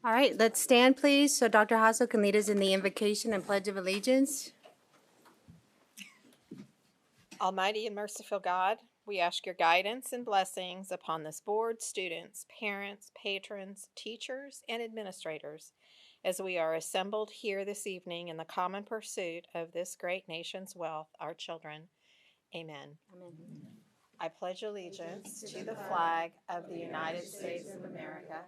All right, let's stand, please, so Dr. Hasso can lead us in the invocation and pledge of allegiance. Almighty and merciful God, we ask your guidance and blessings upon this board, students, parents, patrons, teachers, and administrators as we are assembled here this evening in the common pursuit of this great nation's wealth, our children. Amen. Amen. I pledge allegiance to the flag of the United States of America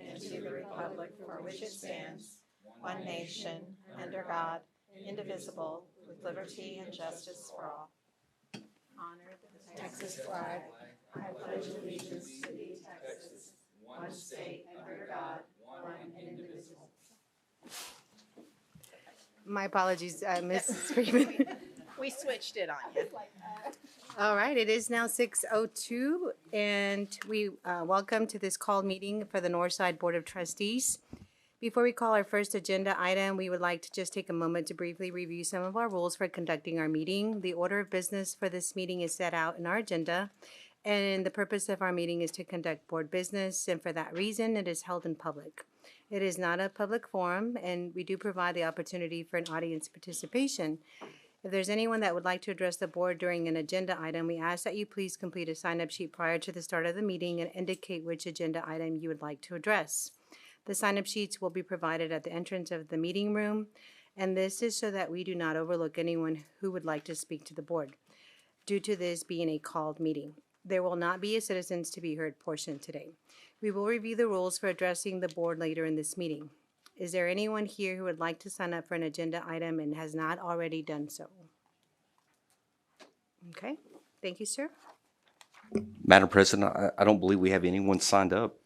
and to the republic for which it stands, one nation, under God, indivisible, with liberty and justice for all. Honor the Texas flag. I pledge allegiance to thee, Texas, one state under God, one and indivisible. My apologies, Mrs. Freeman. We switched it on you. All right, it is now 6:02, and we welcome to this called meeting for the Northside Board of Trustees. Before we call our first agenda item, we would like to just take a moment to briefly review some of our rules for conducting our meeting. The order of business for this meeting is set out in our agenda, and the purpose of our meeting is to conduct board business, and for that reason, it is held in public. It is not a public forum, and we do provide the opportunity for an audience participation. If there's anyone that would like to address the board during an agenda item, we ask that you please complete a sign-up sheet prior to the start of the meeting and indicate which agenda item you would like to address. The sign-up sheets will be provided at the entrance of the meeting room, and this is so that we do not overlook anyone who would like to speak to the board, due to this being a called meeting. There will not be a citizens to be heard portion today. We will review the rules for addressing the board later in this meeting. Is there anyone here who would like to sign up for an agenda item and has not already done so? Okay, thank you, sir. Madam President, I don't believe we have anyone signed up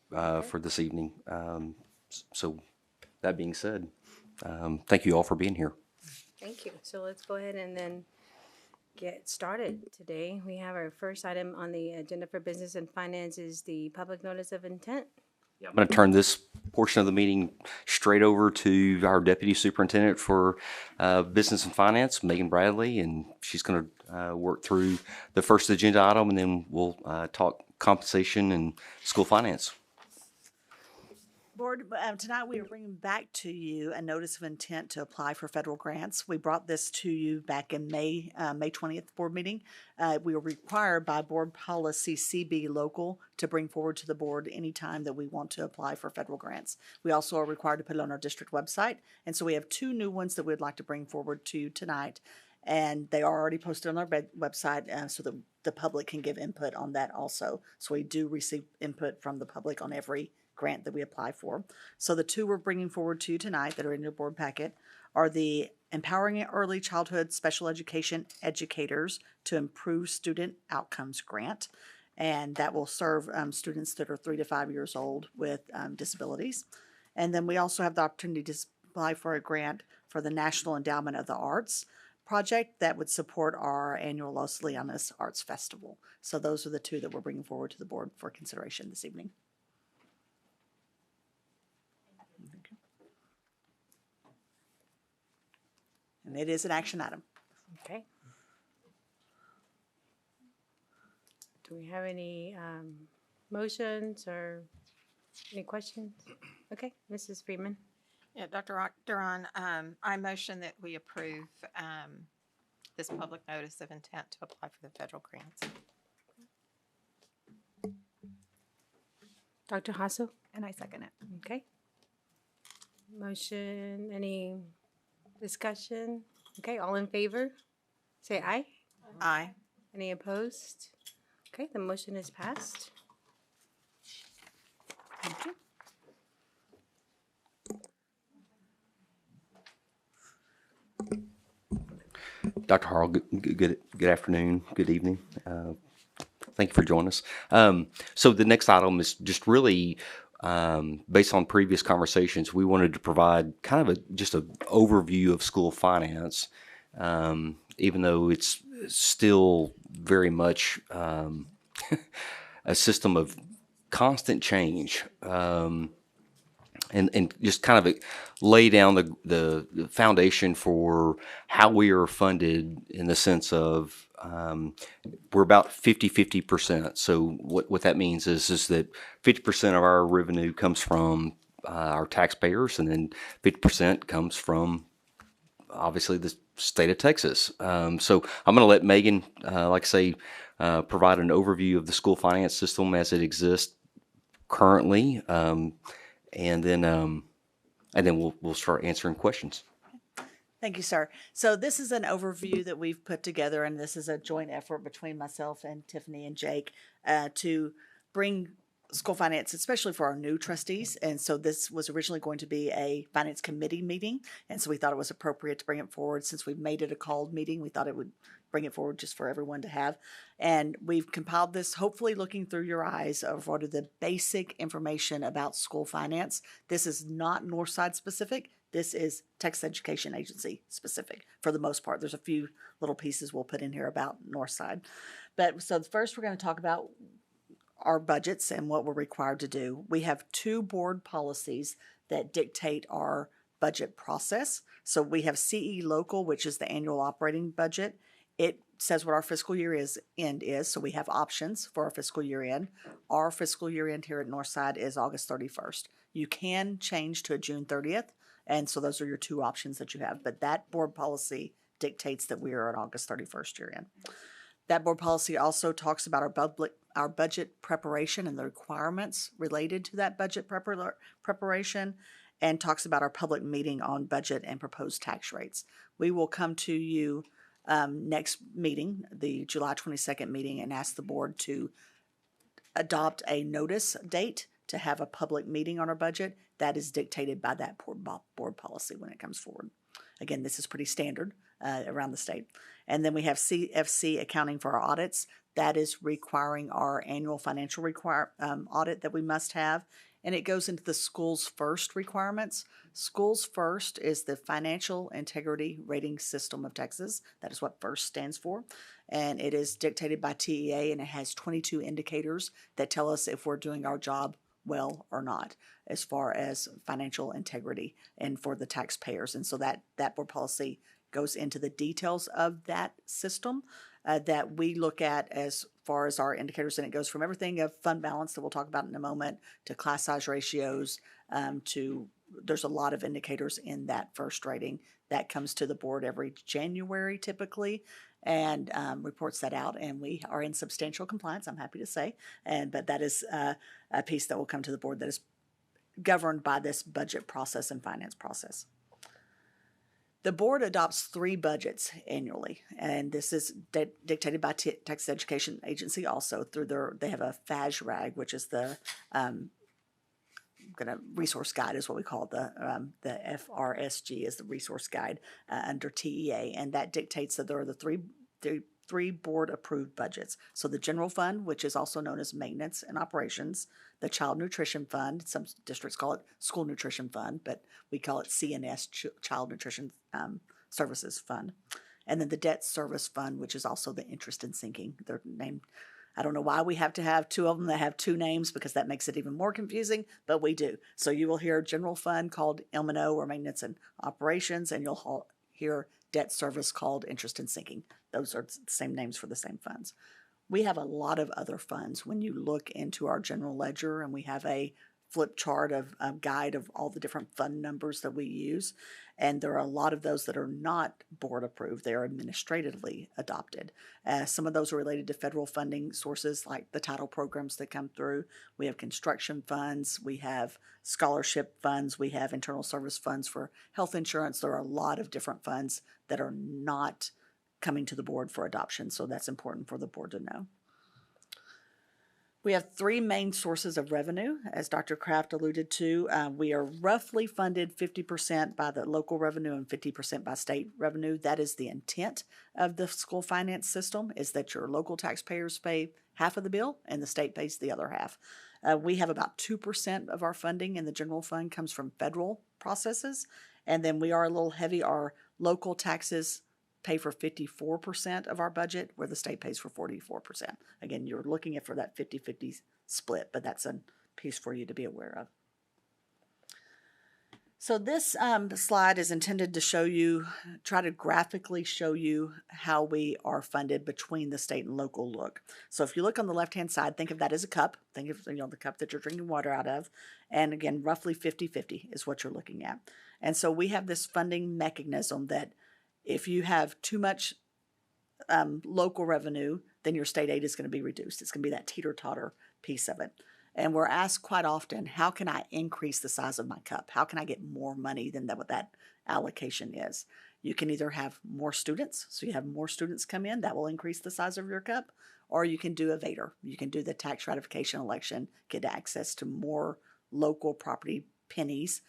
for this evening. So that being said, thank you all for being here. Thank you. So let's go ahead and then get started today. We have our first item on the agenda for business and finance is the public notice of intent. I'm going to turn this portion of the meeting straight over to our Deputy Superintendent for Business and Finance, Megan Bradley, and she's going to work through the first agenda item, and then we'll talk compensation and school finance. Board, tonight we are bringing back to you a notice of intent to apply for federal grants. We brought this to you back in May 20th board meeting. We are required by board policy CB local to bring forward to the board anytime that we want to apply for federal grants. We also are required to put it on our district website. And so we have two new ones that we'd like to bring forward to you tonight. And they are already posted on our website so that the public can give input on that also. So we do receive input from the public on every grant that we apply for. So the two we're bringing forward to you tonight that are in your board packet are the Empowering Early Childhood Special Education Educators to Improve Student Outcomes Grant. And that will serve students that are 3 to 5 years old with disabilities. And then we also have the opportunity to apply for a grant for the National Endowment of the Arts project that would support our annual Los Leones Arts Festival. So those are the two that we're bringing forward to the board for consideration this evening. And it is an action item. Okay. Do we have any motions or any questions? Okay, Mrs. Freeman. Yeah, Dr. Duran, I motion that we approve this public notice of intent to apply for the federal grants. Dr. Hasso? And I second it. Okay. Motion, any discussion? Okay, all in favor? Say aye. Aye. Any opposed? Okay, the motion is passed. Thank you. Dr. Harrell, good afternoon, good evening. Thank you for joining us. So the next item is just really based on previous conversations. We wanted to provide kind of just an overview of school finance, even though it's still very much a system of constant change. And just kind of lay down the foundation for how we are funded in the sense of we're about 50%. So what that means is that 50% of our revenue comes from our taxpayers, and then 50% comes from obviously the state of Texas. So I'm going to let Megan, like I say, provide an overview of the school finance system as it exists currently, and then we'll start answering questions. Thank you, sir. So this is an overview that we've put together, and this is a joint effort between myself and Tiffany and Jake to bring school finance, especially for our new trustees. And so this was originally going to be a finance committee meeting, and so we thought it was appropriate to bring it forward. Since we've made it a called meeting, we thought it would bring it forward just for everyone to have. And we've compiled this, hopefully looking through your eyes of what are the basic information about school finance. This is not Northside specific. This is Texas Education Agency specific for the most part. There's a few little pieces we'll put in here about Northside. But so first we're going to talk about our budgets and what we're required to do. We have 2 board policies that dictate our budget process. So we have CE Local, which is the annual operating budget. It says what our fiscal year end is. So we have options for our fiscal year end. Our fiscal year end here at Northside is August 31st. You can change to a June 30th. And so those are your 2 options that you have. But that board policy dictates that we are at August 31st year end. That board policy also talks about our budget preparation and the requirements related to that budget preparation, and talks about our public meeting on budget and proposed tax rates. We will come to you next meeting, the July 22nd meeting, and ask the board to adopt a notice date to have a public meeting on our budget. That is dictated by that board policy when it comes forward. Again, this is pretty standard around the state. And then we have CFC accounting for our audits. That is requiring our annual financial audit that we must have. And it goes into the Schools First requirements. Schools First is the Financial Integrity Rating System of Texas. That is what FIRST stands for. And it is dictated by TEA, and it has 22 indicators that tell us if we're doing our job well or not as far as financial integrity and for the taxpayers. And so that board policy goes into the details of that system that we look at as far as our indicators, and it goes from everything of fund balance that we'll talk about in a moment to class size ratios to there's a lot of indicators in that first rating that comes to the board every January typically, and reports that out, and we are in substantial compliance, I'm happy to say. But that is a piece that will come to the board that is governed by this budget process and finance process. The board adopts 3 budgets annually, and this is dictated by Texas Education Agency also through they have a FASRAG, which is the resource guide is what we call it. The FRSG is the resource guide under TEA, and that dictates that there are the three board approved budgets. So the general fund, which is also known as maintenance and operations, the child nutrition fund, some districts call it school nutrition fund, but we call it CNS, child nutrition services fund, and then the debt service fund, which is also the interest and sinking. They're named. I don't know why we have to have 2 of them that have 2 names, because that makes it even more confusing, but we do. So you will hear general fund called M&O, or maintenance and operations, and you'll hear debt service called interest and sinking. Those are the same names for the same funds. We have a lot of other funds. When you look into our general ledger, and we have a flip chart of guide of all the different fund numbers that we use, and there are a lot of those that are not board approved. They are administratively adopted. Some of those are related to federal funding sources, like the title programs that come through. We have construction funds, we have scholarship funds, we have internal service funds for health insurance. There are a lot of different funds that are not coming to the board for adoption, so that's important for the board to know. We have 3 main sources of revenue, as Dr. Kraft alluded to. We are roughly funded 50% by the local revenue and 50% by state revenue. That is the intent of the school finance system, is that your local taxpayers pay half of the bill and the state pays the other half. We have about 2% of our funding in the general fund comes from federal processes, and then we are a little heavy. Our local taxes pay for 54% of our budget, where the state pays for 44%. Again, you're looking at for that 50-50 split, but that's a piece for you to be aware of. So this slide is intended to show you, try to graphically show you how we are funded between the state and local look. So if you look on the left-hand side, think of that as a cup. Think of, the cup that you're drinking water out of. And again, roughly 50-50 is what you're looking at. And so we have this funding mechanism that if you have too much local revenue, then your state aid is going to be reduced. It's going to be that teeter-totter piece of it. And we're asked quite often, how can I increase the size of my cup? How can I get more money than what that allocation is? You can either have more students, so you have more students come in, that will increase the size of your cup, or you can do a Vader. You can do the tax ratification election, get access to more local property pennies,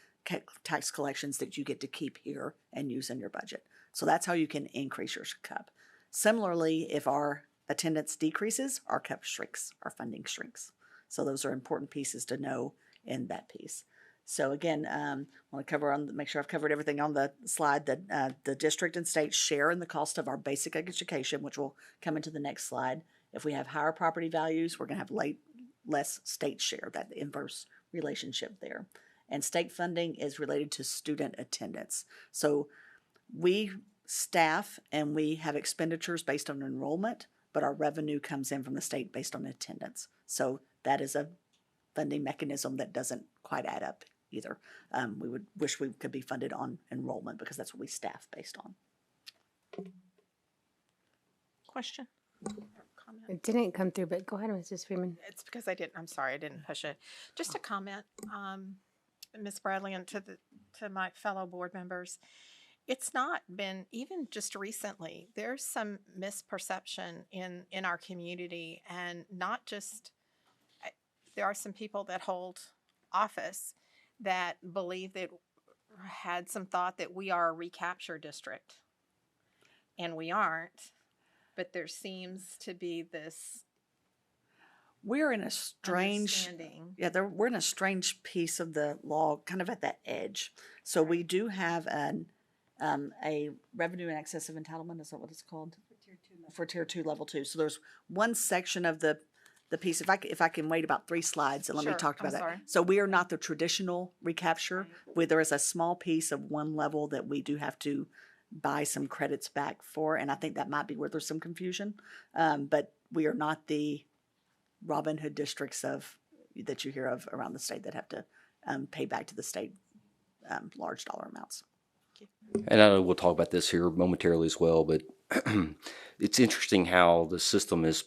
tax collections that you get to keep here and use in your budget. So that's how you can increase your cup. Similarly, if our attendance decreases, our cup shrinks, our funding shrinks. So those are important pieces to know in that piece. So again, I want to make sure I've covered everything on the slide. That the district and state share in the cost of our basic education, which will come into the next slide. If we have higher property values, we're going to have less state share, that inverse relationship there. And state funding is related to student attendance. So we staff and we have expenditures based on enrollment, but our revenue comes in from the state based on attendance. So that is a funding mechanism that doesn't quite add up either. We would wish we could be funded on enrollment because that's what we staff based on. Question? Comment? It didn't come through, but go ahead, Mrs. Freeman. It's because I'm sorry, I didn't push it. Just a comment, Ms. Bradley, and to my fellow board members. It's not been, even just recently, there's some misperception in our community, and not just, there are some people that hold office that believe that, had some thought that we are a recapture district, and we aren't, but there seems to be this we're in a strange, we're in a strange piece of the law, kind of at that edge. So we do have a revenue in excess of entitlement. Is that what it's called? For tier 2, level 2. So there's one section of the piece. If I can wait about 3 slides and let me talk about that. So we are not the traditional recapture. Where there is a small piece of one level that we do have to buy some credits back for, and I think that might be where there's some confusion. But we are not the Robin Hood districts that you hear of around the state that have to pay back to the state large dollar amounts. And I know we'll talk about this here momentarily as well, but it's interesting how the system has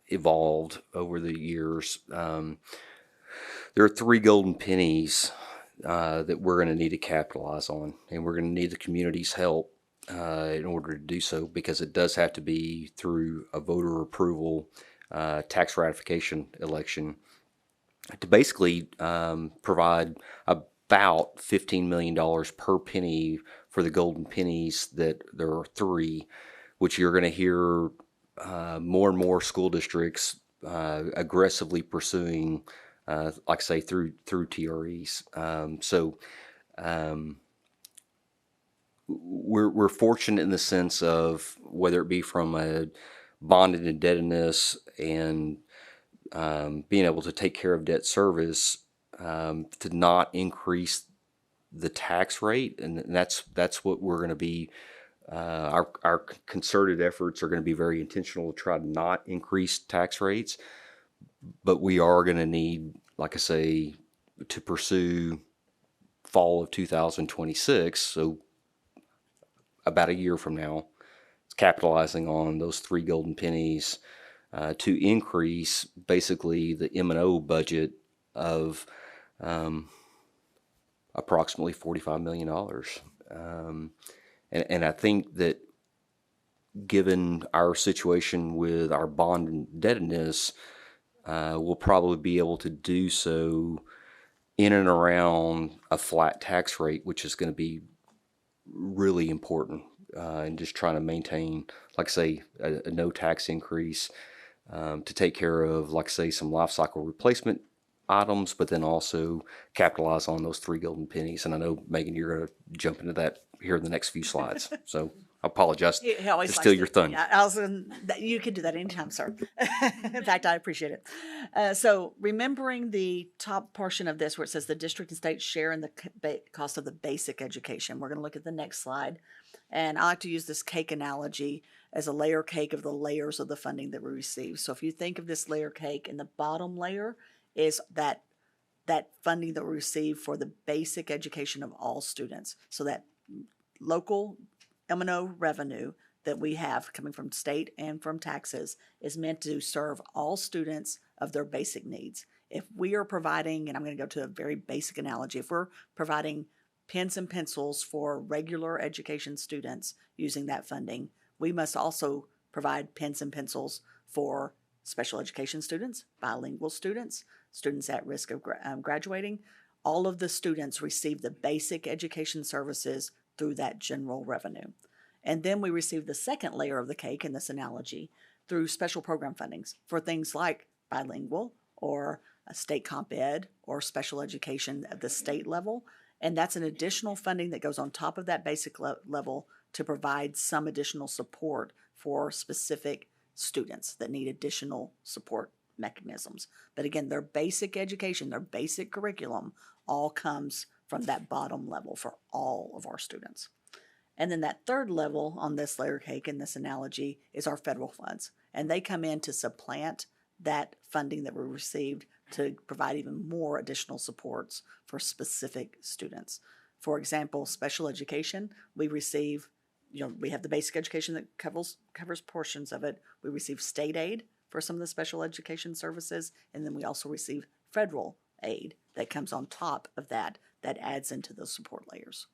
evolved over the years. There are 3 golden pennies that we're going to need to capitalize on, and we're going to need the community's help in order to do so, because it does have to be through a voter approval tax ratification election to basically provide about $15 million per penny for the golden pennies. That there are 3, which you're going to hear more and more school districts aggressively pursuing, like I say, through TREs. We're fortunate in the sense of whether it be from a bonded indebtedness and being able to take care of debt service, to not increase the tax rate, and that's what we're going to be. Our concerted efforts are going to be very intentional to try to not increase tax rates, but we are going to need, like I say, to pursue fall of 2026, so about a year from now, capitalizing on those 3 golden pennies to increase basically the M&O budget of approximately $45 million. And I think that given our situation with our bond indebtedness, we'll probably be able to do so in and around a flat tax rate, which is going to be really important, and just trying to maintain, like I say, a no tax increase to take care of, like I say, some life cycle replacement items, but then also capitalize on those 3 golden pennies. And I know, Megan, you're going to jump into that here in the next few slides. So I apologize He always to likes steal your thunder. Yeah, Allison, you can do that anytime, sir. In fact, I appreciate it. So remembering the top portion of this where it says the district and state share in the cost of the basic education, we're going to look at the next slide. And I like to use this cake analogy as a layer cake of the layers of the funding that we receive. So if you think of this layer cake, and the bottom layer is that funding that we receive for the basic education of all students. So that local M&O revenue that we have coming from state and from taxes is meant to serve all students of their basic needs. If we are providing, and I'm going to go to a very basic analogy, if we're providing pens and pencils for regular education students using that funding, we must also provide pens and pencils for special education students, bilingual students, students at risk of graduating. All of the students receive the basic education services through that general revenue. And then we receive the second layer of the cake in this analogy through special program fundings for things like bilingual or a state comp ed or special education at the state level. And that's an additional funding that goes on top of that basic level to provide some additional support for specific students that need additional support mechanisms. But again, their basic education, their basic curriculum all comes from that bottom level for all of our students. And then that third level on this layer cake in this analogy is our federal funds. And they come in to supplant that funding that we received to provide even more additional supports for specific students. For example, special education, we receive, we have the basic education that covers portions of it. We receive state aid for some of the special education services, and then we also receive federal aid that comes on top of that adds into those support layers.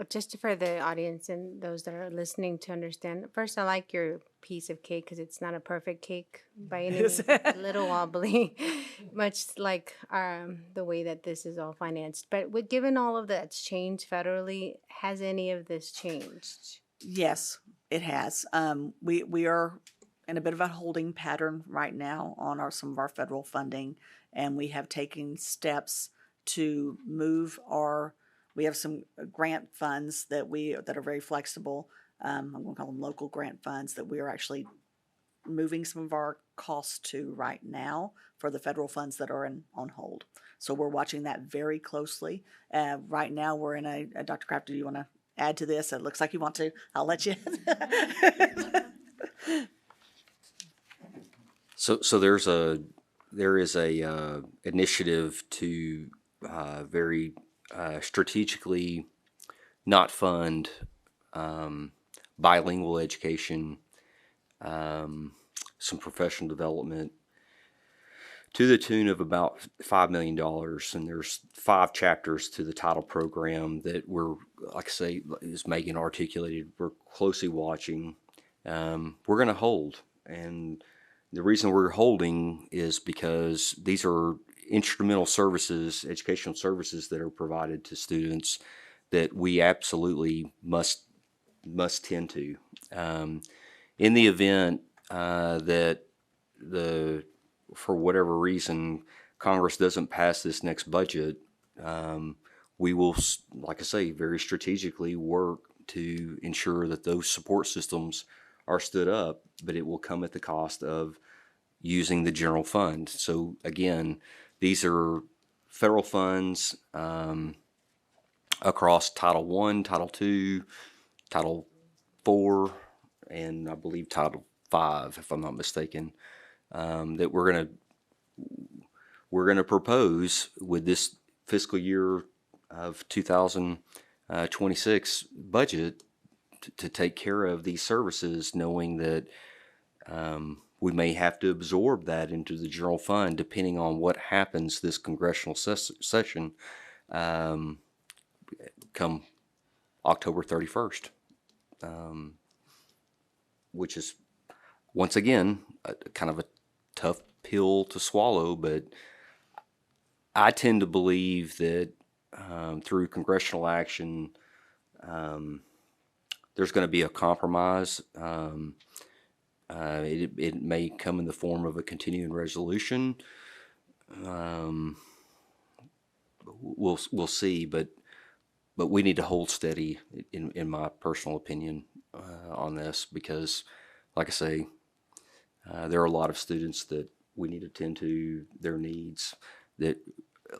Just for the audience and those that are listening to understand, first, I like your piece of cake because it's not a perfect cake by any means. It's a little wobbly, much like the way that this is all financed. But given all of that's changed federally, has any of this changed? Yes, it has. We are in a bit of a holding pattern right now on some of our federal funding, and we have taken steps to move we have some grant funds that are very flexible. I'm going to call them local grant funds that we are actually moving some of our costs to right now for the federal funds that are on hold. So we're watching that very closely. Right now we're in Dr. Kraft, do you want to add to this? It looks like you want to. I'll let you. So there is a initiative to very strategically not fund bilingual education, some professional development to the tune of about $5 million. And there's 5 chapters to the title program that we're, like I say, as Megan articulated, we're closely watching. We're going to hold. And the reason we're holding is because these are instrumental services, educational services that are provided to students that we absolutely must tend to. In the event that for whatever reason, Congress doesn't pass this next budget, we will, like I say, very strategically work to ensure that those support systems are stood up, but it will come at the cost of using the general fund. So again, these are federal funds across Title I, Title II, Title IV, and I believe Title V, if I'm not mistaken, that we're gonna propose with this fiscal year of 2026 budget to take care of these services, knowing that we may have to absorb that into the general fund depending on what happens this congressional session come October 31st, which is, once again, kind of a tough pill to swallow, but I tend to believe that through congressional action, there's going to be a compromise. It may come in the form of a continuing resolution. We'll see, but we need to hold steady, in my personal opinion, on this because, like I say, there are a lot of students that we need to tend to their needs that,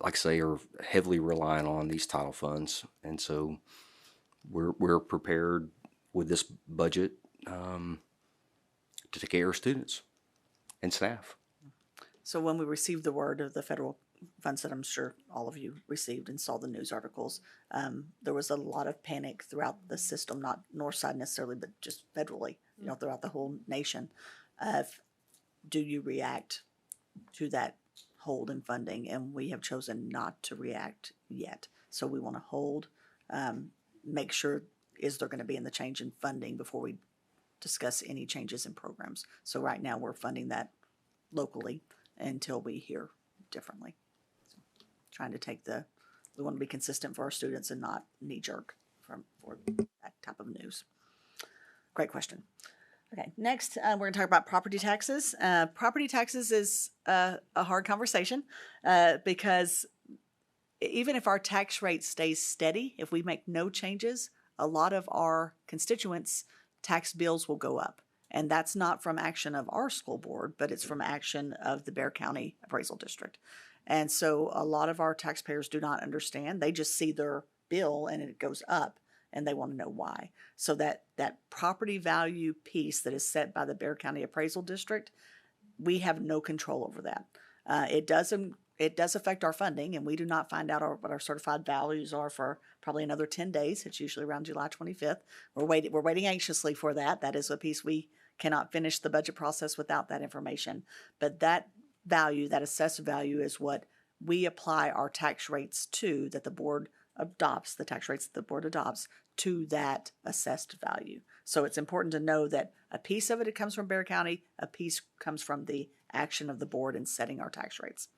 like I say, are heavily reliant on these title funds. And so we're prepared with this budget to take care of students and staff. So when we received the word of the federal funds that I'm sure all of you received and saw the news articles, there was a lot of panic throughout the system, not Northside necessarily, but just federally, throughout the whole nation. Do you react to that hold in funding? And we have chosen not to react yet. So we want to hold, make sure, is there going to be in the change in funding before we discuss any changes in programs. So right now we're funding that locally until we hear differently. So trying to take we want to be consistent for our students and not knee jerk for that type of news. Great question. Okay, next we're going to talk about property taxes. Property taxes is a hard conversation because even if our tax rate stays steady, if we make no changes, a lot of our constituents' tax bills will go up. And that's not from action of our school board, but it's from action of the Bexar County Appraisal District. And so a lot of our taxpayers do not understand. They just see their bill and it goes up and they want to know why. So that property value piece that is set by the Bexar County Appraisal District, we have no control over that. It does affect our funding, and we do not find out what our certified values are for probably another 10 days. It's usually around July 25th. We're waiting anxiously for that. That is a piece we cannot finish the budget process without that information. But that value, that assessed value, is what we apply our tax rates to, that the board adopts, the tax rates that the board adopts to that assessed value. So it's important to know that a piece of it comes from Bexar County, a piece comes from the action of the board in setting our tax rates.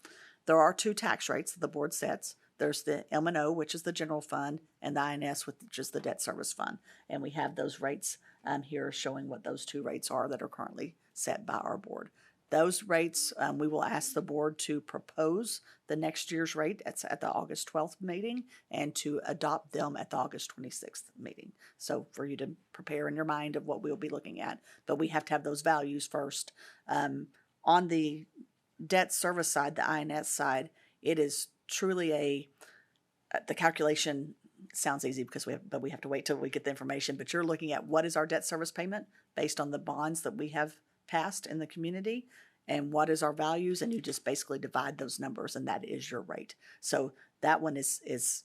There are two tax rates that the board sets. There's the M&O, which is the general fund, and the INS, which is the debt service fund. And we have those rates here showing what those two rates are that are currently set by our board. Those rates, we will ask the board to propose the next year's rate at the August 12th meeting and to adopt them at the August 26th meeting. So for you to prepare in your mind of what we'll be looking at. But we have to have those values first. On the debt service side, the INS side, it is truly the calculation sounds easy because we have to wait till we get the information, but you're looking at what is our debt service payment based on the bonds that we have passed in the community and what is our values, and you just basically divide those numbers and that is your rate. So that one is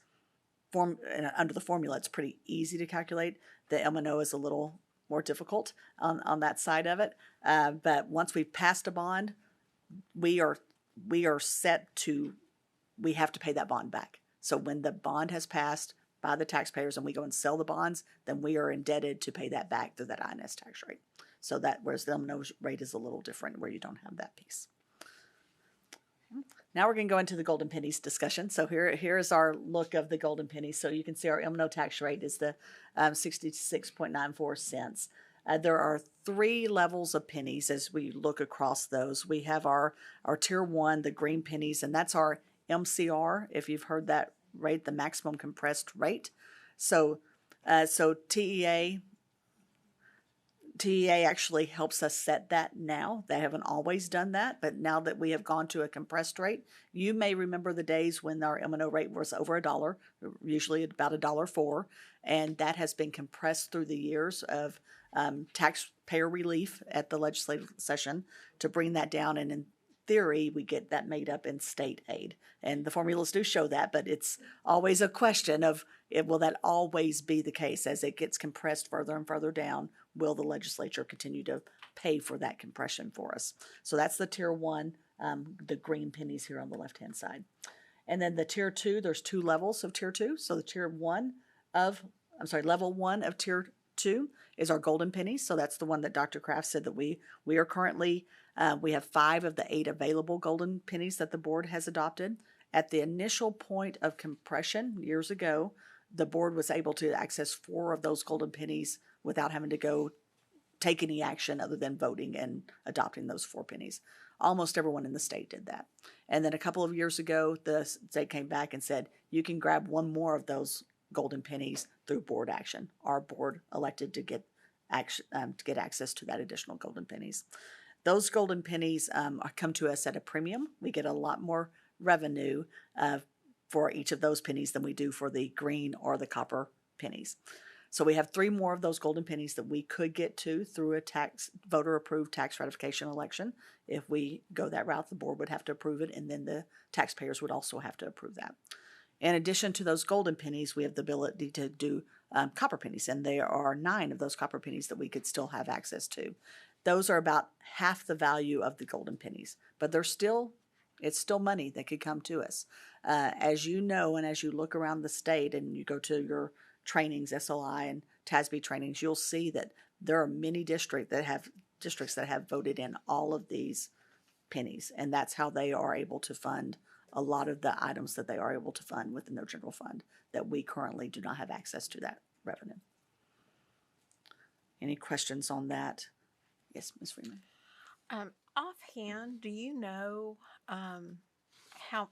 under the formula, it's pretty easy to calculate. The M&O is a little more difficult on that side of it. But once we've passed a bond, we are set to, we have to pay that bond back. So when the bond has passed by the taxpayers and we go and sell the bonds, then we are indebted to pay that back through that INS tax rate. So that, whereas the M&O rate is a little different where you don't have that piece. Now we're going to go into the golden pennies discussion. So here is our look of the golden pennies. So you can see our M&O tax rate is the 66.94 cents. There are three levels of pennies as we look across those. We have our tier one, the green pennies, and that's our MCR, if you've heard that rate, the maximum compressed rate. So TEA actually helps us set that now. They haven't always done that, but now that we have gone to a compressed rate, you may remember the days when our M&O rate was over $1, usually about $1.04, and that has been compressed through the years of taxpayer relief at the legislative session to bring that down, and in theory, we get that made up in state aid. And the formulas do show that, but it's always a question of, will that always be the case? As it gets compressed further and further down, will the legislature continue to pay for that compression for us? So that's the tier one, the green pennies here on the left-hand side. And then the tier two, there's two levels of tier two. So the level one of tier two is our golden pennies. So that's the one that Dr. Kraft said that we are currently, we have 5 of the 8 available golden pennies that the board has adopted. At the initial point of compression years ago, the board was able to access 4 of those golden pennies without having to go take any action other than voting and adopting those 4 pennies. Almost everyone in the state did that. And then a couple of years ago, the state came back and said, you can grab 1 more of those golden pennies through board action. Our board elected to get to get access to that additional golden pennies. Those golden pennies come to us at a premium. We get a lot more revenue for each of those pennies than we do for the green or the copper pennies. So we have 3 more of those golden pennies that we could get to through a voter-approved tax ratification election. If we go that route, the board would have to approve it, and then the taxpayers would also have to approve that. In addition to those golden pennies, we have the ability to do copper pennies, and there are 9 of those copper pennies that we could still have access to. Those are about half the value of the golden pennies, but it's still money that could come to us. As you know, and as you look around the state and you go to your trainings, SLI and TASB trainings, you'll see that there are many districts that have voted in all of these pennies, and that's how they are able to fund a lot of the items that they are able to fund within their general fund that we currently do not have access to that revenue. Any questions on that? Yes, Ms. Freeman. Offhand, do you know how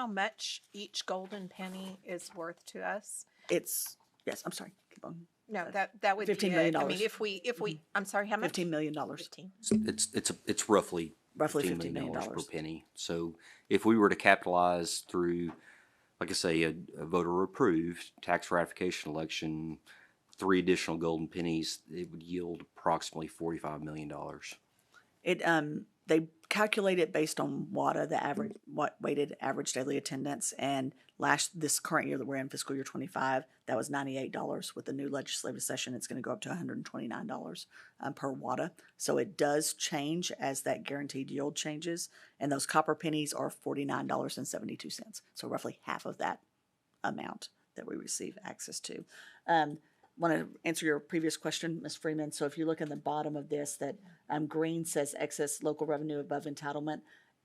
much each golden penny is worth to us? Yes, I'm sorry, keep on. No, that would $15 be million. it. I mean, if we, I'm sorry, how much? $15 million. 15. It's roughly $15 million per penny. So if we were to capitalize through, like I say, a voter approved tax ratification election, 3 additional golden pennies, it would yield approximately $45 million. They calculate it based on WADA, the weighted average daily attendance, and this current year that we're in, fiscal year 25, that was $98. With the new legislative session, it's going to go up to $129 per WADA. So it does change as that guaranteed yield changes, and those copper pennies are $49.72. So roughly half of that amount that we receive access to. Want to answer your previous question, Ms. Freeman. So if you look in the bottom of this, that green says excess local revenue above entitlement.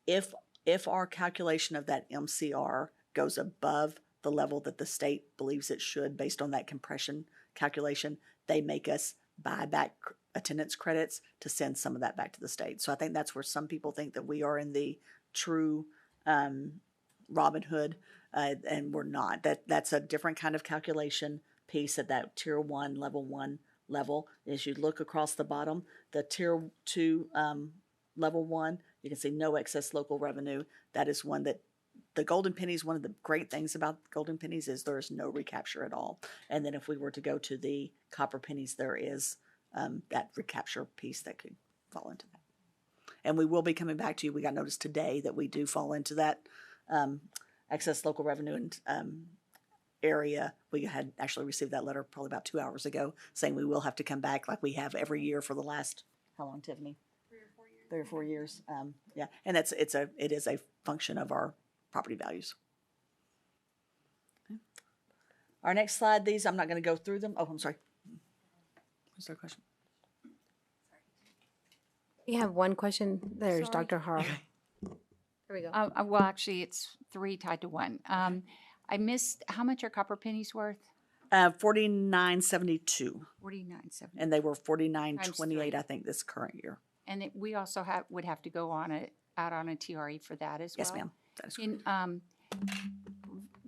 If our calculation of that MCR goes above the level that the state believes it should based on that compression calculation, they make us buy back attendance credits to send some of that back to the state. So I think that's where some people think that we are in the true Robin Hood, and we're not. That's a different kind of calculation piece at that tier 1, level 1 level. As you look across the bottom, the tier 2 level 1, you can see no excess local revenue. That is one that the golden pennies, one of the great things about golden pennies is there is no recapture at all. And then if we were to go to the copper pennies, there is that recapture piece that could fall into that. And we will be coming back to you. We got notice today that we do fall into that excess local revenue and area. We had actually received that letter probably about 2 hours ago saying we will have to come back like we have every year for the last, how long, Tiffany? 3 or 4 years. Yeah, and it is a function of our property values. Okay. Our next slide, these, I'm not going to go through them. Oh, I'm sorry. Was there a question? We have one question. There's Sorry. Dr. Harl. There we go. Well, actually, it's 3 tied to 1. I missed, how much are copper pennies worth? $49.72, $49.70. and they were Times $49.28, 3. I think, this current year. And we also would have to go out on a TRE for that as well? Yes, ma'am. That is correct.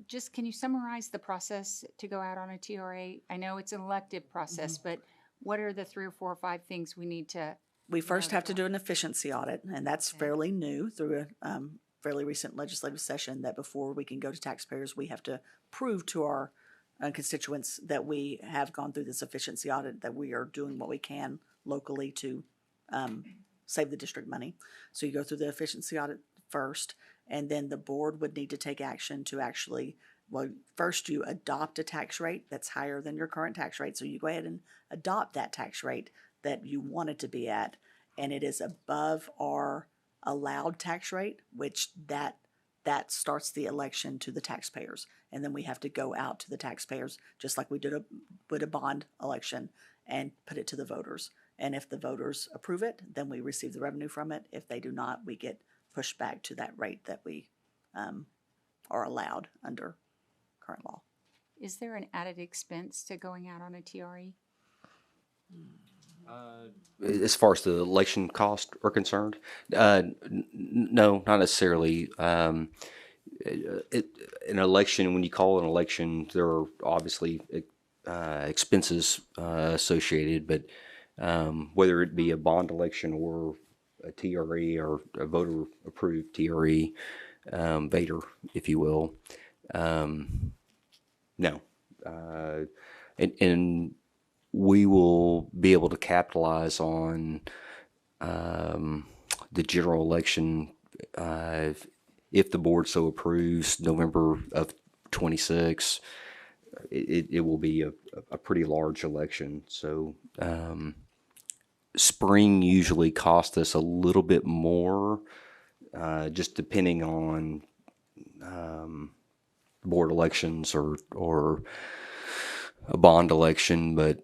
Just can you summarize the process to go out on a TRA? I know it's an elective process, but what are the 3 or 4 or 5 things we need to? We first have to do an efficiency audit, and that's fairly new through a fairly recent legislative session, that before we can go to taxpayers, we have to prove to our constituents that we have gone through this efficiency audit, that we are doing what we can locally to save the district money. So you go through the efficiency audit first, and then the board would need to take action to actually, well, first you adopt a tax rate that's higher than your current tax rate. So you go ahead and adopt that tax rate that you want it to be at, and it is above our allowed tax rate, which that starts the election to the taxpayers. And then we have to go out to the taxpayers, just like we did a bond election, and put it to the voters. And if the voters approve it, then we receive the revenue from it. If they do not, we get pushed back to that rate that we are allowed under current law. Is there an added expense to going out on a TRE? As far as the election costs are concerned, no, not necessarily. An election, when you call an election, there are obviously expenses associated, but whether it be a bond election or a TRE or a voter approved TRE, Vader, if you will, no. And we will be able to capitalize on the general election if the board so approves November of 26. It will be a pretty large election. So spring usually costs us a little bit more, just depending on board elections or a bond election. But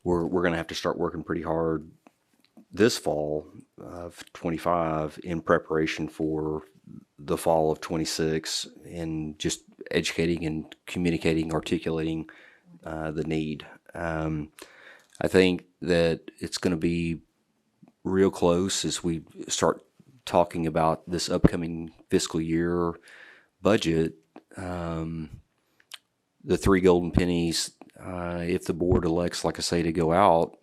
we're going to have to start working pretty hard this fall of 25 in preparation for the fall of 26, and just educating and communicating, articulating the need. I think that it's going to be real close as we start talking about this upcoming fiscal year budget. The three golden pennies, if the board elects, like I say, to go out,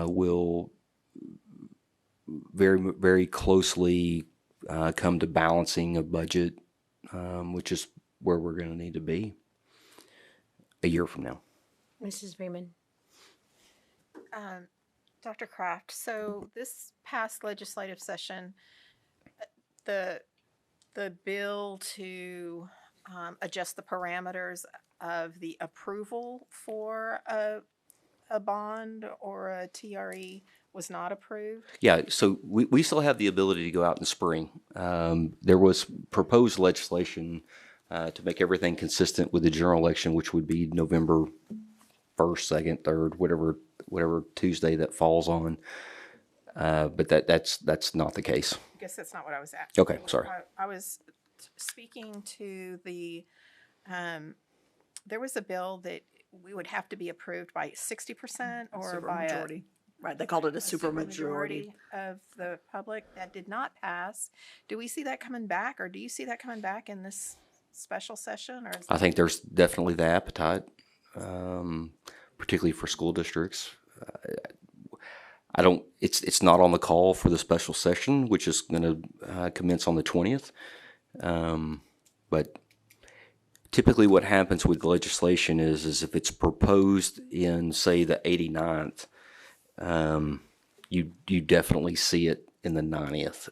will very, very closely come to balancing a budget, which is where we're going to need to be a year from now. Mrs. Freeman. Dr. Kraft, so this past legislative session, the bill to adjust the parameters of the approval for a bond or a TRE was not approved. Yeah, so we still have the ability to go out in the spring. There was proposed legislation to make everything consistent with the general election, which would be November 1st, 2nd, 3rd, whatever Tuesday that falls on. But that's not the case. I guess that's not what I was asking. Okay, sorry. I was speaking to the, there was a bill that we would have to be approved by 60% or by Supermajority. Right, they called it a supermajority. of the public. That did not pass. Do we see that coming back, or do you see that coming back in this special session? Or is I think there's definitely the appetite, particularly for school districts. I don't. It's not on the call for the special session, which is going to commence on the 20th. But typically, what happens with legislation is if it's proposed in, say, the 89th, you definitely see it in the 90th.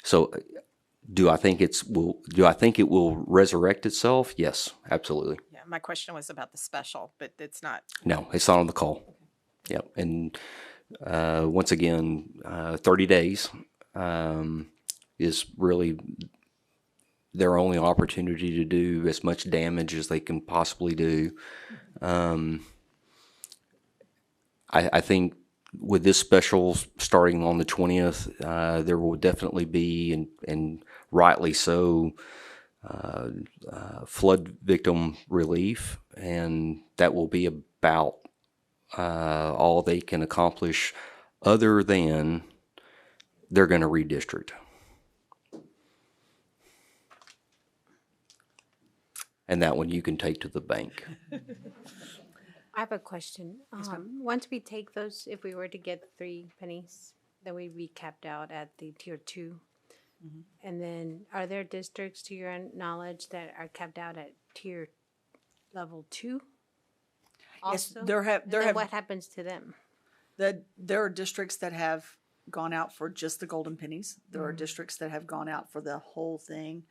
So, do I think it will resurrect itself? Yes, absolutely. yeah, my question was about the special, but it's not. No, it's not on the call. Yep. And once again, 30 days is really their only opportunity to do as much damage as they can possibly do. I think with this special starting on the 20th, there will definitely be, and rightly so, flood victim relief, and that will be about all they can accomplish, other than they're going to redistrict. And that one you can take to the bank. I have a question. Once we take those, if we were to get 3 pennies, then we'd be capped out at the tier 2. And then are there districts, to your knowledge, that are capped out at tier level 2? Yes, Also? there And then have what happens to them? there are districts that have gone out for just the golden pennies. There are districts that have gone out for the whole thing.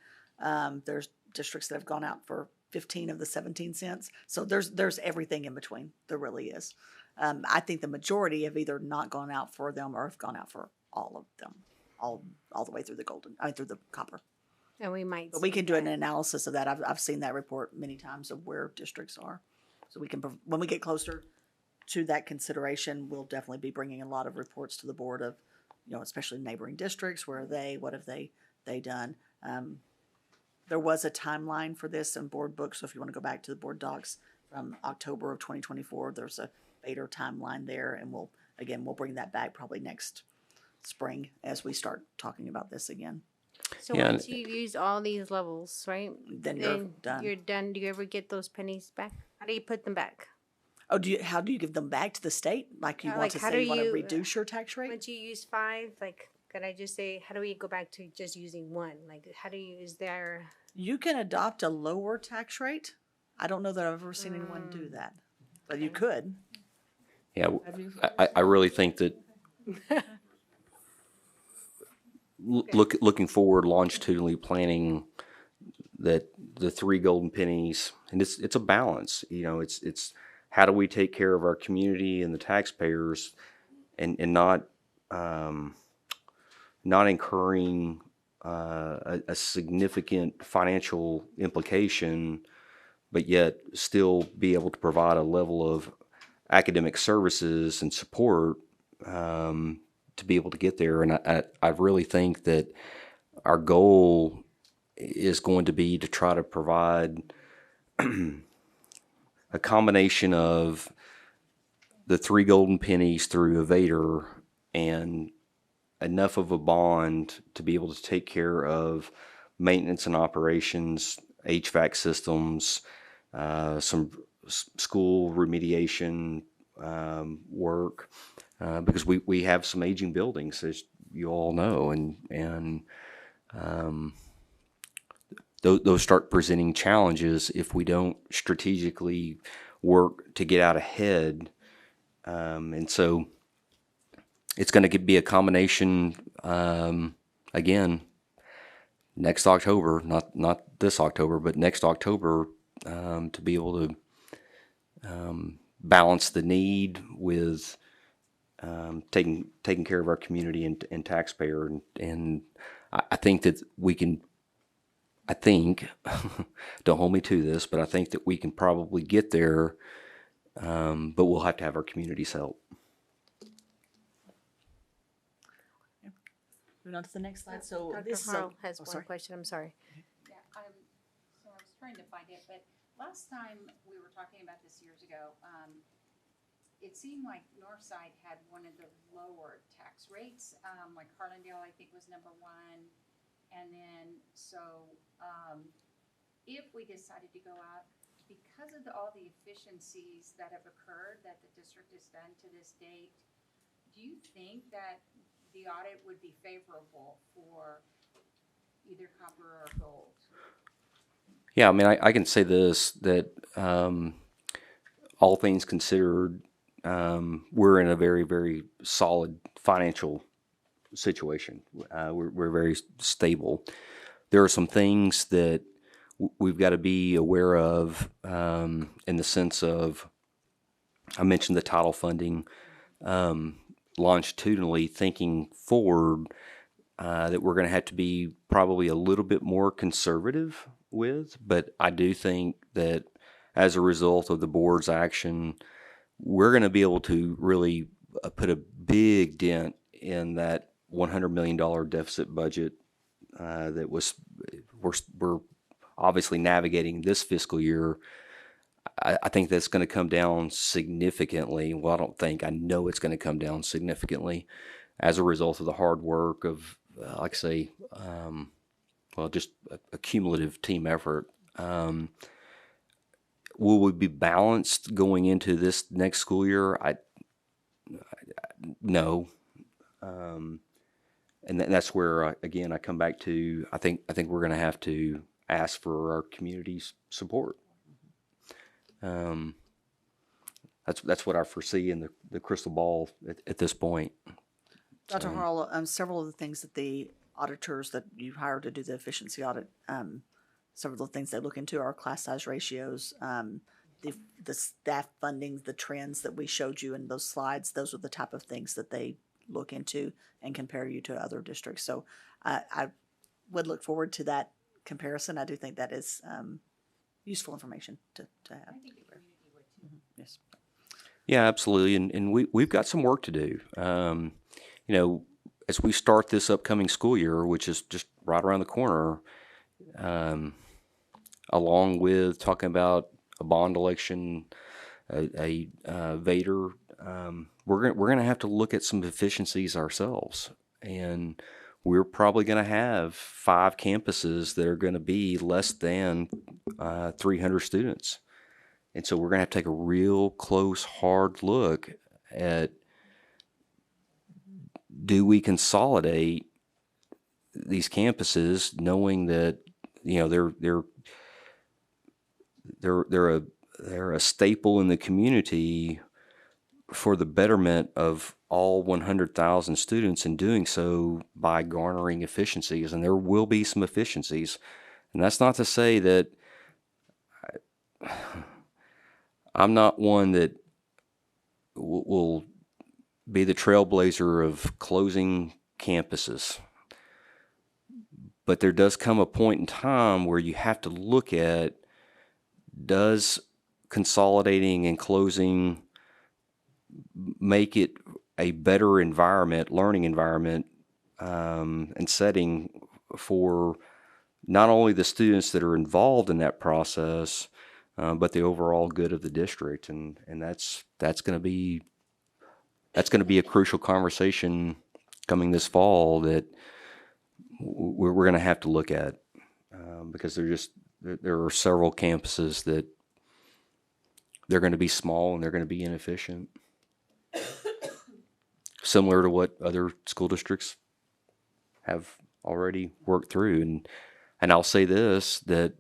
There's districts that have gone out for 15 of the 17 cents. So there's everything in between. There really is. I think the majority have either not gone out for them or have gone out for all of them, all the way through through the copper. And we might. But we see can do an that. analysis of that. I've seen that report many times of where districts are. So we can, when we get closer to that consideration, we'll definitely be bringing a lot of reports to the board of, especially neighboring districts. Where are they? What have they done? There was a timeline for this in board books. So if you want to go back to the board docs from October of 2024, there's a Vader timeline there. And we'll bring that back probably next spring as we start talking about this again. So Yeah, once you've used all these levels, right? Then you're done. You're done. Do you ever get those pennies back? How do you put them back? Oh, how do you give them back to the state? Like you want like, to how say do you want to you, reduce your tax rate? Once you use 5, like, could I just say, how do we go back to just using 1? Like, how do you, is there, You can adopt a lower tax rate. I don't know that I've ever seen anyone do that, but you could. yeah. Have you? I really think that looking forward, longitudinally planning that the 3 golden pennies, and it's a balance. You know, it's how do we take care of our community and the taxpayers, and not incurring a significant financial implication, but yet still be able to provide a level of academic services and support to be able to get there. And I really think that our goal is going to be to try to provide a combination of the 3 golden pennies through Evader and enough of a bond to be able to take care of maintenance and operations, HVAC systems, some school remediation work, because we have some aging buildings, as you all know, and those start presenting challenges if we don't strategically work to get out ahead. And so it's going to be a combination, again, next October, not this October, but next October, to be able to balance the need with taking care of our community and taxpayer. And I think that we can, don't hold me to this, but I think that we can probably get there, but we'll have to have our community's help. Moving on to the next slide. So Dr. this is Harrell has oh, one sorry. question, I'm sorry. Yeah, so I was trying to find it, but last time we were talking about this years ago, it seemed like Northside had one of the lower tax rates, like Harlandale, I think, was number 1. And then, so, if we decided to go out, because of all the efficiencies that have occurred that the district has done to this date, do you think that the audit would be favorable for either copper or gold? Yeah, I mean, I can say this, that all things considered, we're in a very, very solid financial situation. We're very stable. There are some things that we've got to be aware of, in the sense of, I mentioned the title funding, longitudinally thinking forward, that we're going to have to be probably a little bit more conservative with. But I do think that as a result of the board's action, we're going to be able to really put a big dent in that $100 million deficit budget that we're obviously navigating this fiscal year. I think that's going to come down significantly. Well, I know it's going to come down significantly as a result of the hard work of, like I say, just a cumulative team effort. Will we be balanced going into this next school year? No. And that's where, again, I come back to, I think we're going to have to ask for our community's support. That's what I foresee in the crystal ball at this point. Dr. Harrell, several of the things that the auditors that you hired to do the efficiency audit, several of the things they look into are class size ratios, the staff funding, the trends that we showed you in those slides. Those are the type of things that they look into and compare you to other districts. So I would look forward to that comparison. I do think that is useful information to have. I think the community would too. Yes. Yeah, absolutely. And we've got some work to do. As we start this upcoming school year, which is just right around the corner, along with talking about a bond election, a Vader, we're going to have to look at some efficiencies ourselves. And we're probably going to have 5 campuses that are going to be less than 300 students. And so we're going to have to take a real close, hard look at, do we consolidate these campuses, knowing that, you know, they're a staple in the community for the betterment of all 100,000 students, in doing so by garnering efficiencies. And there will be some efficiencies. And that's not to say that I'm not one that will be the trailblazer of closing campuses. But there does come a point in time where you have to look at, does consolidating and closing make it a better environment, learning environment, and setting for not only the students that are involved in that process, but the overall good of the district. And that's going to be a crucial conversation coming this fall that we're going to have to look at, because there are several campuses that they're going to be small and they're going to be inefficient, similar to what other school districts have already worked through. And I'll say this, that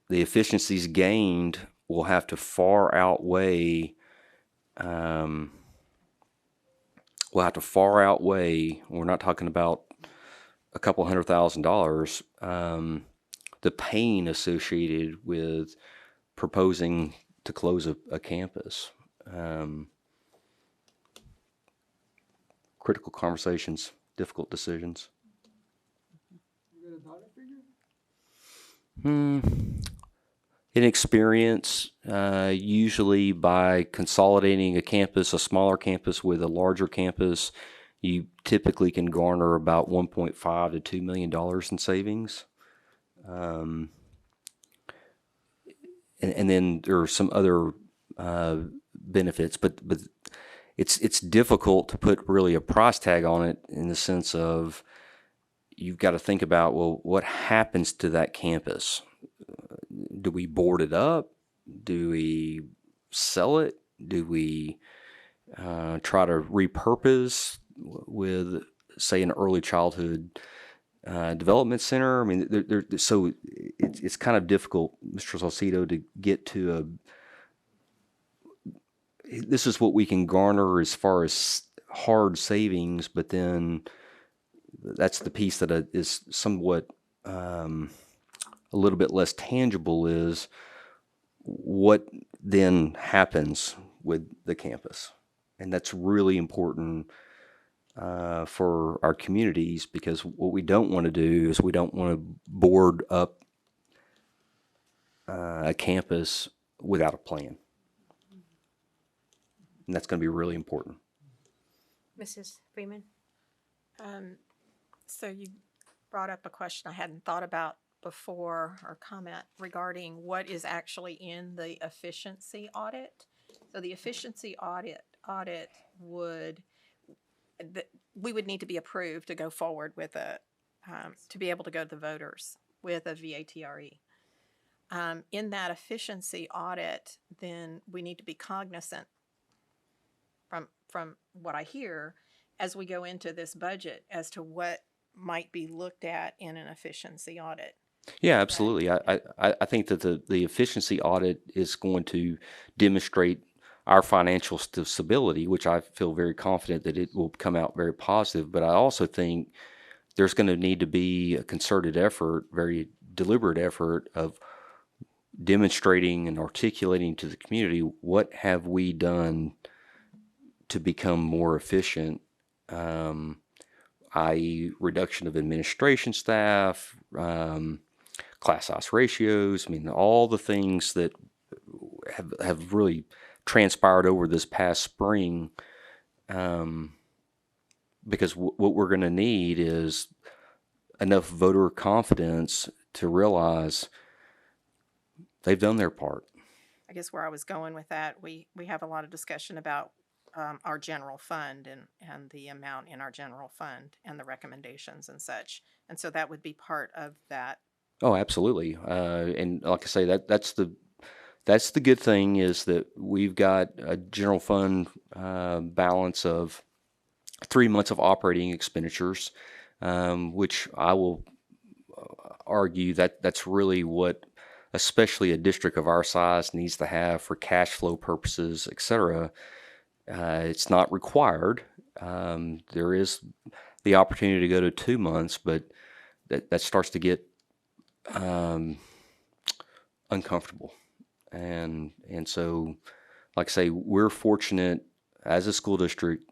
the efficiencies gained will have to far outweigh, we're not talking about a couple $100,000, the pain associated with proposing to close a campus. Critical conversations, difficult decisions. You got a dollar figure? In experience, usually by consolidating a campus, a smaller campus with a larger campus, you typically can garner about $1.5 to $2 million in savings. And then there are some other benefits, but it's difficult to put really a price tag on it, in the sense of, you've got to think about, well, what happens to that campus? Do we board it up? Do we sell it? Do we try to repurpose with, say, an early childhood development center? I mean, so it's kind of difficult, Mr. Salcido, to get to this is what we can garner as far as hard savings, but then that's the piece that is somewhat a little bit less tangible, is what then happens with the campus. And that's really important for our communities, because what we don't want to do is we don't want to board up a campus without a plan. And that's going to be really important. Mrs. Freeman? So you brought up a question I hadn't thought about before, or comment regarding what is actually in the efficiency audit. So the efficiency audit would, we would need to be approved to go forward with to be able to go to the voters with a VATRE. In that efficiency audit, then we need to be cognizant, from what I hear, as we go into this budget, as to what might be looked at in an efficiency audit. Yeah, absolutely. I think that the efficiency audit is going to demonstrate our financial stability, which I feel very confident that it will come out very positive. But I also think there's going to need to be a concerted effort, very deliberate effort, of demonstrating and articulating to the community, what have we done to become more efficient, i.e. reduction of administration staff, class size ratios. I mean, all the things that have really transpired over this past spring, because what we're going to need is enough voter confidence to realize they've done their part. I guess where I was going with that, we have a lot of discussion about our general fund and the amount in our general fund and the recommendations and such. And so that would be part of that. Oh, absolutely. And like I say, that's the good thing is that we've got a general fund balance of 3 months of operating expenditures, which I will argue that that's really what, especially a district of our size, needs to have for cash flow purposes, et cetera. It's not required. There is the opportunity to go to 2 months, but that starts to get uncomfortable. And so, like I say, we're fortunate as a school district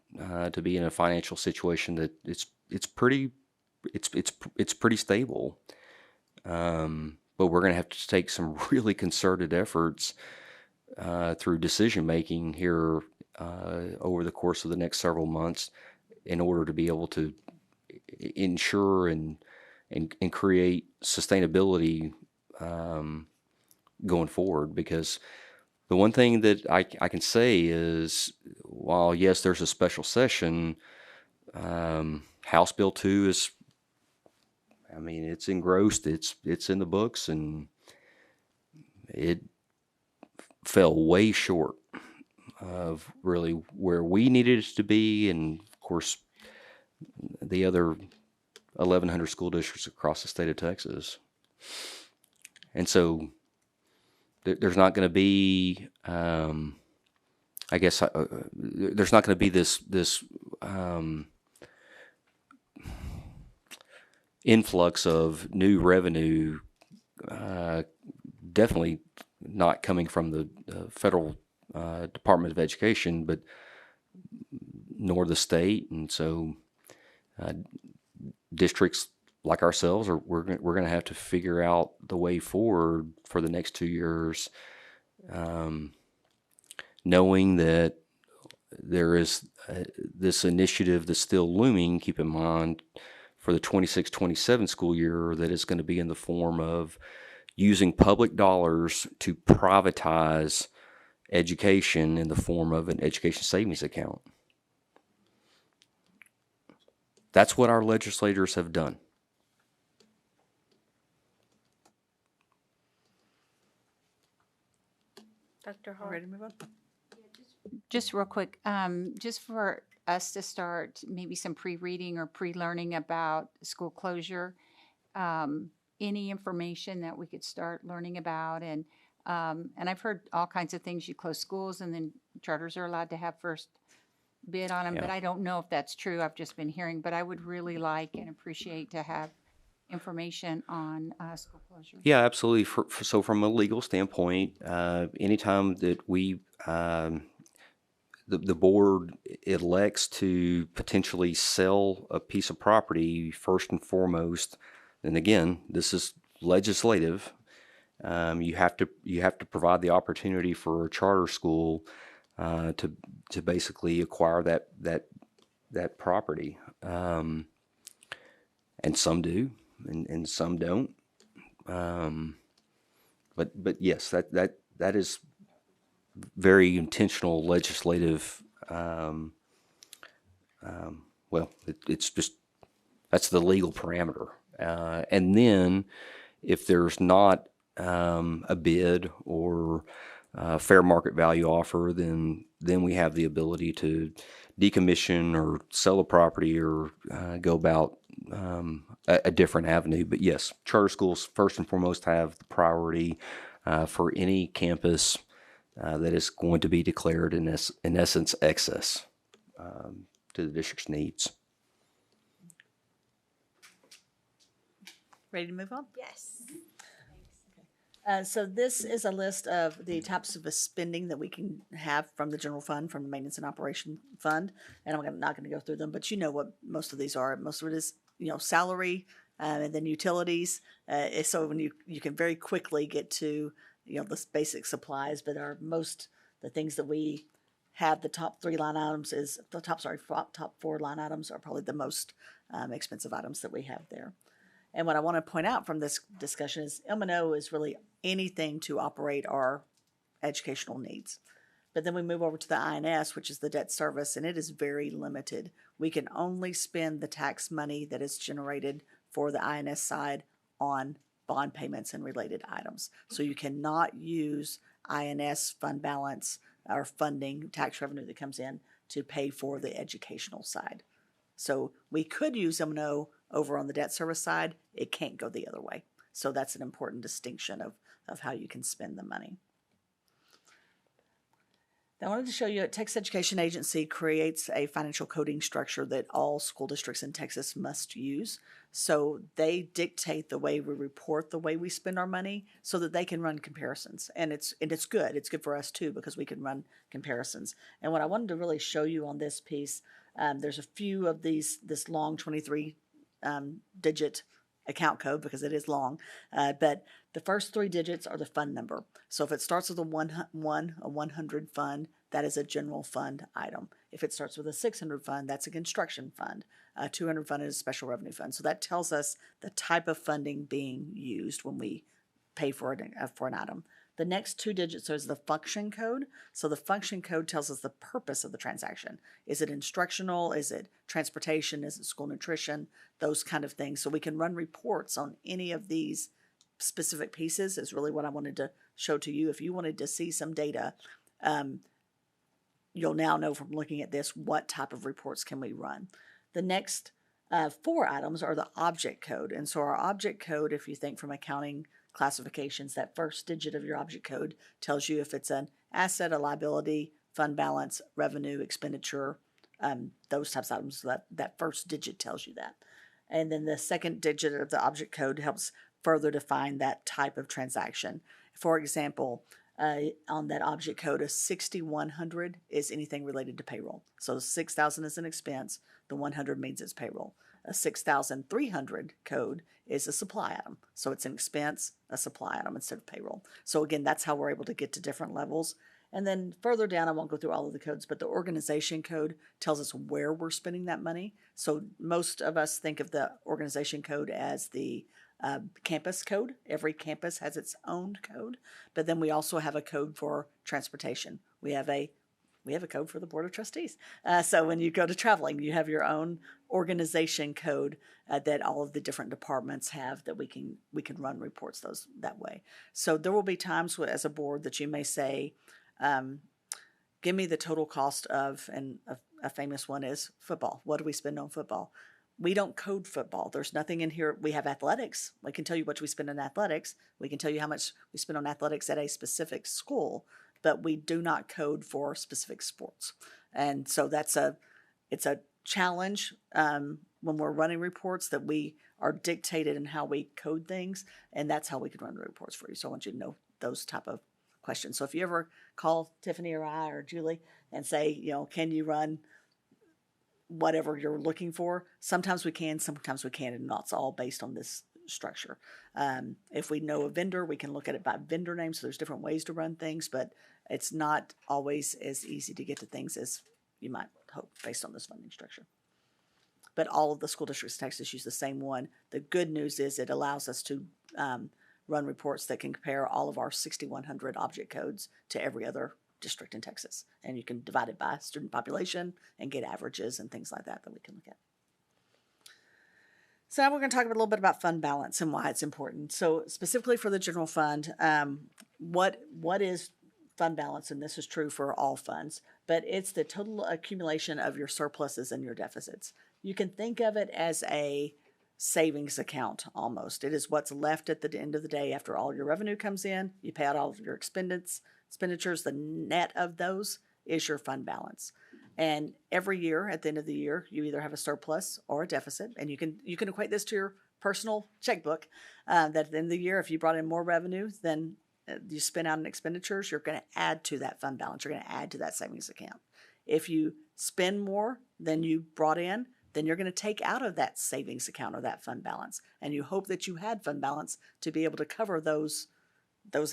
to be in a financial situation that it's pretty stable. But we're going to have to take some really concerted efforts through decision making here over the course of the next several months in order to be able to ensure and create sustainability going forward. Because the one thing that I can say is, while yes, there's a special session, House Bill 2 is, I mean, it's engrossed, it's in the books, and it fell way short of really where we needed it to be, and of course the other 1,100 school districts across the state of Texas. And so there's not going to be, I guess, there's not going to be this influx of new revenue, definitely not coming from the federal Department of Education, but nor the state. And so districts like ourselves, we're going to have to figure out the way forward for the next 2 years, knowing that there is this initiative that's still looming. Keep in mind, for the 26-27 school year, that is going to be in the form of using public dollars to privatize education in the form of an education savings account. That's what our legislators have done. Dr. Hall? Ready to move on? Just real quick, just for us to start maybe some pre-reading or pre-learning about school closure, any information that we could start learning about. And I've heard all kinds of things. You close schools and then charters are allowed to have first bid on them, but Yeah. I don't know if that's true. I've just been hearing, but I would really like and appreciate to have information on school closure. Yeah, absolutely. So from a legal standpoint, anytime that we the board elects to potentially sell a piece of property, first and foremost, and again, this is legislative. You have to provide the opportunity for a charter school to basically acquire that property, and some do, and some don't. But yes, that is very intentional legislative. Well, it's just, that's the legal parameter. And then if there's not a bid or fair market value offer, then we have the ability to decommission or sell a property or go about a different avenue. But yes, charter schools first and foremost have the priority for any campus that is going to be declared in essence excess to the district's needs. Ready to move on? Yes. So this is a list of the types of spending that we can have from the general fund, from the maintenance and operation fund. And I'm not going to go through them, but you know what most of these are. Most of it is, salary, and then utilities. So when you can very quickly get to, the basic supplies, but the things that we have, the top top 4 line items are probably the most expensive items that we have there. And what I want to point out from this discussion is M&O is really anything to operate our educational needs. But then we move over to the INS, which is the debt service, and it is very limited. We can only spend the tax money that is generated for the INS side on bond payments and related items. So you cannot use INS fund balance or funding, tax revenue that comes in to pay for the educational side. So we could use M&O over on the debt service side. It can't go the other way. So that's an important distinction of how you can spend the money. Now, I wanted to show you Texas Education Agency creates a financial coding structure that all school districts in Texas must use. So they dictate the way we report, the way we spend our money, so that they can run comparisons. And it's good. It's good for us too, because we can run comparisons. And what I wanted to really show you on this piece, there's a few of this long 23 digit account code, because it is long, but the first 3 digits are the fund number. So if it starts with a 100 fund, that is a general fund item. If it starts with a 600 fund, that's a construction fund. A 200 fund is a special revenue fund. So that tells us the type of funding being used when we pay for an item. The next 2 digits is the function code. So the function code tells us the purpose of the transaction. Is it instructional? Is it transportation? Is it school nutrition? Those kind of things. So we can run reports on any of these specific pieces is really what I wanted to show to you. If you wanted to see some data, you'll now know from looking at this what type of reports can we run. The next 4 items are the object code. And so our object code, if you think from accounting classifications, that first digit of your object code tells you if it's an asset, a liability, fund balance, revenue, expenditure, those types of items. So that first digit tells you that. And then the second digit of the object code helps further define that type of transaction. For example, on that object code, a 6100 is anything related to payroll. So 6,000 is an expense. The 100 means it's payroll. A 6,300 code is a supply item. So it's an expense, a supply item instead of payroll. So again, that's how we're able to get to different levels. And then further down, I won't go through all of the codes, but the organization code tells us where we're spending that money. So most of us think of the organization code as the campus code. Every campus has its own code, but then we also have a code for transportation. We have a code for the Board of Trustees. So when you go to traveling, you have your own organization code that all of the different departments have that we can run reports those that way. So there will be times as a board that you may say, give me the total cost of, and a famous one is football. What do we spend on football? We don't code football. There's nothing in here. We have athletics. We can tell you what we spend on athletics. We can tell you how much we spend on athletics at a specific school, but we do not code for specific sports. And so it's a challenge when we're running reports that we are dictated in how we code things, and that's how we can run the reports for you. So I want you to know those type of questions. So if you ever call Tiffany or I or Julie and say, can you run whatever you're looking for, sometimes we can, sometimes we can't, and that's all based on this structure. If we know a vendor, we can look at it by vendor name. So there's different ways to run things, but it's not always as easy to get to things as you might hope based on this funding structure. But all of the school districts in Texas use the same one. The good news is it allows us to run reports that can compare all of our 6,100 object codes to every other district in Texas. And you can divide it by student population and get averages and things like that we can look at. So now we're going to talk a little bit about fund balance and why it's important. So specifically for the general fund, what is fund balance? And this is true for all funds, but it's the total accumulation of your surpluses and your deficits. You can think of it as a savings account almost. It is what's left at the end of the day after all your revenue comes in. You pay out all of your expenditures. The net of those is your fund balance. And every year, at the end of the year, you either have a surplus or a deficit. And you can equate this to your personal checkbook. That at the end of the year, if you brought in more revenue than you spent out in expenditures, you're going to add to that fund balance. You're going to add to that savings account. If you spend more than you brought in, then you're going to take out of that savings account or that fund balance. And you hope that you had fund balance to be able to cover those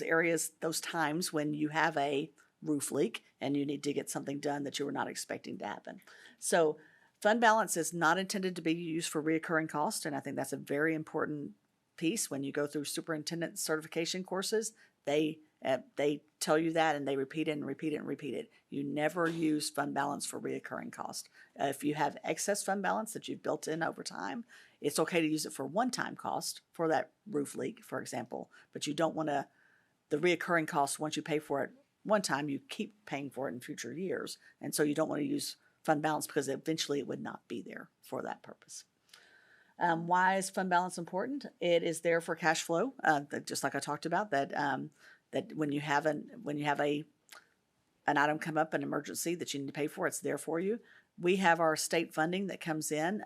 areas, those times when you have a roof leak and you need to get something done that you were not expecting to happen. So fund balance is not intended to be used for reoccurring costs, and I think that's a very important piece. When you go through superintendent certification courses, they They tell you that and they repeat it and repeat it and repeat it. You never use fund balance for reoccurring cost. If you have excess fund balance that you've built in over time, it's okay to use it for one-time cost for that roof leak, for example, but you don't want to, the reoccurring cost, once you pay for it one time, you keep paying for it in future years. And so you don't want to use fund balance because eventually it would not be there for that purpose. Why is fund balance important? It is there for cash flow, just like I talked about, that when you have an item come up, an emergency that you need to pay for, it's there for you. We have our state funding that comes in.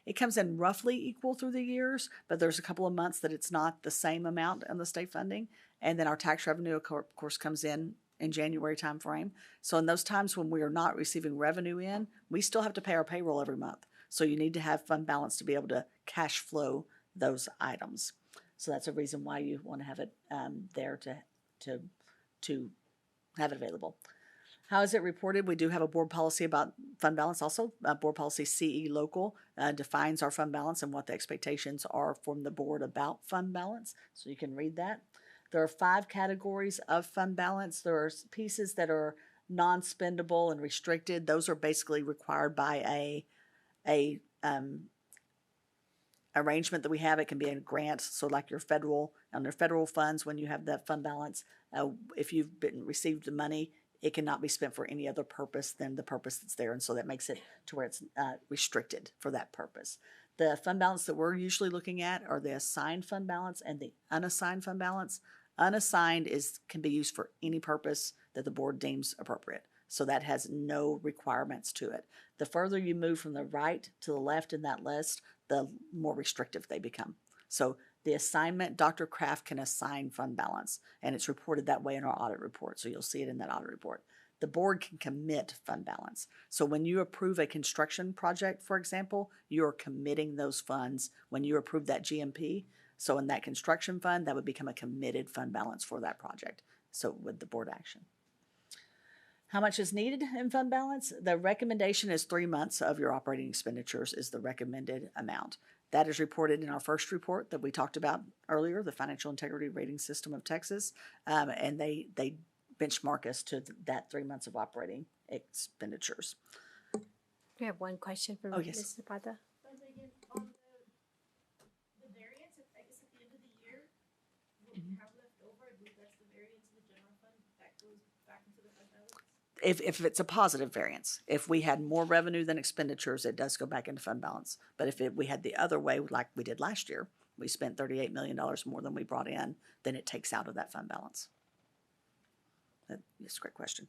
It comes in roughly equal through the years, but there's a couple of months that it's not the same amount on the state funding. And then our tax revenue, of course, comes in January timeframe. So in those times when we are not receiving revenue in, we still have to pay our payroll every month. So you need to have fund balance to be able to cash flow those items. So that's a reason why you want to have it there to have it available. How is it reported? We do have a board policy about fund balance also. Board policy CE local defines our fund balance and what the expectations are from the board about fund balance. So you can read that. There are 5 categories of fund balance. There are pieces that are non-spendable and restricted. Those are basically required by a arrangement that we have. It can be a grant, so like your under federal funds, when you have that fund balance, if you've received the money, it cannot be spent for any other purpose than the purpose that's there, and so that makes it to where it's restricted for that purpose. The fund balance that we're usually looking at are the assigned fund balance and the unassigned fund balance. Unassigned can be used for any purpose that the board deems appropriate. So that has no requirements to it. The further you move from the right to the left in that list, the more restrictive they become. So the assignment, Dr. Kraft can assign fund balance, and it's reported that way in our audit report. So you'll see it in that audit report. The board can commit fund balance. So when you approve a construction project, for example, you're committing those funds when you approve that GMP. So in that construction fund, that would become a committed fund balance for that project. So with the board action. How much is needed in fund balance? The recommendation is 3 months of your operating expenditures is the recommended amount. That is reported in our first report that we talked about earlier, the Financial Integrity Rating System of Texas, and they benchmark us to that 3 months of operating expenditures. We have one question from Oh, yes. Ms. Zapata. But again, on the variance, if I guess at the end of the year, what we have left over, I believe that's the variance in the general fund, that goes back into the fund balance. If it's a positive variance, if we had more revenue than expenditures, it does go back into fund balance. But if we had the other way, like we did last year, we spent $38 million more than we brought in, then it takes out of that fund balance. That's a great question.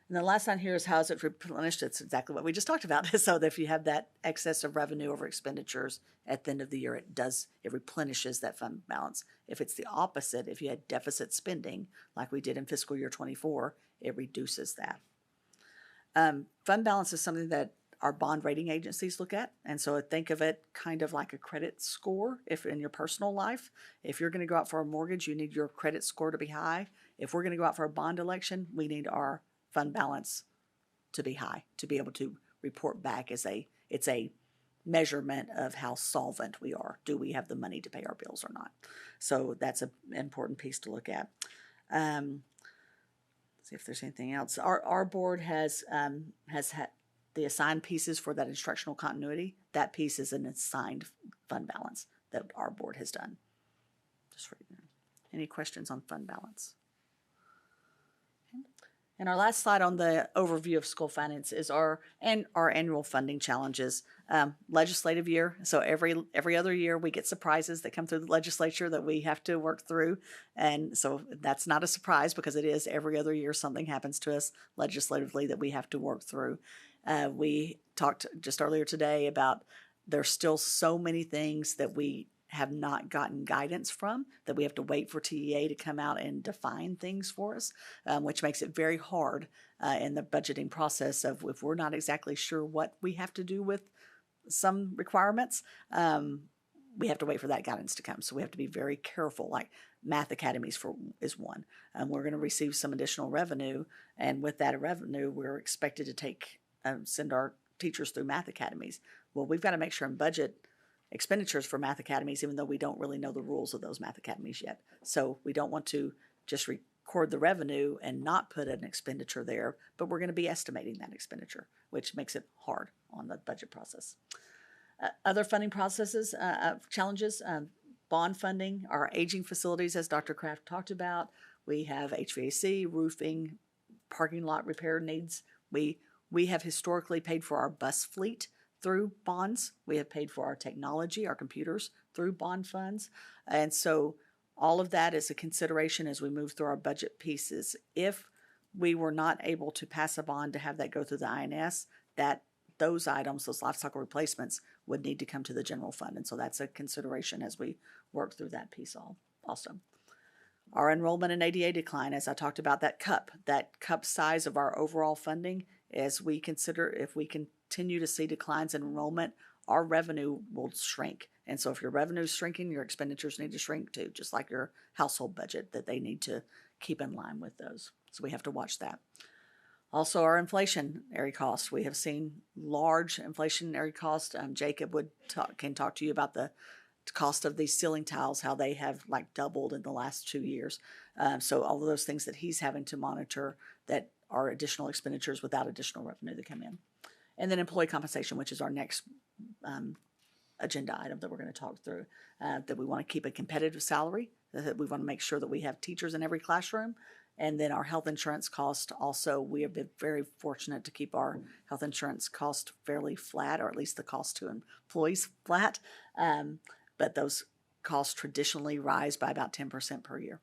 And the last line here is how is it replenished? It's exactly what we just talked about. So that if you have that excess of revenue over expenditures at the end of the year, it replenishes that fund balance. If it's the opposite, if you had deficit spending like we did in fiscal year 24, it reduces that. Fund balance is something that our bond rating agencies look at. And so think of it kind of like a credit score. If in your personal life, if you're going to go out for a mortgage, you need your credit score to be high. If we're going to go out for a bond election, we need our fund balance to be high to be able to report back as it's a measurement of how solvent we are. Do we have the money to pay our bills or not? So that's an important piece to look at. See if there's anything else. Our board has had the assigned pieces for that instructional continuity. That piece is an assigned fund balance that our board has done. Just for you. Any questions on fund balance? And our last slide on the overview of school finance is our annual funding challenges. Legislative year, so every other year we get surprises that come through the legislature that we have to work through, and so that's not a surprise because it is every other year something happens to us legislatively that we have to work through. We talked just earlier today about there's still so many things that we have not gotten guidance from, that we have to wait for TEA to come out and define things for us, which makes it very hard in the budgeting process of if we're not exactly sure what we have to do with some requirements, we have to wait for that guidance to come. So we have to be very careful, like Math Academies is one. We're going to receive some additional revenue, and with that revenue, we're expected to send our teachers through Math Academies. Well, we've got to make sure and budget expenditures for Math Academies, even though we don't really know the rules of those Math Academies yet. So we don't want to just record record the revenue and not put an expenditure there, but we're going to be estimating that expenditure, which makes it hard on the budget process. Other funding processes, challenges, bond funding, our aging facilities, as Dr. Kraft talked about. We have HVAC, roofing, parking lot repair needs. We have historically paid for our bus fleet through bonds. We have paid for our technology, our computers, through bond funds. And so all of that is a consideration as we move through our budget pieces. If we were not able to pass a bond to have that go through the INS, those items, those life cycle replacements, would need to come to the general fund. And so that's a consideration as we work through that piece also. Our enrollment in ADA decline, as I talked about, that cup size of our overall funding, as we consider if we continue to see declines in enrollment, our revenue will shrink. And so if your revenue is shrinking, your expenditures need to shrink too, just like your household budget, that they need to keep in line with those. So we have to watch that. Also, our inflationary costs. We have seen large inflationary costs. Jacob can talk to you about the cost of these ceiling tiles, how they have doubled in the last 2 years. So all of those things that he's having to monitor that are additional expenditures without additional revenue that come in. And then employee compensation, which is our next agenda item that we're going to talk through, that we want to keep a competitive salary, that we want to make sure that we have teachers in every classroom. And then our health insurance cost also, we have been very fortunate to keep our health insurance cost fairly flat, or at least the cost to employees flat. But those costs traditionally rise by about 10% per year,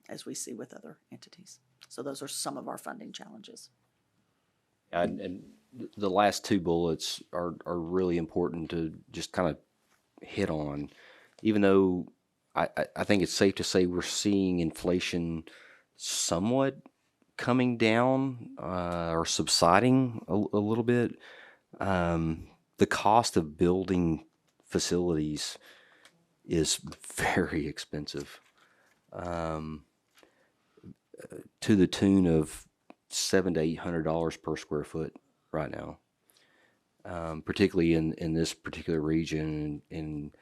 as we see with other entities. So those are some of our funding challenges. And the last two bullets are really important to just kind of hit on. Even though I think it's safe to say we're seeing inflation somewhat coming down or subsiding a little bit, the cost of building facilities is very expensive, to the tune of $700 to $800 per square foot right now, particularly in this particular region. And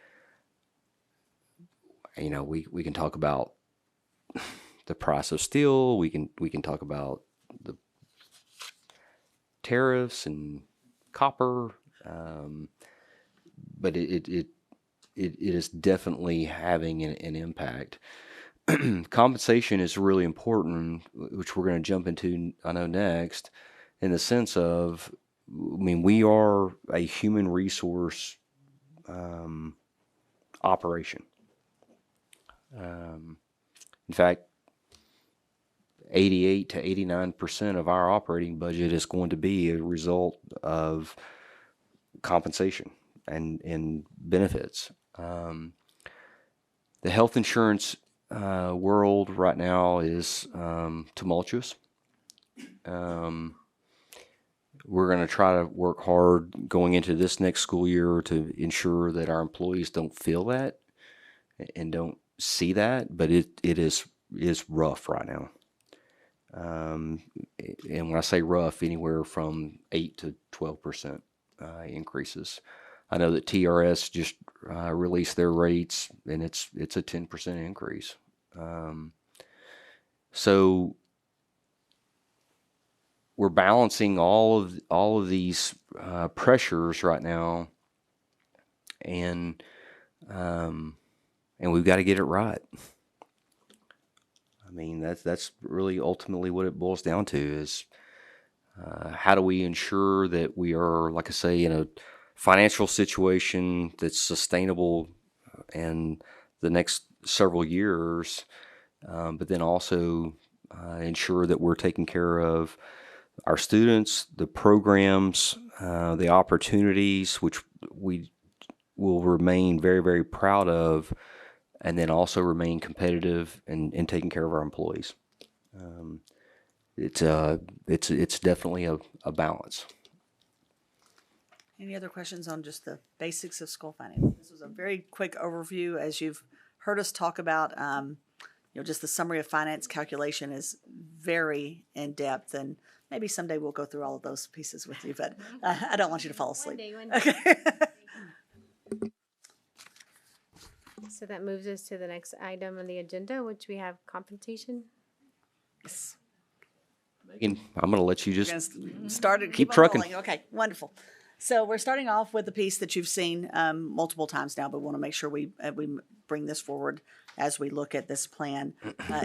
we can talk about the price of steel. We can talk about the tariffs and copper, but it is definitely having an impact. Compensation is really important, which we're going to jump into, I know, next, in the sense of, we are a human resource operation. In fact, 88 to 89% of our operating budget is going to be a result of compensation and benefits. The health insurance world right now is tumultuous. We're going to try to work hard going into this next school year to ensure that our employees don't feel that and don't see that, but it is rough right now. And when I say rough, anywhere from 8 to 12% increases. I know that TRS just released their rates, and it's a 10% increase. So we're balancing all of these pressures right now, and we've got to get it right. That's really ultimately what it boils down to, is how do we ensure that we are, like I say, in a financial situation that's sustainable in the next several years, but then also ensure that we're taking care of our students, the programs, the opportunities, which we will remain very, very proud of, and then also remain competitive and taking care of our employees. It's definitely a balance. Any other questions on just the basics of school finance? This was a very quick overview. As you've heard us talk about, just the summary of finance calculation is very in depth, and maybe someday we'll go through all of those pieces with you, but I don't want you to fall asleep. One day. Okay. So that moves us to the next item on the agenda, which we have compensation. Yes. Megan, I'm going to let you We're just gonna start it, keep keep on trucking. rolling. Okay, wonderful. So we're starting off with a piece that you've seen multiple times now, but want to make sure we bring this forward as we look at this plan.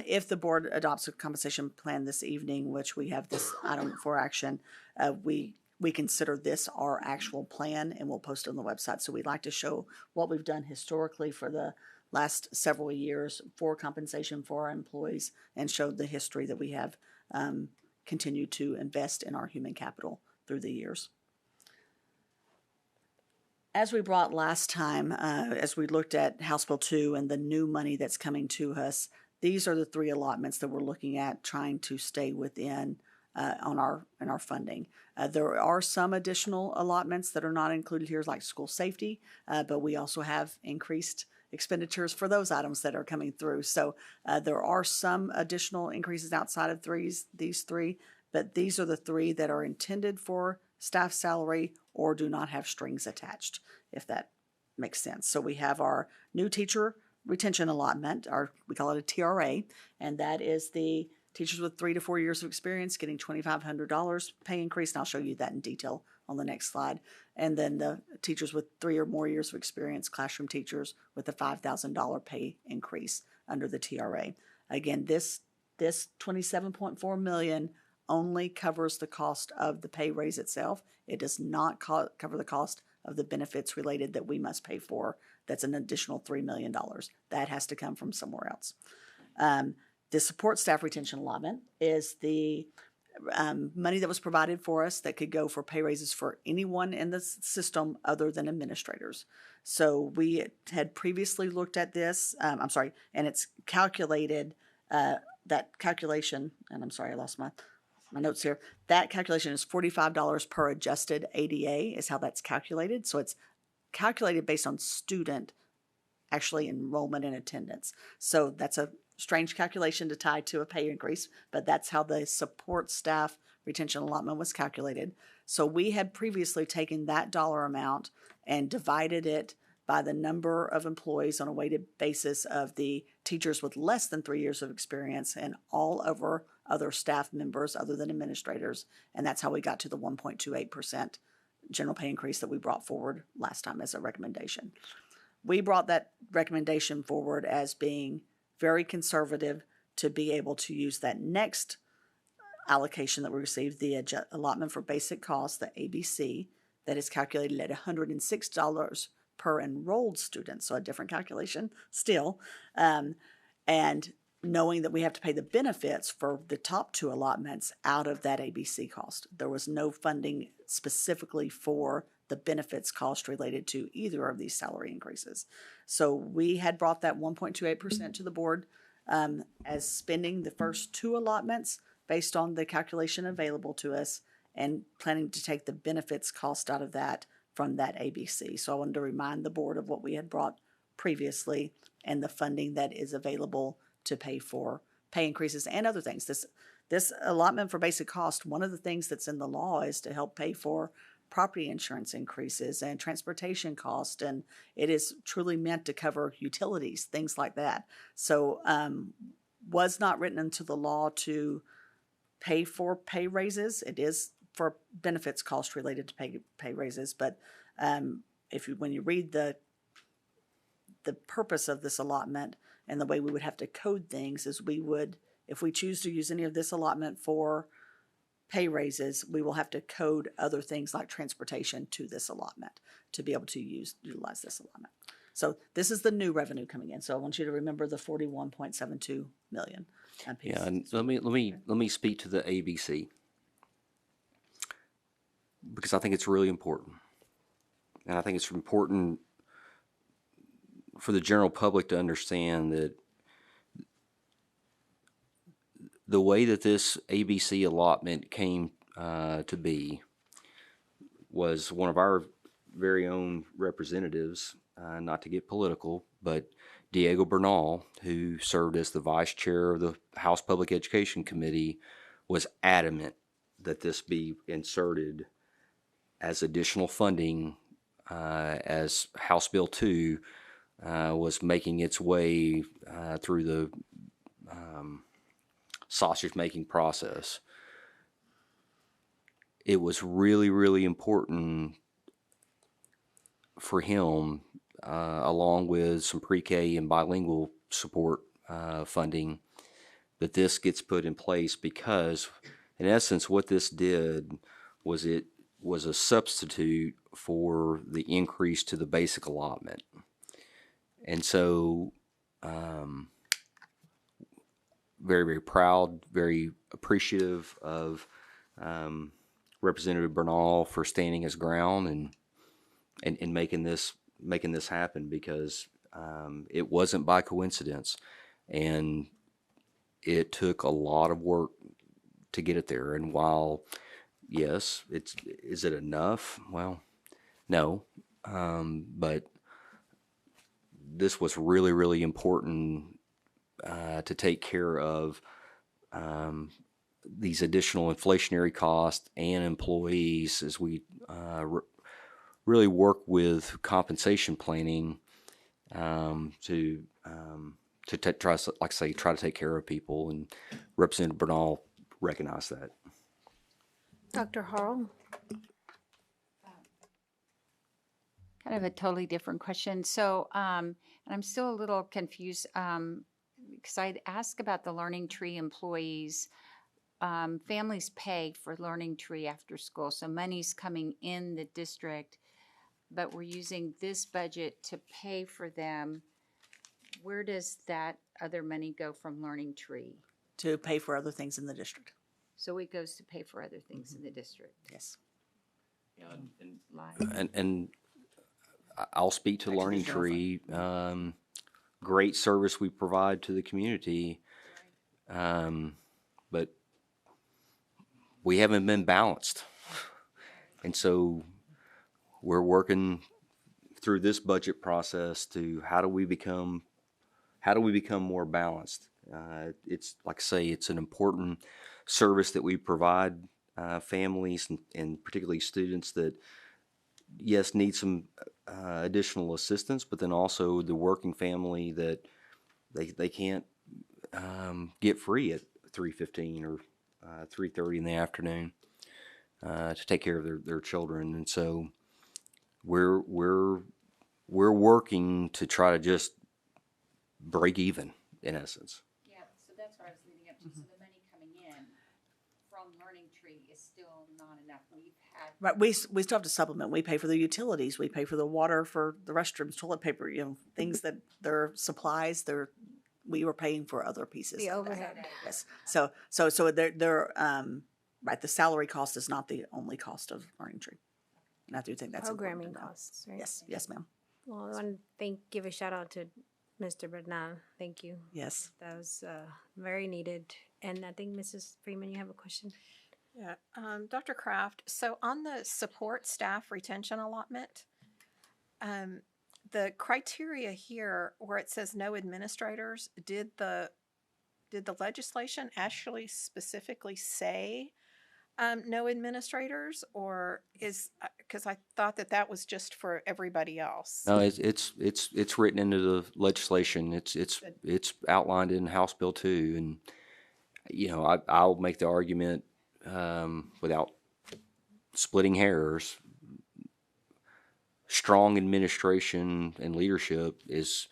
If the board adopts a compensation plan this evening, which we have this item for action, we consider this our actual plan, and we'll post it on the website. So we'd like to show what we've done historically for the last several years for compensation for our employees, and show the history that we have continued to invest in our human capital through the years. As we brought last time, as we looked at House Bill 2 and the new money that's coming to us, these are the three allotments that we're looking at trying to stay within in our funding. There are some additional allotments that are not included here, like school safety, but we also have increased expenditures for those items that are coming through. So there are some additional increases outside of these three, but these are the three that are intended for staff salary or do not have strings attached, if that makes sense. So we have our new teacher retention allotment, we call it a TRA, and that is the teachers with 3 to 4 years of experience getting $2,500 pay increase, and I'll show you that in detail on the next slide. And then the teachers with 3 or more years of experience, classroom teachers, with a $5,000 pay increase under the TRA. Again, this $27.4 million only covers the cost of the pay raise itself. It does not cover the cost of the benefits related that we must pay for. That's an additional $3 million. That has to come from somewhere else. The support staff retention allotment is the money that was provided for us that could go for pay raises for anyone in the system other than administrators. So we had previously looked at this, and it's calculated, that calculation, and I'm sorry, I lost my notes here. That calculation is $45 per adjusted ADA is how that's calculated. So it's calculated based on student actually enrollment and attendance. So that's a strange calculation to tie to a pay increase, but that's how the support staff retention allotment was calculated. So we had previously taken that dollar amount and divided it by the number of employees on a weighted basis of the teachers with less than 3 years of experience and all over other staff members other than administrators. And that's how we got to the 1.28% general pay increase that we brought forward last time as a recommendation. We brought that recommendation forward as being very conservative to be able to use that next allocation that we received, the allotment for basic costs, the ABC, that is calculated at $106 per enrolled student, so a different calculation still, and knowing that we have to pay the benefits for the top two allotments out of that ABC cost. There was no funding specifically for the benefits cost related to either of these salary increases. So we had brought that 1.28% to the board as spending the first two allotments based on the calculation available to us, and planning to take the benefits cost out of that from that ABC. So I wanted to remind the board of what we had brought previously and the funding that is available to pay for pay increases and other things. This allotment for basic cost, one of the things that's in the law is to help pay for property insurance increases and transportation cost, and it is truly meant to cover utilities, things like that. So was not written into the law to pay for pay raises. It is for benefits cost related to pay raises, but when you read the purpose of this allotment and the way we would have to code things is we would, if we choose to use any of this allotment for pay raises, we will have to code other things like transportation to this allotment to be able to utilize this allotment. So this is the new revenue coming in. So I want you to remember the 41.72 million. Yeah, and let me speak to the ABC, because I think it's really important, and I think it's important for the general public to understand that the way that this ABC allotment came to be was one of our very own representatives, not to get political, but Diego Bernal, who served as the vice chair of the House Public Education Committee, was adamant that this be inserted as additional funding as House Bill 2 was making its way through the sausage making process. It was really, really important for him, along with some pre-K and bilingual support funding, that this gets put in place, because in essence what this did was it was a substitute for the increase to the basic allotment. And so very, very proud, very appreciative of Representative Bernal for standing his ground and making this happen, because it wasn't by coincidence, and it took a lot of work to get it there. And while yes, is it enough? Well, no, but this was really, really important to take care of these additional inflationary costs and employees as we really work with compensation planning to try, like I say, try to take care of people. And Representative Bernal recognized that. Dr. Harrell? Kind of a totally different question. So, and I'm still a little confused because I'd asked about the Learning Tree employees. Families pay for Learning Tree after school, so money's coming in the district, but we're using this budget to pay for them. Where does that other money go from Learning Tree? To pay for other things in the district. So it goes to pay for other things in the district. Yes. And I'll speak to Learning Tree. Great service we provide to the community, but we haven't been balanced, and so we're working through this budget process to how do we become more balanced. It's like I say, it's an important service that we provide families and particularly students that, yes, need some additional assistance, but then also the working family that they can't get free at 3:15 or 3:30 in the afternoon to take care of their children. And so we're working to try to just break even, in essence. Yeah, so that's what I was leading up to. So the money coming in from Learning Tree is still not enough. We've had Right, we still have to supplement. We pay for the utilities, we pay for the water, for the restrooms, toilet paper, things that they're supplies, we were paying for other pieces. The of that. overhead. Yes, so they're right, the salary cost is not the only cost of Learning Tree. And I do think that's important Programming to know. costs, right? Yes, ma'am. Well, I want to give a shout out to Mr. Bernal. Thank you. Yes. That was very needed. And I think Mrs. Freeman, you have a question? Yeah, Dr. Kraft, so on the support staff retention allotment, the criteria here where it says no administrators, did the legislation actually specifically say no administrators, or because I thought that was just for everybody else? No, it's written into the legislation. It's outlined in House Bill 2, and I'll make the argument without splitting hairs. Strong administration and leadership is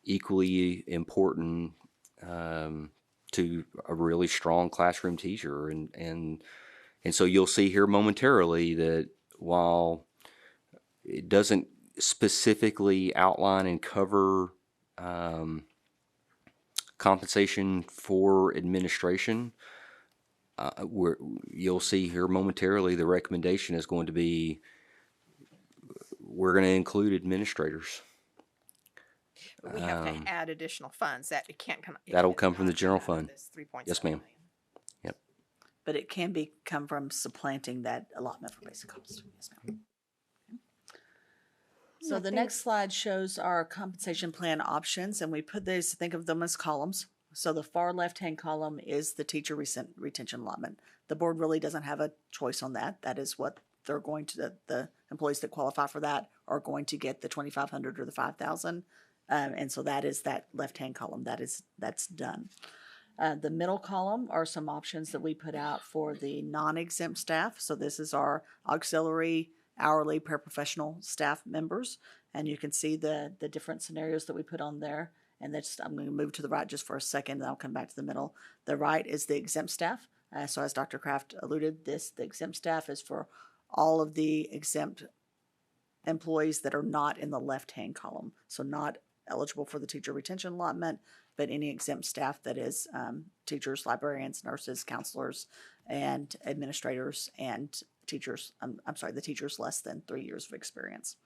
equally important to a really strong classroom teacher, and so you'll see here momentarily that while it doesn't specifically outline and cover compensation for administration, you'll see here momentarily the recommendation is going to be we're going to include administrators. But we have to add additional funds. That it can't come. That'll come from the general fund. This 3.7 Yes, ma'am. million. Yep. But it can come from supplanting that allotment for basic cost. Yes, ma'am. So the next slide shows our compensation plan options, and we put these, think of them as columns. So the far left-hand column is the teacher retention allotment. The board really doesn't have a choice on that. That is what they're going to, the employees that qualify for that are going to get the 2,500 or the 5,000. And so that is that left-hand column. That's done. The middle column are some options that we put out for the non-exempt staff. So this is our auxiliary, hourly, paraprofessional staff members. And you can see the different scenarios that we put on there. And that's, I'm going to move to the right just for a second, then I'll come back to the middle. The right is the exempt staff. So as Dr. Kraft alluded, the exempt staff is for all of the exempt employees that are not in the left-hand column. So not eligible for the teacher retention allotment, but any exempt staff that is teachers, librarians, nurses, counselors, and administrators, and teachers, I'm sorry, the teachers less than 3 years of experience.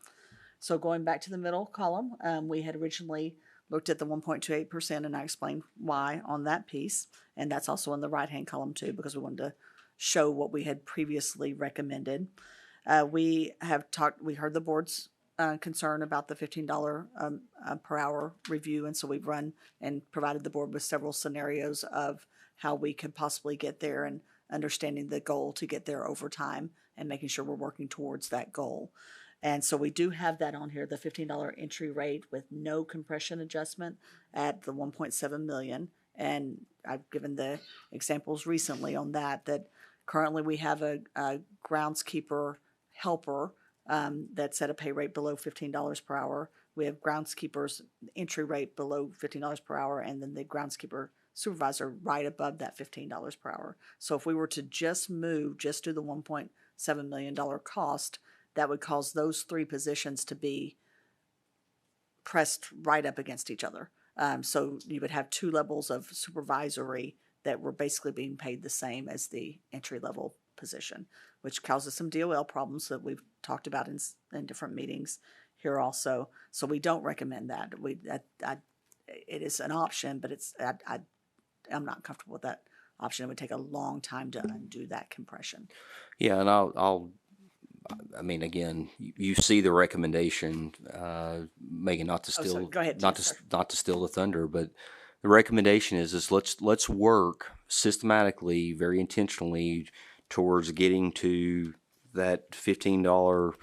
So going back to the middle column, we had originally looked at the 1.28%, and I explained why on that piece. And that's also in the right-hand column too, because we wanted to show what we had previously recommended. We heard the board's concern about the $15 per hour review, and so we've run and provided the board with several scenarios of how we could possibly get there, and understanding the goal to get there over time and making sure we're working towards that goal. And so we do have that on here, the $15 entry rate with no compression adjustment at the 1.7 million. And I've given the examples recently on that currently we have a groundskeeper helper that's at a pay rate below $15 per hour. We have groundskeepers entry rate below $15 per hour, and then the groundskeeper supervisor right above that $15 per hour. So if we were to just do the $1.7 million cost, that would cause those three positions to be pressed right up against each other. So you would have two levels of supervisory that were basically being paid the same as the entry level position, which causes some DOL problems that we've talked about in different meetings here also. So we don't recommend that. It is an option, but I'm not comfortable with that option. It would take a long time to undo that compression. Yeah, and I mean, again, you see the recommendation, Megan, not to steal, sorry. Go ahead, not to steal the thunder, but the recommendation is let's work systematically, very intentionally towards getting to that $15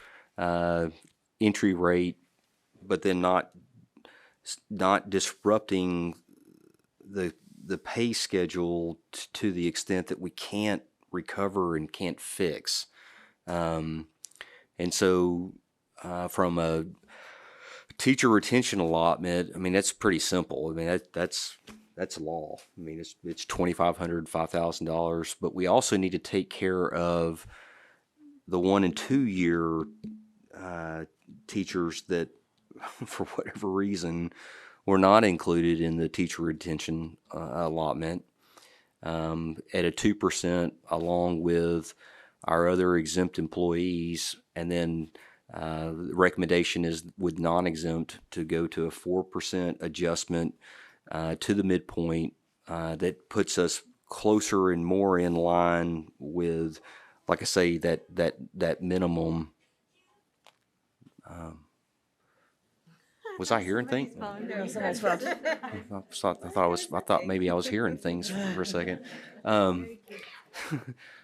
entry rate, but then not disrupting the pay schedule to the extent that we can't recover and can't fix. And so from a teacher retention allotment, I mean, that's pretty simple. I mean, that's law. I mean, it's $2,500, $5,000, but we also need to take care of the 1 and 2 year teachers that, for whatever reason, were not included in the teacher retention allotment at a 2%, along with our other exempt employees. And then the recommendation is with non-exempt to go to a 4% adjustment to the midpoint that puts us closer and more in line with, like I say, that minimum. Was I hearing things? No, somebody's phone. I thought maybe I was hearing things for a second.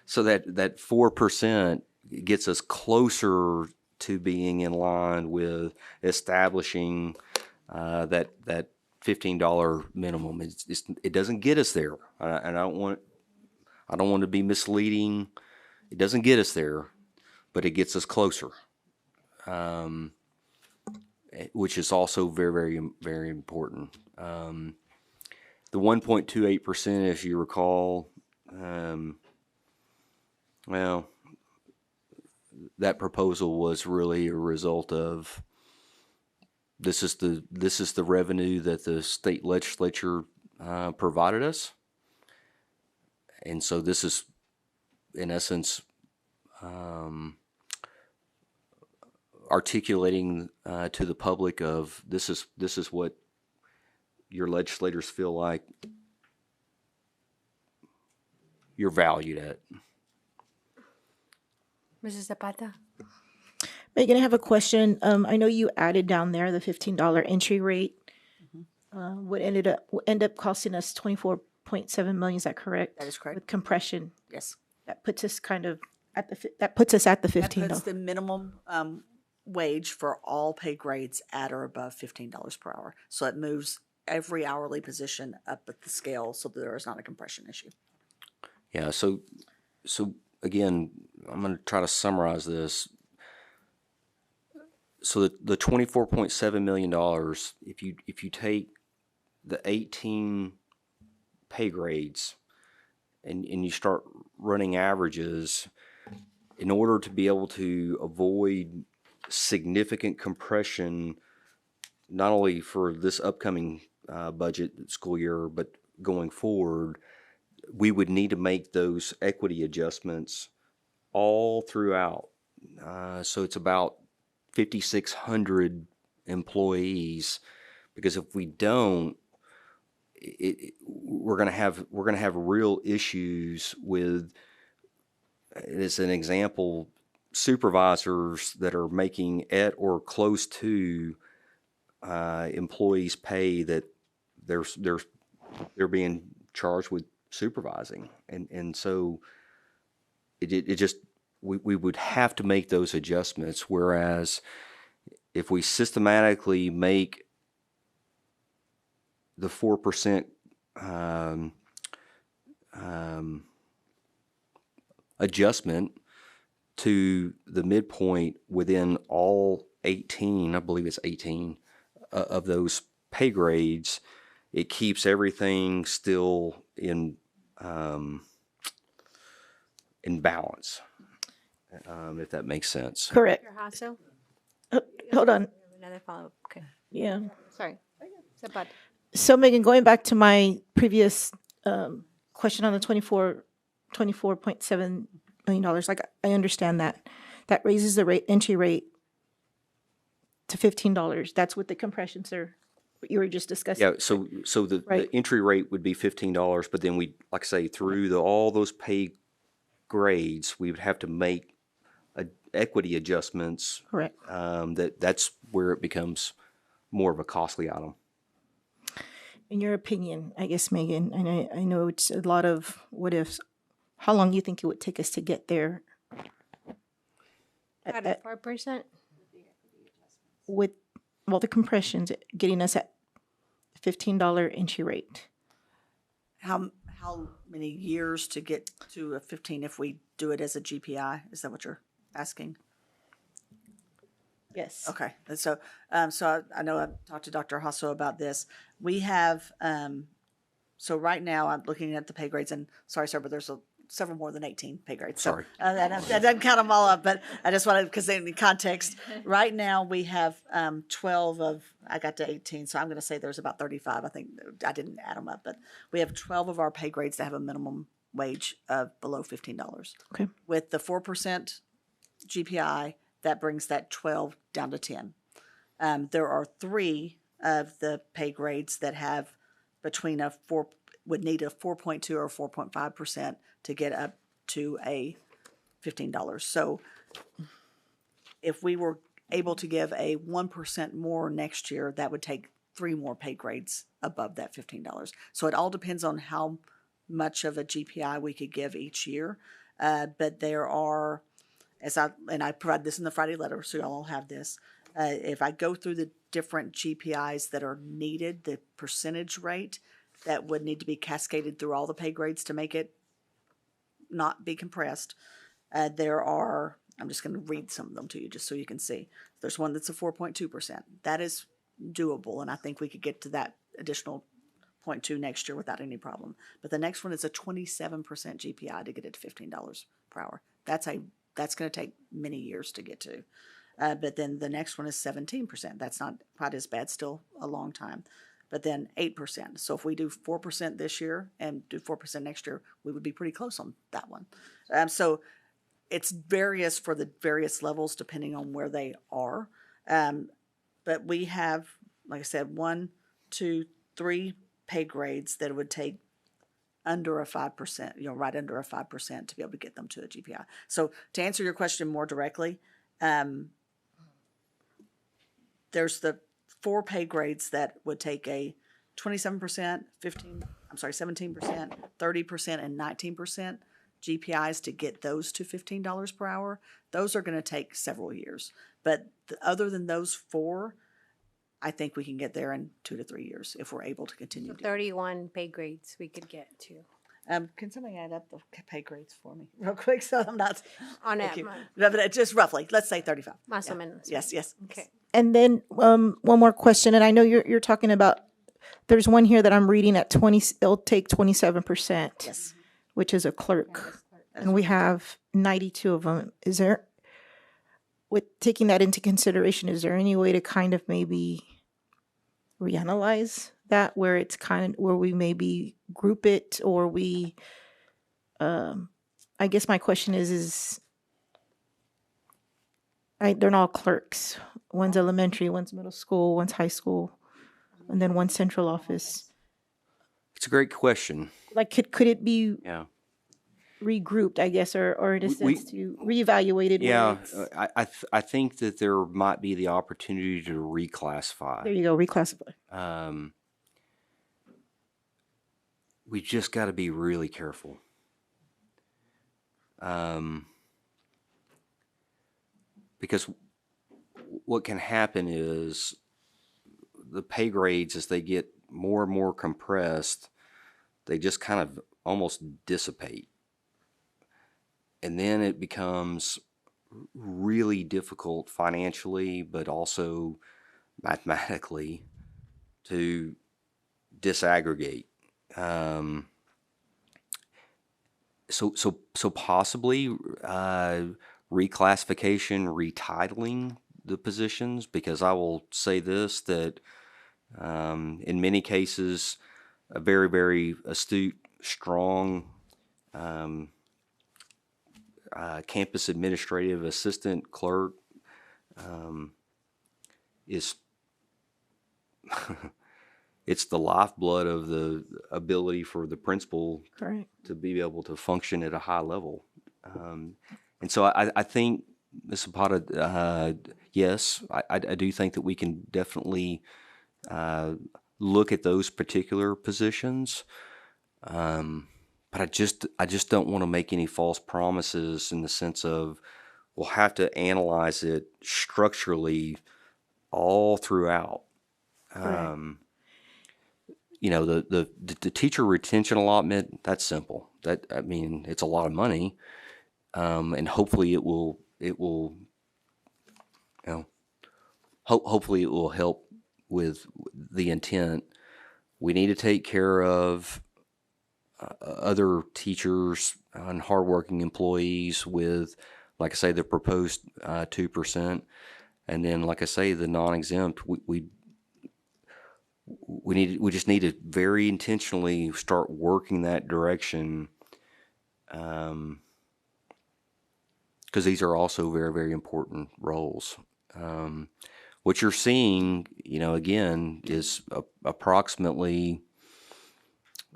So that 4% gets us closer to being in line with establishing that $15 minimum. It doesn't get us there, and I don't want to be misleading. It doesn't get us there, but it gets us closer, which is also very, very, very important. The 1.28%, if you recall, well, that proposal was really a result of this is the revenue that the state legislature provided us, and so this is, in essence, articulating to the public of this is what your legislators feel like you're valued at. Mrs. Zapata? Megan, I have a question. I know you added down there the $15 entry rate. Would end up costing us 24.7 million. Is that correct? That is correct. With compression, Yes. that puts us kind of at the that puts us at the That $15. puts the minimum wage for all pay grades at or above $15 per hour. So it moves every hourly position up at the scale so that there is not a compression issue. Yeah, so again, I'm going to try to summarize this. So the $24.7 million, if you take the 18 pay grades and you start running averages, in order to be able to avoid significant compression, not only for this upcoming budget school year, but going forward, we would need to make those equity adjustments all throughout. So it's about 5,600 employees, because if we don't, we're gonna have real issues with, as an example, supervisors that are making at or close to employees' pay that they're being charged with supervising, and so it just we would have to make those adjustments. Whereas if we systematically make the 4% adjustment to the midpoint within all 18, I believe it's 18 of those pay grades, it keeps everything still in balance, if that makes sense. Correct. Dr. Hasso? Hold on. Another follow-up, okay. Yeah. Sorry. Zapata. So Megan, going back to my previous question on the $24.7 million, like I understand that. That raises the entry rate to $15. That's what the compressions are, what you were just discussing. Yeah, so the Right. entry rate would be $15, but then we, like I say, through all those pay grades, we would have to make equity adjustments. Correct. That's where it becomes more of a costly item. In your opinion, I guess, Megan, I know it's a lot of what ifs. How long do you think it would take us to get there? About a 4%? With the compressions, getting us at $15 entry rate. How many years to get to a 15 if we do it as a GPI? Is that what you're asking? Yes. Okay, and so I know I've talked to Dr. Hasso about this. We have, so right now I'm looking at the pay grades, and sorry, sir, but there's several more than 18 pay grades. Sorry. So, that doesn't count them all up, but I just wanted, because in the context, right now we have 12 of, I got to 18, so I'm going to say there's about 35. I think I didn't add them up, but we have 12 of our pay grades that have a minimum wage of below $15. Okay. With the 4% GPI, that brings that 12 down to 10. There are 3 of the pay grades that have would need a 4.2 or 4.5% to get up to a $15. So if we were able to give a 1% more next year, that would take 3 more pay grades above that $15. So it all depends on how much of a GPI we could give each year. But there are, I provide this in the Friday letter, so y'all all have this. If I go through the different GPIs that are needed, the percentage rate that would need to be cascaded through all the pay grades to make it not be compressed, there are, I'm just going to read some of them to you just so you can see. There's one that's a 4.2%. That is doable, and I think we could get to that additional 0.2 next year without any problem. But the next one is a 27% GPI to get it to $15 per hour. That's going to take many years to get to. But then the next one is 17%. That's not quite as bad, still a long time. But then 8%. So if we do 4% this year and do 4% next year, we would be pretty close on that one. So it's various for the various levels depending on where they are. But we have, like I said, 1, 2, 3 pay grades that it would take under a 5%, right under a 5% to be able to get them to a GPI. So to answer your question more directly, there's the 4 pay grades that would take a 27%, 17%, 30%, and 19% GPIs to get those to $15 per hour. Those are going to take several years. But other than those 4, I think we can get there in 2 to 3 years if we're able to continue. So 31 pay grades we could get to. Can somebody add up the pay grades for me real quick? So I'm not. On Thank that you. month. But just roughly, let's say 35. Más o Yeah. menos. Yes, yes. Okay. And then one more question, and I know you're talking about. There's one here that I'm reading at 20. It'll take 27%, Yes. which is a clerk, and we have 92 of them. Is there, with taking that into consideration, is there any way to kind of maybe reanalyze that, where it's kind of where we maybe group it, or we? I guess my question is they're all clerks. One's elementary, one's middle school, one's high school, and then one central office. It's a great question. Like, could it be Yeah. regrouped, I guess, or in a We- sense to reevaluated? Yeah, Where it's, I think that there might be the opportunity to reclassify. there you go, reclassify. We just got to be really careful. Because what can happen is the pay grades, as they get more and more compressed, they just kind of almost dissipate. And then it becomes really difficult financially, but also mathematically to disaggregate. So possibly reclassification, retitling the positions, because I will say this, that in many cases, a very, very astute, strong campus administrative assistant clerk is it's the lifeblood of the ability for the principal Correct. to be able to function at a high level. And so I think, Ms. Zapata, yes, I do think that we can definitely look at those particular positions. But I just don't want to make any false promises in the sense of we'll have to analyze it structurally all throughout. Correct. You know, the teacher retention allotment, that's simple. I mean, it's a lot of money, and hopefully it will, you know, hopefully it will help with the intent. We need to take care of other teachers and hardworking employees with, like I say, the proposed 2%, and then, like I say, the non-exempt. We just need to very intentionally start working that direction, because these are also very, very important roles. What you're seeing, you know, again, is approximately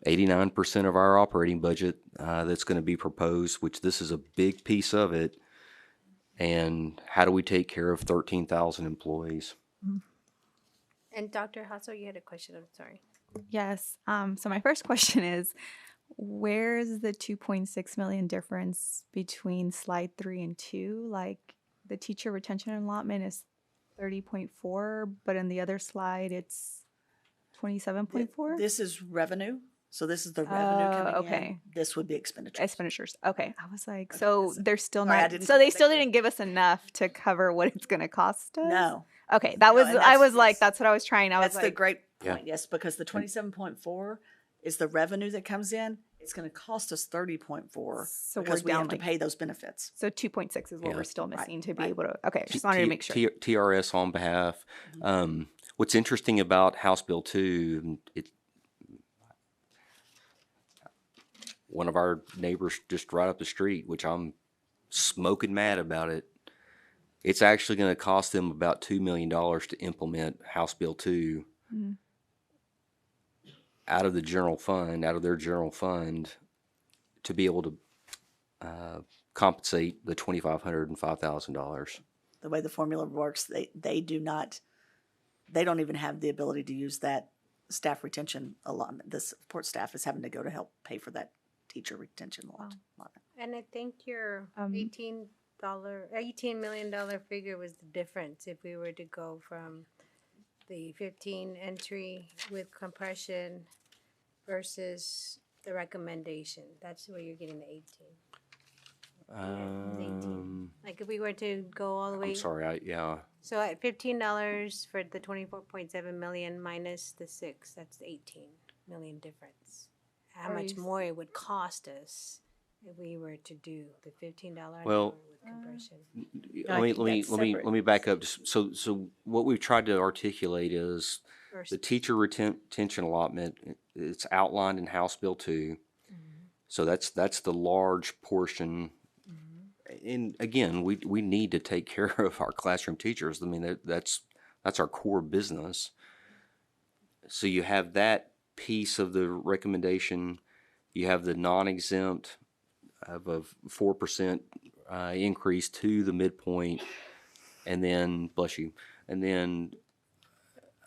89% of our operating budget that's going to be proposed, which this is a big piece of it. And how do we take care of 13,000 employees? And Dr. Hasso, you had a question. I'm sorry. Yes. So my first question is, where's the 2.6 million difference between slide 3 and 2? Like, the teacher retention allotment is 30.4, but in the other slide it's 27.4. This is revenue. So this is the revenue coming in. Okay. This would be expenditures. Expenditures. Okay. I was like, so they're still Sorry, I not. didn't So put they that still clear. didn't give us enough to cover what it's going to cost us. No. Okay, that No, was. and I that's- was like, yes. that's what I was trying. I was That's the like, great Yeah. point, yes, because the 27.4 is the revenue that comes in. It's going to cost us 30.4 So because we're we have down to like- pay those benefits. so 2.6 is what Yeah. we're still missing to be right. able to. Okay, just wanted to make sure. TRS on behalf. What's interesting about House Bill 2, one of our neighbors just right up the street, which I'm smoking mad about it. It's actually going to cost them about $2 million to implement House Bill 2 out of their general fund, to be able to compensate the $2,500 and $5,000. The way the formula works, they don't even have the ability to use that staff retention allotment. The support staff is having to go to help pay for that teacher retention allotment. And I think your $18 $18 million figure was the difference if we were to go from the 15 entry with compression versus the recommendation? That's where you're getting the 18. Like if we were to go all the way. I'm sorry, yeah. So at $15 for the 24.7 million minus the 6, that's the 18 million difference. How Are much you more it would cost us if we were to do the $15 an Well, hour with compression? Let me back up. So what we've tried to articulate is the Versus- teacher retention allotment. It's outlined in House Bill 2. So that's the large portion. And again, we need to take care of our classroom teachers. I mean, that's our core business. So you have that piece of the recommendation. You have the non-exempt of a 4% increase to the midpoint, and then bless you, and then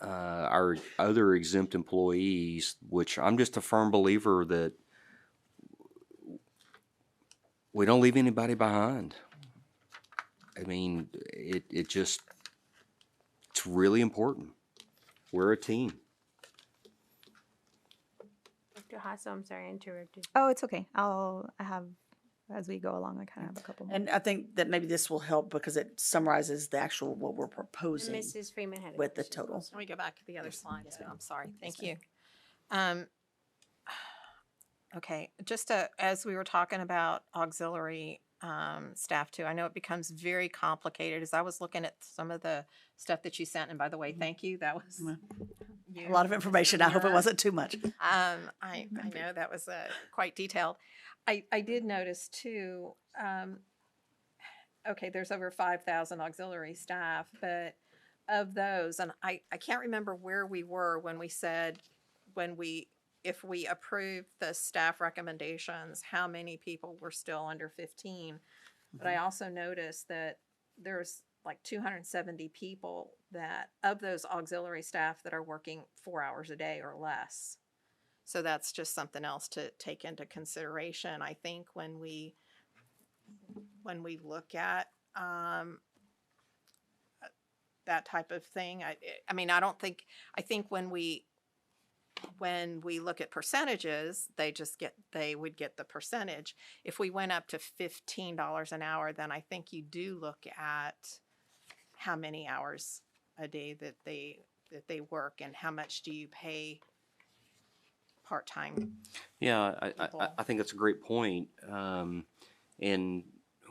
our other exempt employees, which I'm just a firm believer that we don't leave anybody behind. I mean, it's really important. We're a team. Dr. Hasso, I'm sorry, I interrupted. Oh, it's okay. As we go along, I kind of have a couple more. And I think that maybe this will help because it summarizes the actual, what we're proposing Mrs. Freeman had a with the question. total. Let me go back to the other slide too. I'm sorry. Thank you. Okay, just as we were talking about auxiliary staff too, I know it becomes very complicated as I was looking at some of the stuff that you sent. And by the way, thank you. That was A lot of information. I hope it wasn't too much. I know that was quite detailed. I did notice too, okay, there's over 5,000 auxiliary staff, but of those, and I can't remember where we were when we said, if we approved the staff recommendations, how many people were still under 15. But I also noticed that there's like 270 people that, of those auxiliary staff that are working 4 hours a day or less. So that's just something else to take into consideration. I think when we look at that type of thing, I mean, I think when we look at percentages, they would get the percentage. If we went up to $15 an hour, then I think you do look at how many hours a day that they work and how much do you pay part-time. Yeah, people. I think that's a great point. And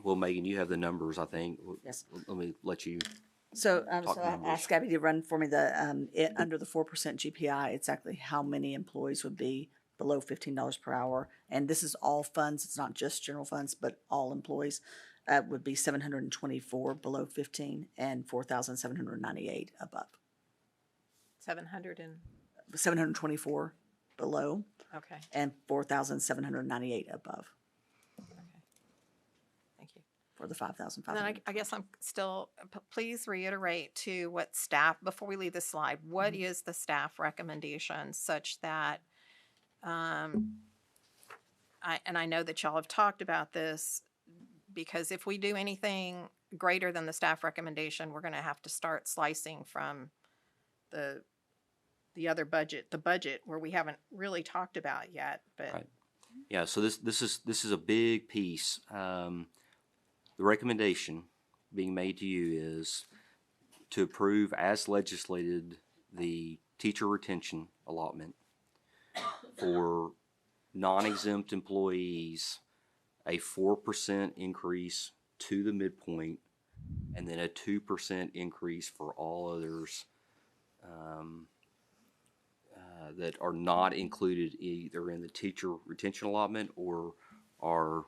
well, Megan, you have the numbers, I think. Yes. Let me let you. So, Talk so I numbers. asked Gabby to run for me under the 4% GPI, exactly how many employees would be below $15 per hour. And this is all funds. It's not just general funds, but all employees. Would be 724 below 15 and 4,798 above. 724 below Okay. and 4,798 above Thank you. for the 5,500. And then I guess I'm still, please reiterate to what staff, before we leave this slide, what is the staff recommendation such that, I know that y'all have talked about this, because if we do anything greater than the staff recommendation, we're going to have to start slicing from the other budget, the budget where we haven't really talked about yet, but. Right. Yeah, so this is a big piece. The recommendation being made to you is to approve as legislated the teacher retention allotment for non-exempt employees, a 4% increase to the midpoint, and then a 2% increase for all others that are not included either in the teacher retention allotment or are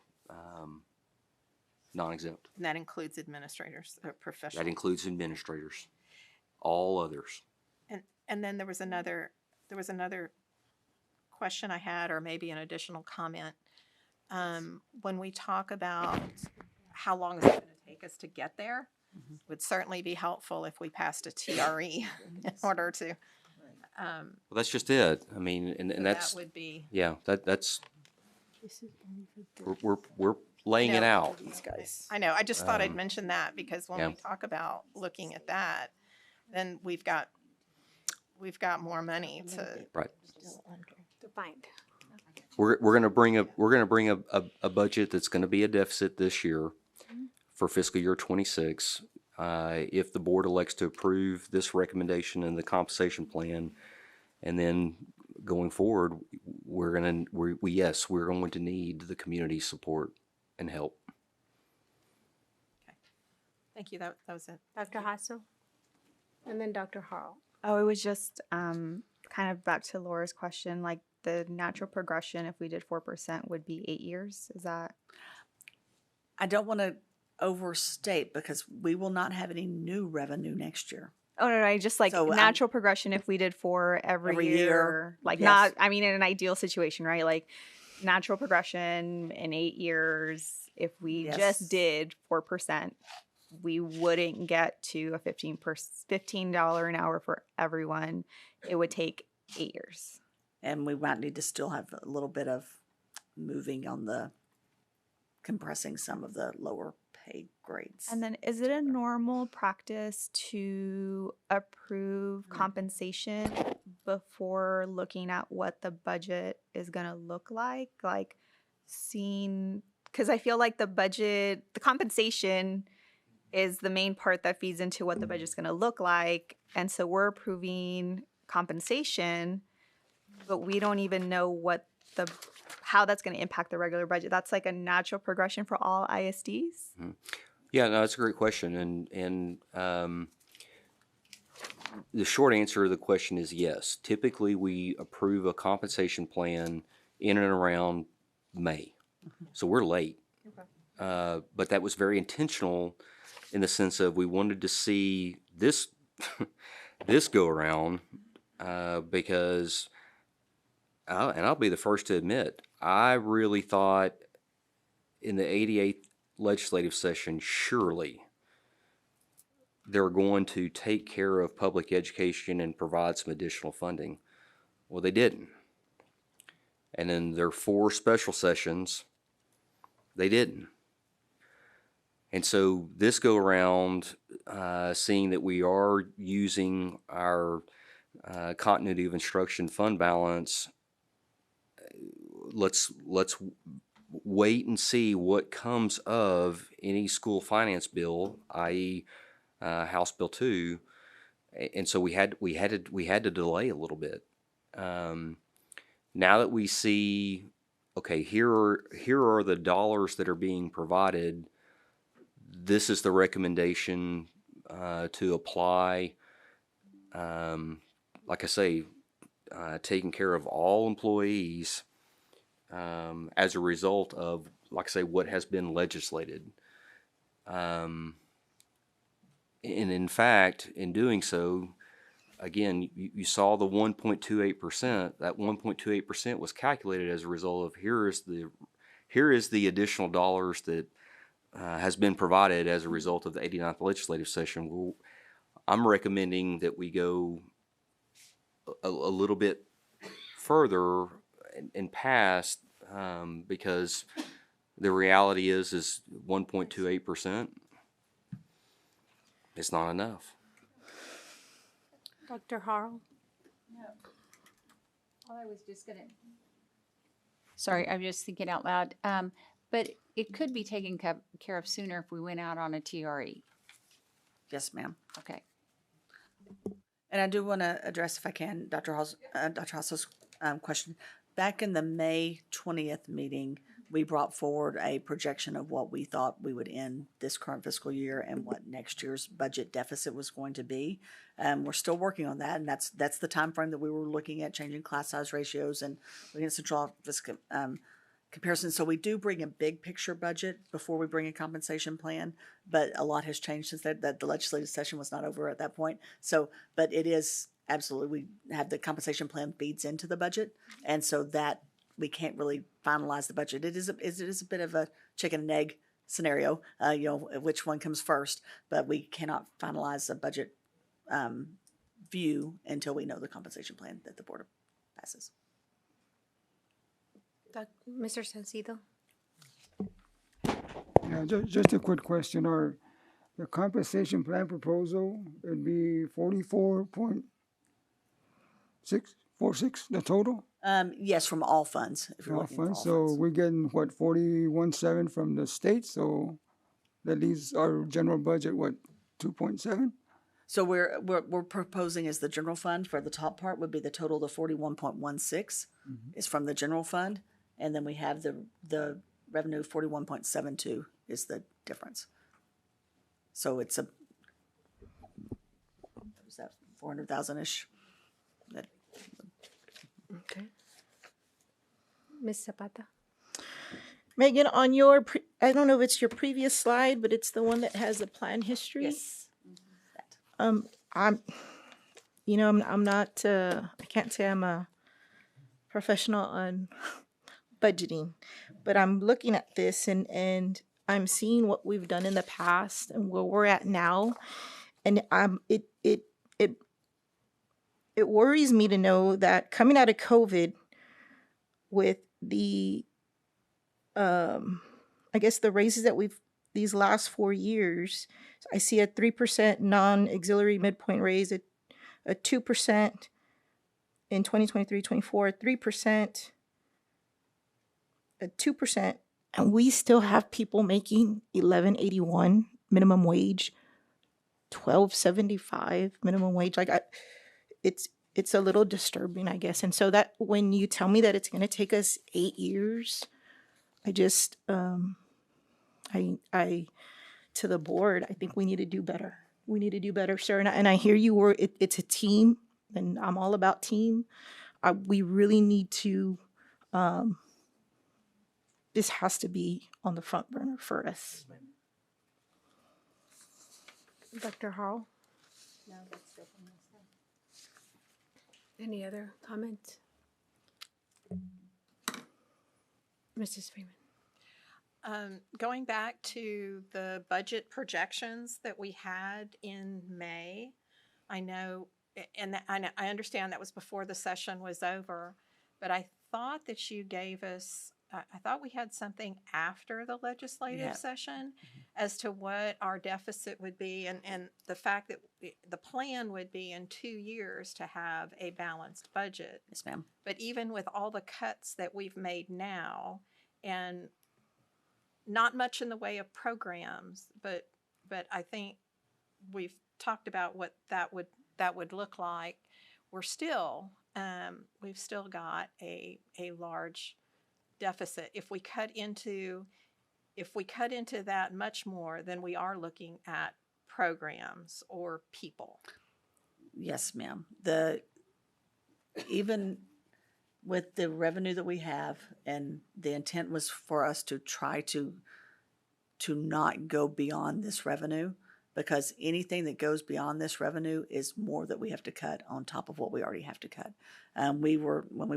non-exempt. And that includes administrators, professionals. That includes administrators, all others. And then there was another question I had, or maybe an additional comment. When we talk about how long is it going to take us to get there, would certainly be helpful if we passed a TRE in order to. Well, that's just it. I mean, and that's, that would be. yeah, that's, we're laying it No. out. These guys. I know. I just thought I'd mention that because when yeah. we talk about looking at that, then we've got we've got more money to, Right. To find. We're gonna bring a budget that's gonna be a deficit this year for fiscal year '26. If the board elects to approve this recommendation and the compensation plan, and then going forward, we're going to need the community support and help. thank you, that was it. Dr. Hassel? And then Dr. Harrell. Oh, it was just kind of back to Laura's question, like the natural progression, if we did 4%, would be 8 years. Is that? I don't want to overstate because we will not have any new revenue next year. Oh, no, I just like So, natural progression if we did 4 every year, year. Like yes. not, I mean, in an ideal situation, right? Like natural progression in 8 years, if we Yes. just did 4%, we wouldn't get to a $15 an hour for everyone. It would take 8 years. And we might need to still have a little bit of moving on the compressing some of the lower pay grades. And then is it a normal practice to approve compensation before looking at what the budget is going to look like? Like seeing, because I feel like the compensation is the main part that feeds into what the budget's going to look like. And so we're approving compensation, but we don't even know how that's going to impact the regular budget. That's like a natural progression for all ISDs. Yeah, no, that's a great question, and the short answer to the question is yes. Typically, we approve a compensation plan in and around May, so we're late. But that was very intentional in the sense of we wanted to see this this go around because, and I'll be the first to admit, I really thought in the 88th legislative session, surely they're going to take care of public education and provide some additional funding. Well, they didn't. And in their 4 special sessions, they didn't. And so this go around, seeing that we are using our continuity of instruction fund balance, let's wait and see what comes of any school finance bill, i.e., House Bill 2, and so we had to delay a little bit. Now that we see, okay, here are the dollars that are being provided. This is the recommendation to apply. Like I say, taking care of all employees as a result of, like I say, what has been legislated. And in fact, in doing so, again, you saw the 1.28%. That 1.28% was calculated as a result of here is the additional dollars that has been provided as a result of the 89th legislative session. I'm recommending that we go a little bit further and past because the reality is 1.28%. It's not enough. Dr. Harrell? Well, I was just gonna. Sorry, I'm just thinking out loud. But it could be taken care of sooner if we went out on a TRE. Yes, ma'am. Okay. And I do want to address, if I can, Dr. Hassel's question. Back in the May 20th meeting, we brought forward a projection of what we thought we would end this current fiscal year and what next year's budget deficit was going to be. We're still working on that, and that's the time frame that we were looking at, changing class size ratios and looking at central office comparison. So we do bring a big picture budget before we bring a compensation plan, but a lot has changed since that the legislative session was not over at that point. So, but it is absolutely, we have the compensation plan feeds into the budget, and so that we can't really finalize the budget. It is a bit of a chicken and egg scenario, which one comes first, but we cannot finalize a budget view until we know the compensation plan that the board passes. Mr. Sancido? Yeah, just a quick question. The compensation plan proposal would be 44 point 4.6, the total? Yes, from all funds, if you're All looking for all funds. So funds. we're getting, what, 41.7 from the state, so that leaves our general budget, what, 2.7? So we're proposing as the general fund for the top part would be the total of 41.16 is from the general fund. And then we have the revenue 41.72 is the difference. So it's what was that, 400,000-ish? That Okay. Ms. Zapata? Megan, on I don't know if it's your previous slide, but it's the one that has the plan history. yes. I'm not, I can't say I'm a professional on budgeting, but I'm looking at this and I'm seeing what we've done in the past and where we're at now. And it worries me to know that coming out of COVID with the, I guess the raises that these last 4 years, I see a 3% non-auxiliary midpoint raise, a 2% in 2023-24, 3%, a 2%, and we still have people making $11.81 minimum wage, $12.75 minimum wage. It's a little disturbing, I guess. And so that when you tell me that it's going to take us 8 years, I just I to the board, I think we need to do better. We need to do better, sir. And I hear you were it's a team, and I'm all about team. We really need to. This has to be on the front burner for us. Dr. Hall? No, that's good. on this one. Any other comments? Mrs. Freeman? Going back to the budget projections that we had in May, I know, I understand that was before the session was over, but I thought that you gave us, I thought we had something after the legislative Yeah. session as to what our deficit would be, and the fact that the plan would be in 2 years to have a balanced budget. Yes, ma'am. But even with all the cuts that we've made now, and not much in the way of programs, but I think we've talked about what that would look like. We're still we've still got a large deficit. If we cut into that much more, then we are looking at programs or people. Yes, ma'am. Even with the revenue that we have, and the intent was for us to try to not go beyond this revenue, because anything that goes beyond this revenue is more that we have to cut on top of what we already have to cut. When we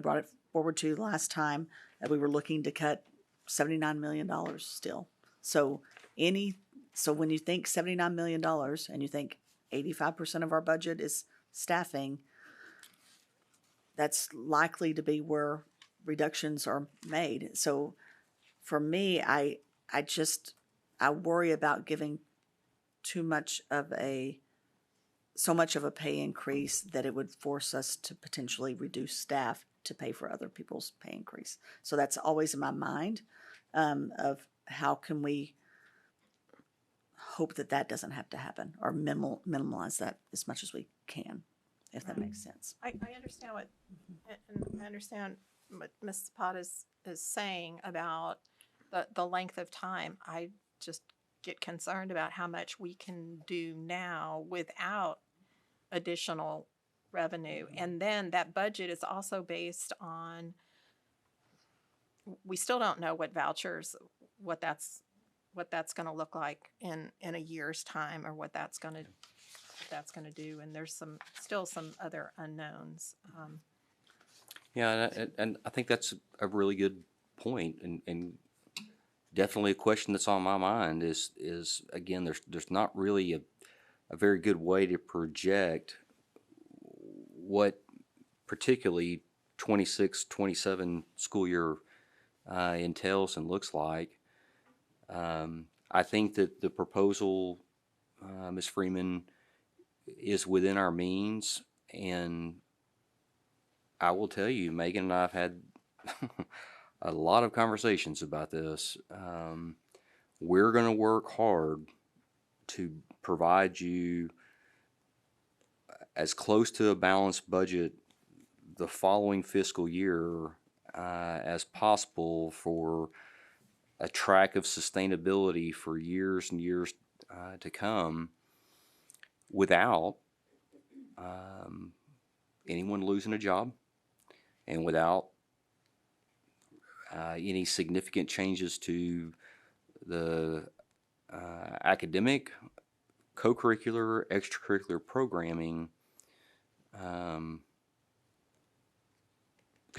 brought it forward to you last time, we were looking to cut $79 million still. So when you think $79 million and you think 85% of our budget is staffing, that's likely to be where reductions are made. So for me, I worry about giving so much of a pay increase that it would force us to potentially reduce staff to pay for other people's pay increase. So that's always in my mind, of how can we hope that doesn't have to happen, or minimize that as much as we can, if that makes sense. I understand I understand what Ms. Zapata is saying about the length of time. I just get concerned about how much we can do now without additional revenue. And then that budget is also based on, we still don't know what vouchers, what that's going to look like in a year's time, or what that's going to do. And there's still some other unknowns. Yeah, and I think that's a really good point, and definitely a question that's on my mind is again, there's not really a very good way to project what particularly 26-27 school year entails and looks like. I think that the proposal, Ms. Freeman, is within our means, and I will tell you, Megan and I have had a lot of conversations about this. We're going to work hard to provide you as close to a balanced budget the following fiscal year as possible for a track of sustainability for years and years to come without anyone losing a job and without any significant changes to the academic, co-curricular, extracurricular programming, because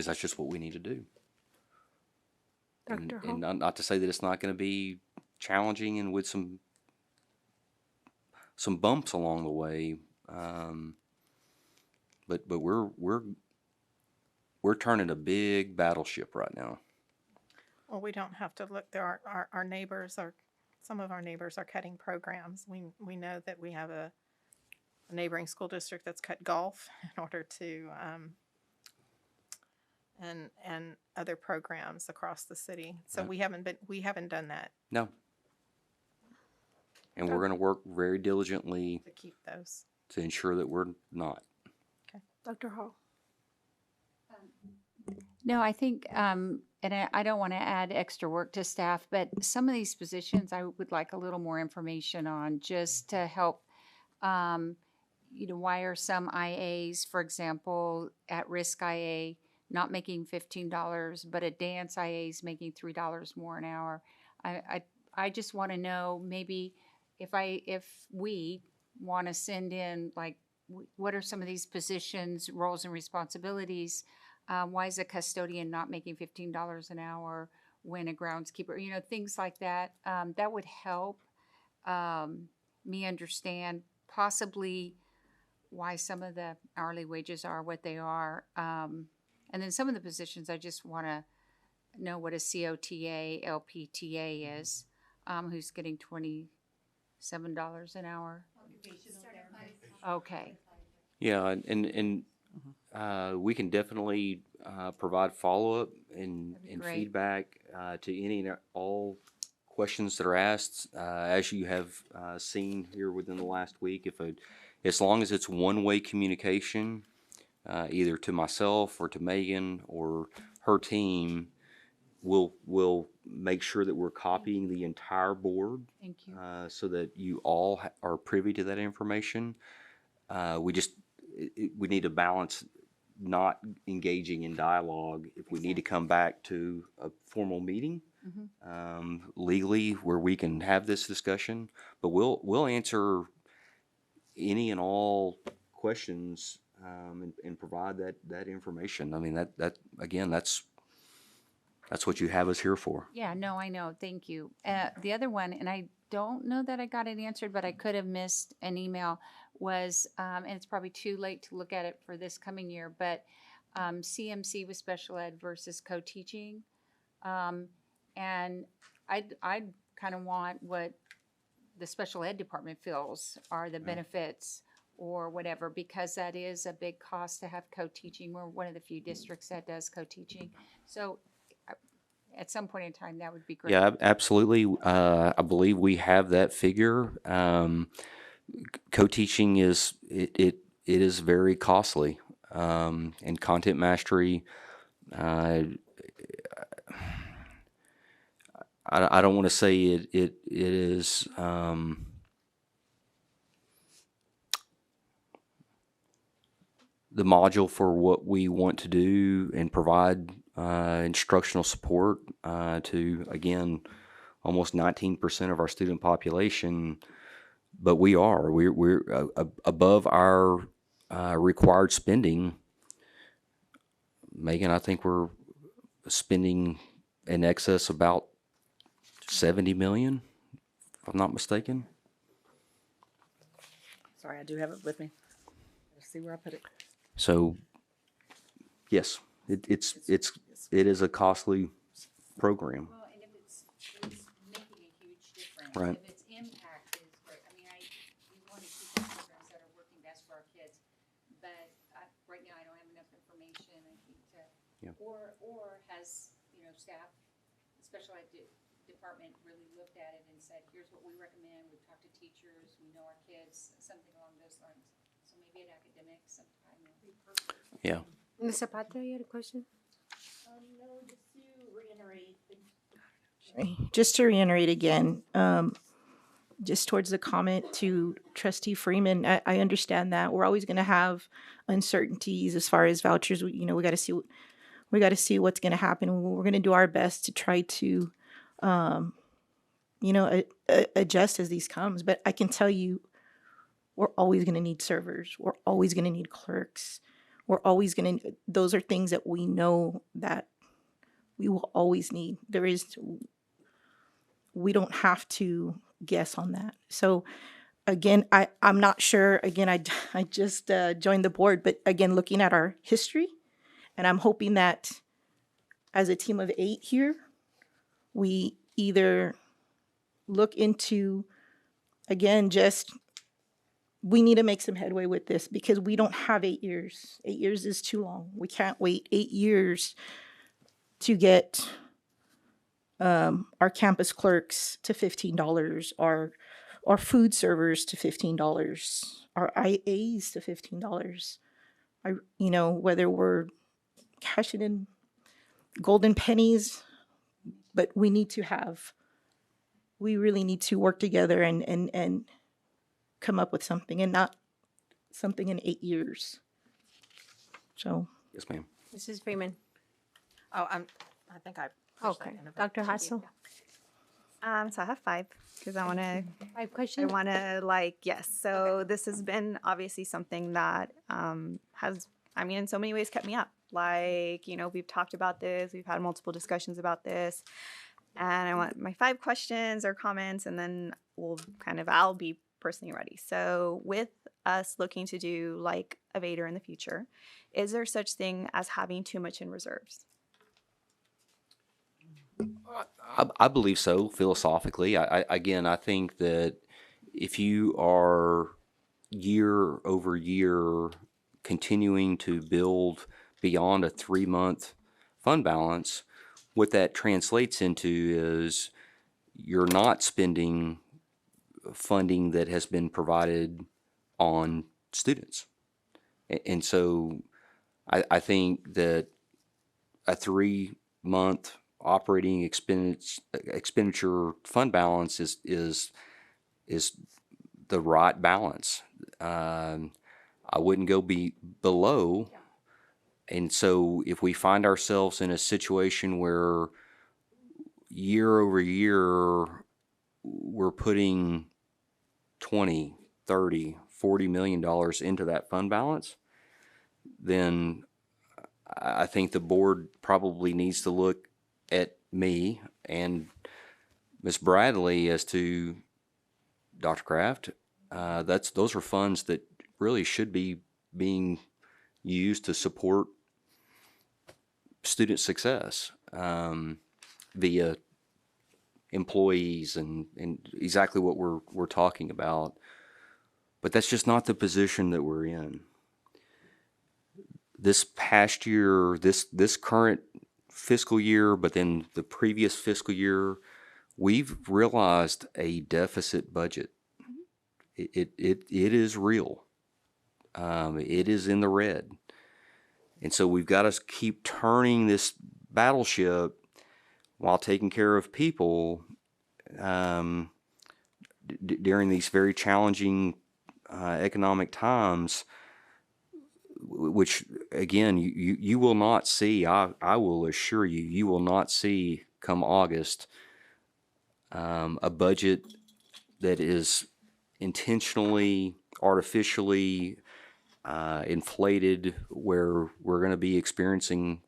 that's just what we need to do. Dr. And not to say that it's not going to be challenging and with some bumps along the way, but we're turning a big battleship right now. Well, we don't have to look. There are our neighbors are, some of our neighbors are cutting programs. We know that we have a neighboring school district that's cut golf in order to, and other programs across the city. So Right. we haven't done that No. And we're going to work very diligently to keep those. to ensure that we're not. Dr. Hall. No, I think, and I don't want to add extra work to staff, but some of these positions I would like a little more information on just to help, why are some IAs, for example, at-risk IA not making $15, but a dance IA is making $3 more an hour? I just want to know maybe if we want to send in, like, what are some of these positions, roles, and responsibilities? Why is a custodian not making $15 an hour when a groundskeeper, things like that. That would help me understand possibly why some of the hourly wages are what they are. And then some of the positions, I just want to know what a COTA, LPTA is, who's getting $27 an hour. Okay. Yeah, and we can definitely provide follow-up and great. feedback to any and all questions that are asked. As you have seen here within the last week, as long as it's one-way communication, either to myself or to Megan or her team, we'll make sure that we're copying the entire board. Thank you. So that you all are privy to that information. We need to balance not engaging in dialogue if we need to come back to a formal meeting legally where we can have this discussion. But we'll answer any and all questions and provide that information. I mean, that again, that's what you have us here for. Yeah, no, I know. Thank you. The other one, and I don't know that I got it answered, but I could have missed an email, was, and it's probably too late to look at it for this coming year, but CMC with special ed versus co-teaching. And I'd kind of want what the special ed department feels are the benefits or whatever, because that is a big cost to have co-teaching. We're one of the few districts that does co-teaching. So at some point in time, that would be great. Yeah, absolutely. I believe we have that figure. Co-teaching is very costly, and content mastery. I don't want to say it is. The module for what we want to do and provide instructional support to, again, almost 19% of our student population, but we're above our required spending. Megan, I think we're spending in excess about $70 million, if I'm not mistaken. Sorry, I do have it with me. Let's see where I put it. So, yes, it is a costly program. Well, and if it's making a huge difference, Right. if its impact is great, I mean, we want to keep the programs that are working best for our kids, but right now I don't have enough information. or has, staff, the special ed department really looked at it and said, here's what we recommend, we've talked to teachers, we know our kids, something along those lines. So maybe at academics sometime. Yeah. Ms. Zapata, you had a question? No, just to reiterate again, just towards the comment to Trustee Freeman, I understand that we're always going to have uncertainties as far as vouchers. We got to see what's going to happen. We're going to do our best to try to, adjust as these comes. But I can tell you, we're always going to need servers. We're always going to need clerks. We're always going to. Those are things that we know that we will always need. We don't have to guess on that. So again, I'm not sure. Again, I just joined the board, but again, looking at our history, and I'm hoping that as a team of 8 here, we either look into, again, we need to make some headway with this because we don't have 8 years. 8 years is too long. We can't wait 8 years to get our campus clerks to $15, our food servers to $15, our IAs to $15. Whether we're cashing in golden pennies, but we really need to work together and come up with something, and not something in 8 years. So. Yes, ma'am. Mrs. Freeman? Oh, I think I. pushed that Okay. in a bit. Dr. Hassel? So I have 5 because I want to 5 questions? yes. So this has been obviously something that has, in so many ways kept me up. We've talked about this, we've had multiple discussions about this, and I want my 5 questions or comments, and then I'll be personally ready. So with us looking to do like a Vader in the future, is there such thing as having too much in reserves? I believe so, philosophically. I think that if you are year over year continuing to build beyond a 3-month fund balance, what that translates into is you're not spending funding that has been provided on students. And so I think that a 3-month operating expenditure fund balance is the right balance. I wouldn't go below. And so if we find ourselves in a situation where year over year we're putting 20, 30, $40 million into that fund balance, then I think the board probably needs to look at me and Ms. Bradley as to, Dr. Kraft, those are funds that really should be being used to support student success via employees and exactly what we're talking about. But that's just not the position that we're in. This past year, this current fiscal year, but then the previous fiscal year, we've realized a deficit budget. It is real. It is in the red. And so we've got to keep turning this battleship while taking care of people during these very challenging economic times, which, again, you will not see, I will assure you, you will not see come August a budget that is intentionally, artificially inflated, where we're going to be experiencing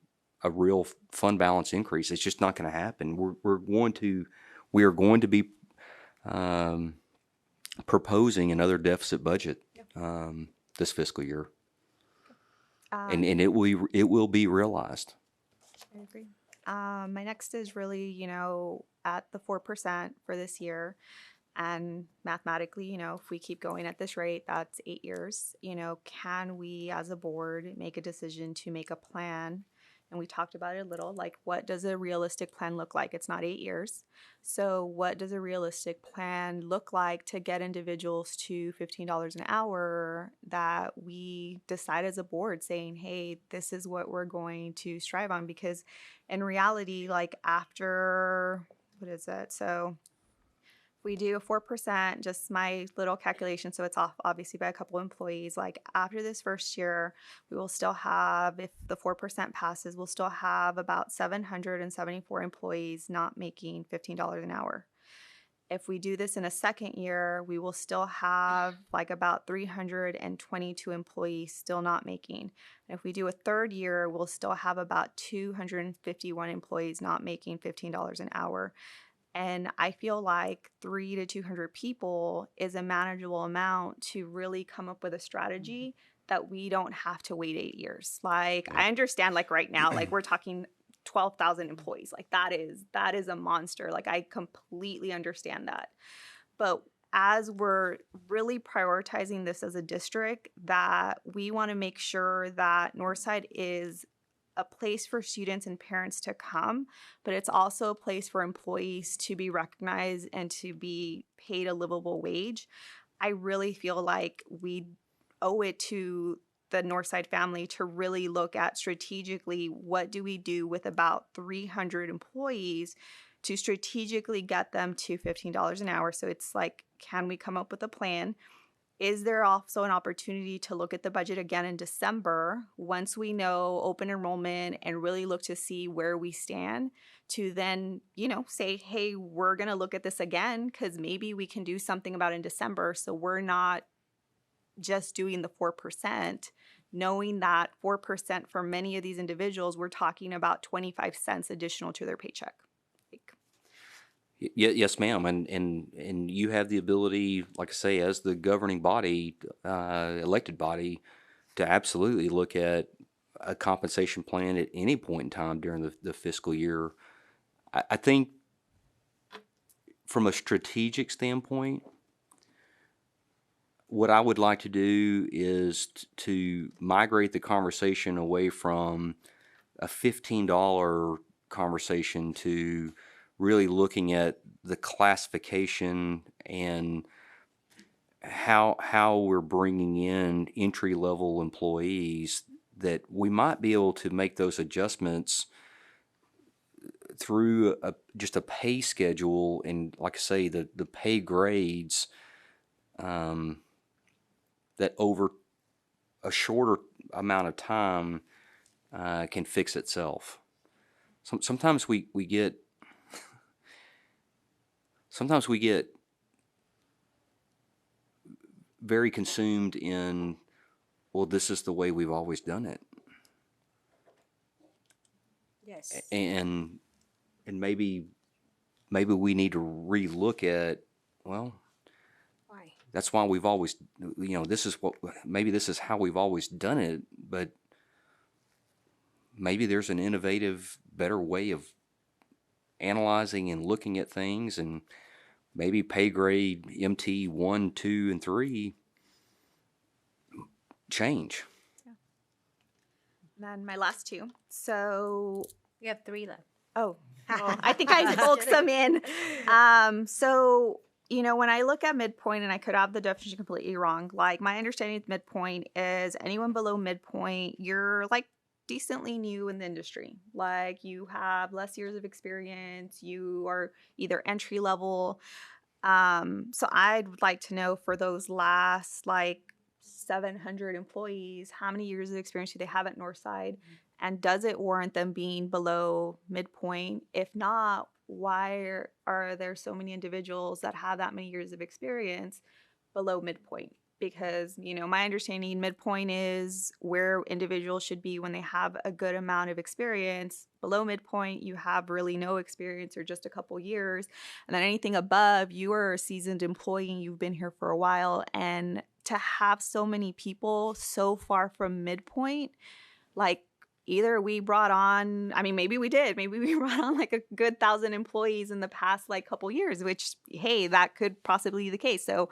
a real fund balance increase. It's just not going to happen. We are going to be proposing another deficit budget this fiscal year, and it will be realized. I agree. My next is really, at the 4% for this year. And mathematically, if we keep going at this rate, that's 8 years. Can we as a board make a decision to make a plan and we talked about it a little, like what does a realistic plan look like? It's not 8 years. So what does a realistic plan look like to get individuals to $15 an hour that we decide as a board saying, hey, this is what we're going to strive on? Because in reality, like after, what is it? So we do a 4%, just my little calculation, so it's off obviously by a couple employees. Like after this first year, we will still have, if the 4% passes, we'll still have about 774 employees not making $15 an hour. If we do this in a second year, we will still have like about 322 employees still not making. And if we do a third year, we'll still have about 251 employees not making $15 an hour. And I feel like 300 to 200 people is a manageable amount to really come up with a strategy that we don't have to wait 8 years. Like I understand, like right now, like we're talking 12,000 employees. Like that is a monster. Like I completely understand that. But as we're really prioritizing this as a district, that we want to make sure that Northside is a place for students and parents to come, but it's also a place for employees to be recognized and to be paid a livable wage. I really feel like we owe it to the Northside family to really look at strategically what do we do with about 300 employees to strategically get them to $15 an hour. So it's like, can we come up with a plan? Is there also an opportunity to look at the budget again in December once we know open enrollment and really look to see where we stand to then, say, hey, we're going to look at this again because maybe we can do something about it in December. So we're not just doing the 4%, knowing that 4% for many of these individuals, we're talking about 25 cents additional to their paycheck. Yes, ma'am, and you have the ability, like I say, as the governing body, elected body, to absolutely look at a compensation plan at any point in time during the fiscal year. I think from a strategic standpoint, what I would like to do is to migrate the conversation away from a $15 conversation to really looking at the classification and how we're bringing in entry-level employees, that we might be able to make those adjustments through just a pay schedule and, like I say, the pay grades that over a shorter amount of time can fix itself. Sometimes we get very consumed in, well, this is the way we've always done it. Yes. And maybe we need to relook at, well, Why? that's why we've always, this is how we've always done it, but maybe there's an innovative, better way of analyzing and looking at things, and maybe pay grade MT 1, 2, and 3 change. Yeah. And then my last two. So, We have 3 left. well, I think I bulked some in. So, when I look at midpoint, and I could have the definition completely wrong, like my understanding of midpoint is anyone below midpoint, you're like decently new in the industry. Like you have less years of experience, you are either entry level. So I'd like to know for those last like 700 employees, how many years of experience do they have at Northside? And does it warrant them being below midpoint? If not, why are there so many individuals that have that many years of experience below midpoint? Because, my understanding, midpoint is where individuals should be when they have a good amount of experience. Below midpoint, you have really no experience or just a couple years. And then anything above, you are a seasoned employee and you've been here for a while. And to have so many people so far from midpoint, like either we brought on, maybe we did, maybe we brought on like a good 1,000 employees in the past like couple years, which, hey, that could possibly be the case. So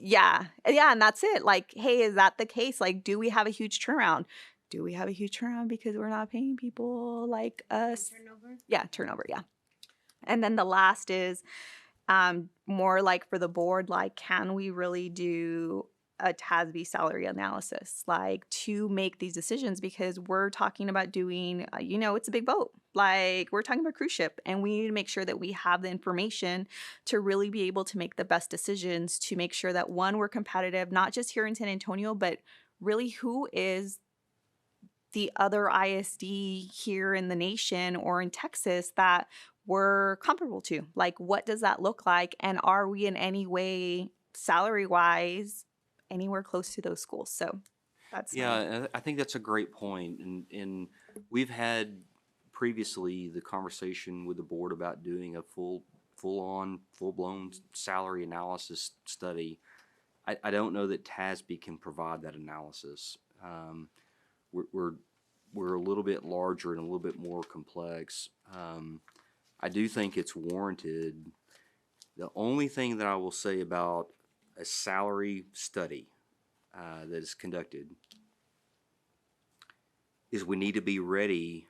yeah, and that's it. Like, hey, is that the case? Like, do we have a huge turnaround? do we have a huge turnaround because we're not paying people like us? Turnover? Yeah, turnover, yeah. And then the last is more like for the board, like, can we really do a TASB salary analysis, like, to make these decisions? Because we're talking about doing, it's a big boat. Like, we're talking about cruise ship, and we need to make sure that we have the information to really be able to make the best decisions to make sure that, one, we're competitive, not just here in San Antonio, but really who is the other ISD here in the nation or in Texas that we're comparable to. Like, what does that look like? And are we in any way, salary wise, anywhere close to those schools? So that's Yeah, I think that's a great point. And we've had previously the conversation with the board about doing a full-blown salary analysis study. I don't know that TASB can provide that analysis. We're a little bit larger and a little bit more complex. I do think it's warranted. The only thing that I will say about a salary study that is conducted is we need to be ready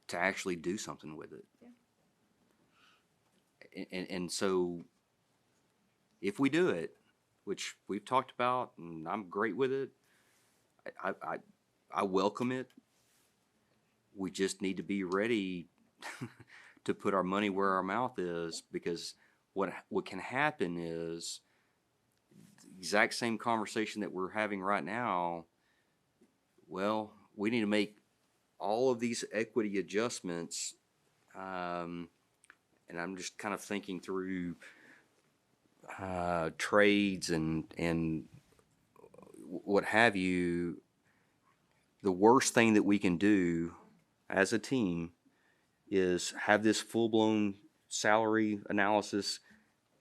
to actually do something with it. Yeah. And so if we do it, which we've talked about, and I'm great with it, I welcome it. We just need to be ready to put our money where our mouth is, because what can happen is the exact same conversation that we're having right now. Well, we need to make all of these equity adjustments, and I'm just kind of thinking through trades and what have you. The worst thing that we can do as a team is have this full-blown salary analysis,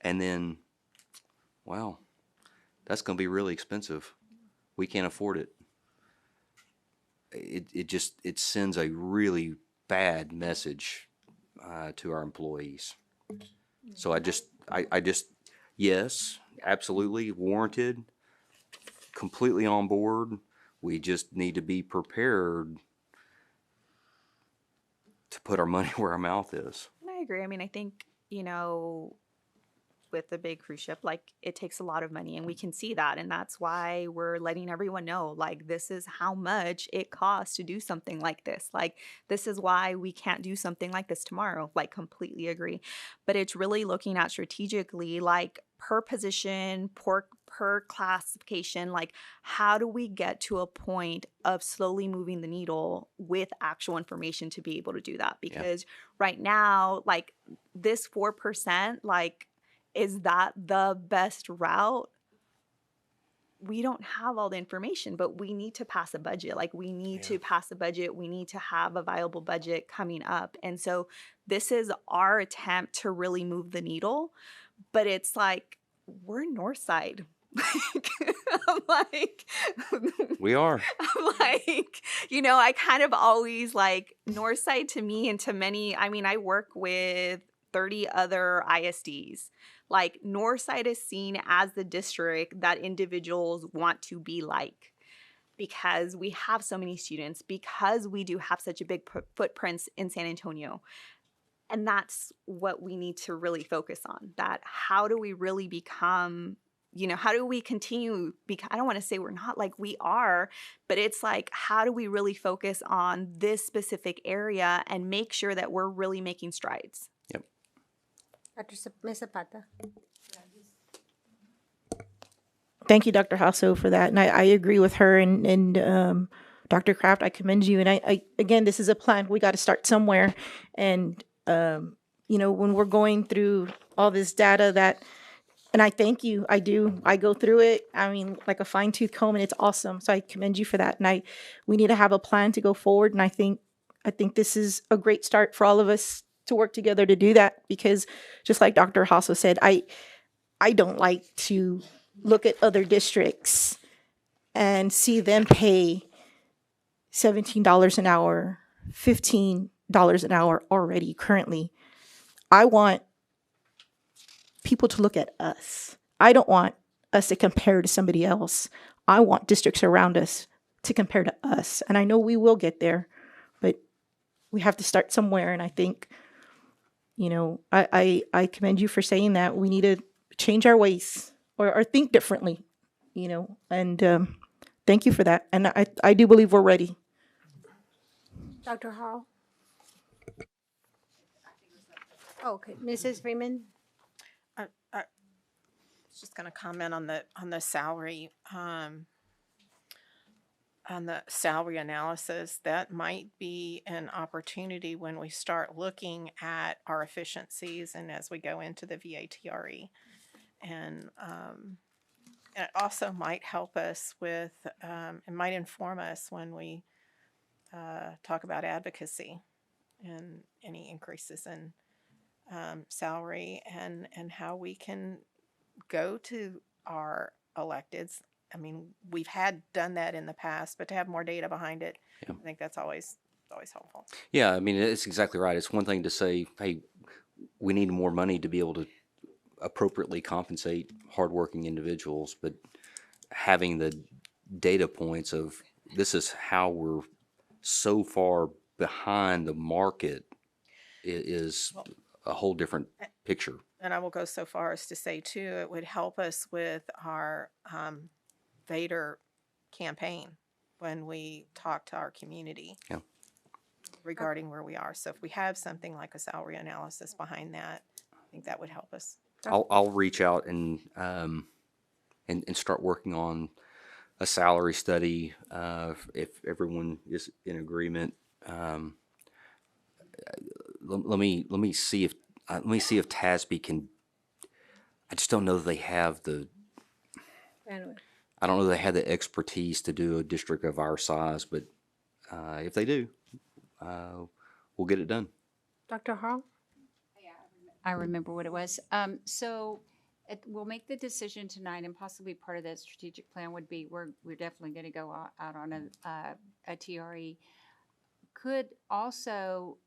and then, wow, that's going to be really expensive. We can't afford it. It sends a really bad message to our employees. So I just yes, absolutely warranted, completely on board. We just need to be prepared to put our money where our mouth is. And I agree. I mean, I think, with the big cruise ship, like, it takes a lot of money, and we can see that. And that's why we're letting everyone know, like, this is how much it costs to do something like this. Like, this is why we can't do something like this tomorrow. Like, completely agree. But it's really looking at strategically, like, per position, per classification, like, how do we get to a point of slowly moving the needle with actual information to be able to do that? Because right now, like, this 4%, like, is that the best route? We don't have all the information, but we need to pass a budget. Like, we need to pass a budget. We need to have a viable budget coming up. And so this is our attempt to really move the needle. But it's like, we're Northside. I'm like, we are. I'm like, I kind of always, like, Northside to me and to many, I mean, I work with 30 other ISDs. Like, Northside is seen as the district that individuals want to be like, because we have so many students, because we do have such a big footprints in San Antonio. And that's what we need to really focus on. That how do we really become, how do we continue? I don't want to say we're not, like, we are, but it's like, how do we really focus on this specific area and make sure that we're really making strides? Yep. Ms. Zapata. Thank you, Dr. Hasso, for that. And I agree with her and Dr. Kraft. I commend you. And I again, this is a plan. We got to start somewhere. And when we're going through all this data and I thank you. I do. I go through it. I mean, like a fine tooth comb, and it's awesome. So I commend you for that. And we need to have a plan to go forward. And I think this is a great start for all of us to work together to do that, because just like Dr. Hasso said, I don't like to look at other districts and see them pay $17 an hour, $15 an hour already currently. I want people to look at us. I don't want us to compare to somebody else. I want districts around us to compare to us. And I know we will get there, but we have to start somewhere. And I think, I commend you for saying that. We need to change our ways or think differently, and thank you for that. And I do believe we're ready. Dr. Hall? Oh, okay. Mrs. Freeman? I was just going to comment on the salary. On the salary analysis, that might be an opportunity when we start looking at our efficiencies and as we go into the VATRE. And it also might help us with, it might inform us when we talk about advocacy and any increases in salary and how we can go to our electeds. I mean, we've done that in the past, but to have more data behind it, Yeah. I think that's always helpful. Yeah, I mean, it's exactly right. It's one thing to say, hey, we need more money to be able to appropriately compensate hardworking individuals, but having the data points of this is how we're so far behind the market is a whole different picture. And I will go so far as to say, too, it would help us with our Vader campaign when we talk to our community regarding where we are. So if we have something like a salary analysis behind that, I think that would help us. I'll reach out and start working on a salary study if everyone is in agreement. Let me see if TASB can. I just don't know that they have the. I don't know they have the expertise to do a district of our size, but if they do, we'll get it done. Dr. Hall? I remember what it was. We'll make the decision tonight, and possibly part of that strategic plan would be we're definitely going to go out on a TRE. Could also,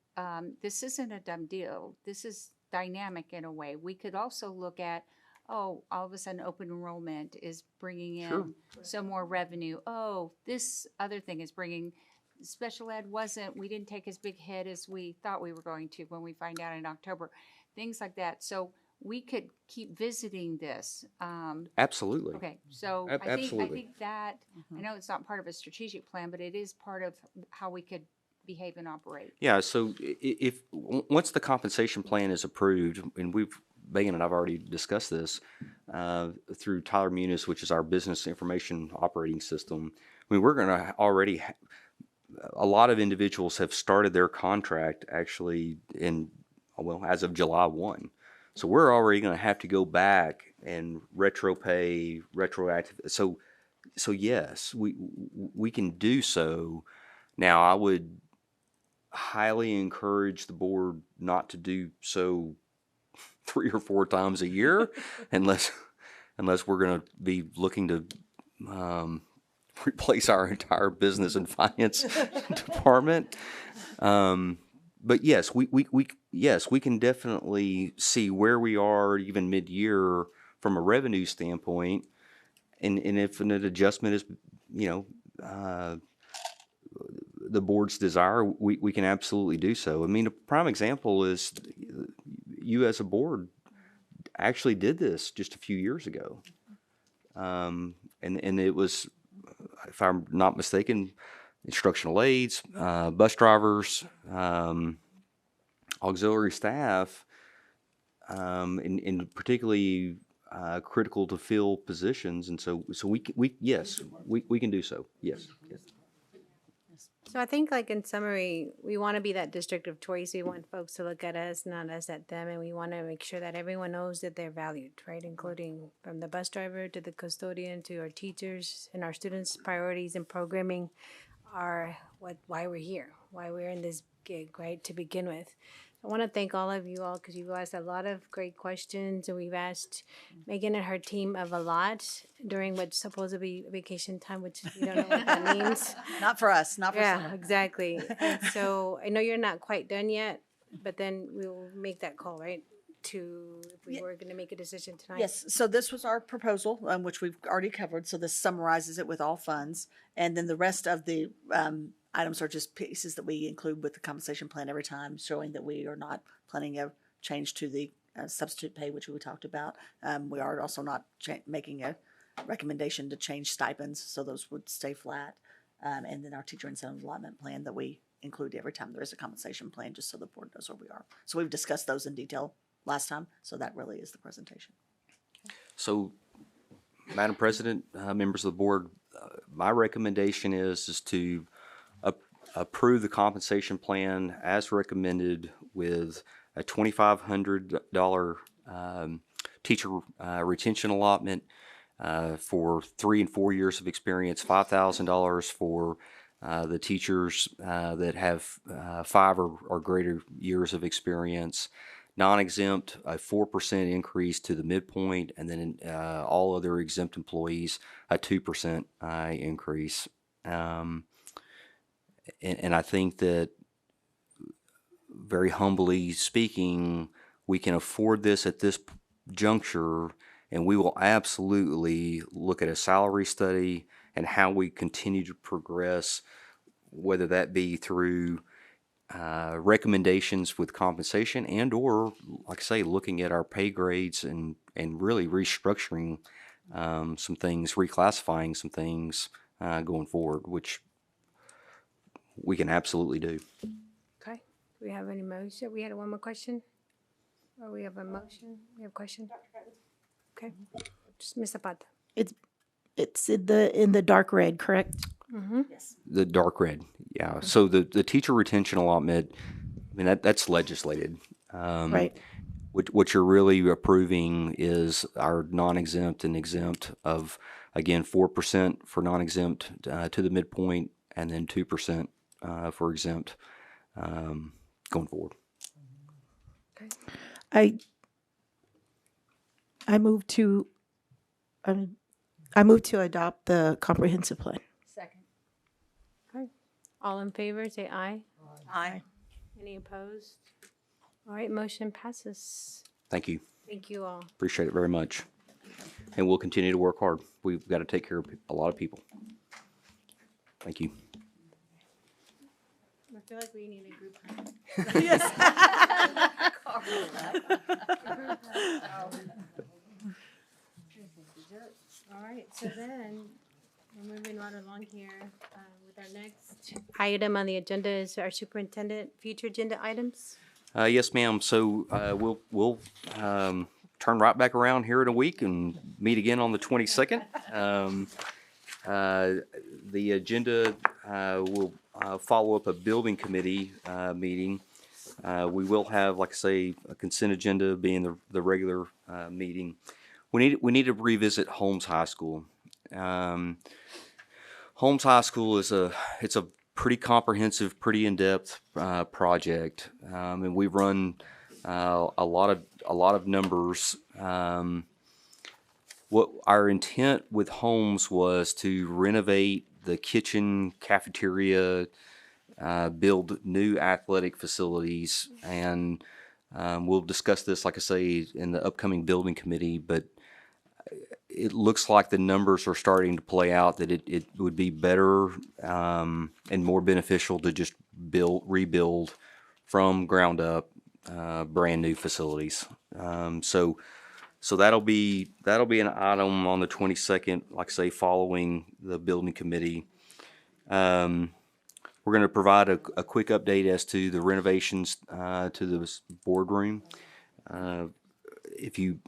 this isn't a dumb deal. This is dynamic in a way. We could also look at, all of a sudden open enrollment is bringing in some more revenue. Oh, this other thing is bringing, special ed we didn't take as big hit as we thought we were going to when we find out in October. Things like that. So we could keep visiting this. Absolutely. Okay, so I think that, I know it's not part of a strategic plan, but it is part of how we could behave and operate. Yeah, so once the compensation plan is approved, and Megan and I've already discussed this through Tyler Munis, which is our business information operating system. I mean, we're going to already, a lot of individuals have started their contract actually as of July 1. So we're already going to have to go back and retroactive. So yes, we can do so. Now, I would highly encourage the board not to do so 3 or 4 times a year, unless we're going to be looking to replace our entire business and finance department. But yes, we can definitely see where we are even mid-year from a revenue standpoint, and if an adjustment is, the board's desire, we can absolutely do so. I mean, a prime example is you as a board actually did this just a few years ago. And it was, if I'm not mistaken, instructional aides, bus drivers, auxiliary staff, and particularly critical to fill positions. And so we can do so. Yes. So I think, like, in summary, we want to be that district of choice. We want folks to look at us, not us at them, and we want to make sure that everyone knows that they're valued, right? Including from the bus driver to the custodian to our teachers, and our students' priorities and programming are why we're here, why we're in this gig, right, to begin with. I want to thank all of you all because you've asked a lot of great questions, and we've asked Megan and her team of a lot during what's supposed to be vacation time, which we don't know what that means. Not for us, not for Yeah, some. exactly. And so I know you're not quite done yet, but then we'll make that call, right? to, if we were gonna make a decision tonight? Yes, so this was our proposal, which we've already covered, so this summarizes it with all funds. And then the rest of the items are just pieces that we include with the compensation plan every time, showing that we are not planning a change to the substitute pay, which we talked about. We are also not making a recommendation to change stipends, so those would stay flat. And then our teacher incentive allotment plan that we include every time there is a compensation plan, just so the board knows where we are. So we've discussed those in detail last time, so that really is the presentation. So, Madam President, members of the board, my recommendation is to approve the compensation plan as recommended with a $2,500 teacher retention allotment for 3 and 4 years of experience, $5,000 for the teachers that have 5 or greater years of experience. Non-exempt, a 4% increase to the midpoint, and then all other exempt employees, a 2% increase. And I think that, very humbly speaking, we can afford this at this juncture, and we will absolutely look at a salary study and how we continue to progress, whether that be through recommendations with compensation and or, like I say, looking at our pay grades and really restructuring some things, reclassifying some things going forward, which we can absolutely do. Okay, do we have any motion? We had one more question? Or we have a motion? We have a question? Okay, just Ms. Zapata. It's in the dark red, correct? Yes. The dark red, yeah. So the teacher retention allotment, I mean, that's legislated. Right. What you're really approving is our non-exempt and exempt of, again, 4% for non-exempt to the midpoint, and then 2% for exempt going forward. Okay. I move to adopt the comprehensive plan. Second. Okay, all in favor, say aye. Aye. Any opposed? All right, motion passes. Thank you. Thank you all. Appreciate it very much. And we'll continue to work hard. We've got to take care of a lot of people. Thank you. I feel like we need a group hug. All right, so then we're moving right along here with our next item on the agenda is our superintendent future agenda items. Yes, ma'am. So we'll turn right back around here in a week and meet again on the 22nd. The agenda will follow up a building committee meeting. We will have, like I say, a consent agenda being the regular meeting. We need to revisit Holmes High School. Holmes High School it's a pretty comprehensive, pretty in-depth project, and we run a lot of numbers. What our intent with Holmes was to renovate the kitchen, cafeteria, build new athletic facilities, and we'll discuss this, like I say, in the upcoming building committee, but it looks like the numbers are starting to play out that it would be better and more beneficial to just rebuild from ground up brand new facilities. So that'll be an item on the 22nd, like I say, following the building committee. We're going to provide a quick update as to the renovations to the boardroom. If you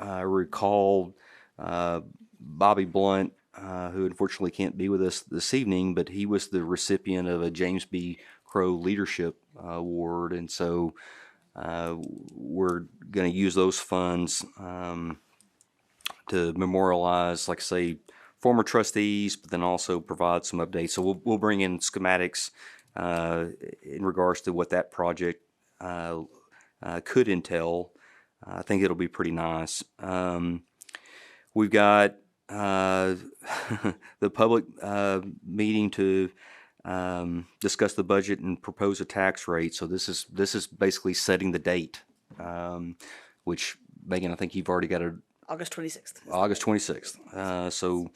recall, Bobby Blunt, who unfortunately can't be with us this evening, but he was the recipient of a James B. Crow Leadership Award, and so we're going to use those funds to memorialize, like I say, former trustees, but then also provide some updates. So we'll bring in schematics in regards to what that project could entail. I think it'll be pretty nice. We've got the public meeting to discuss the budget and propose a tax rate. So this is basically setting the date. which, Megan, I think you've already got a August 26th. August 26th. So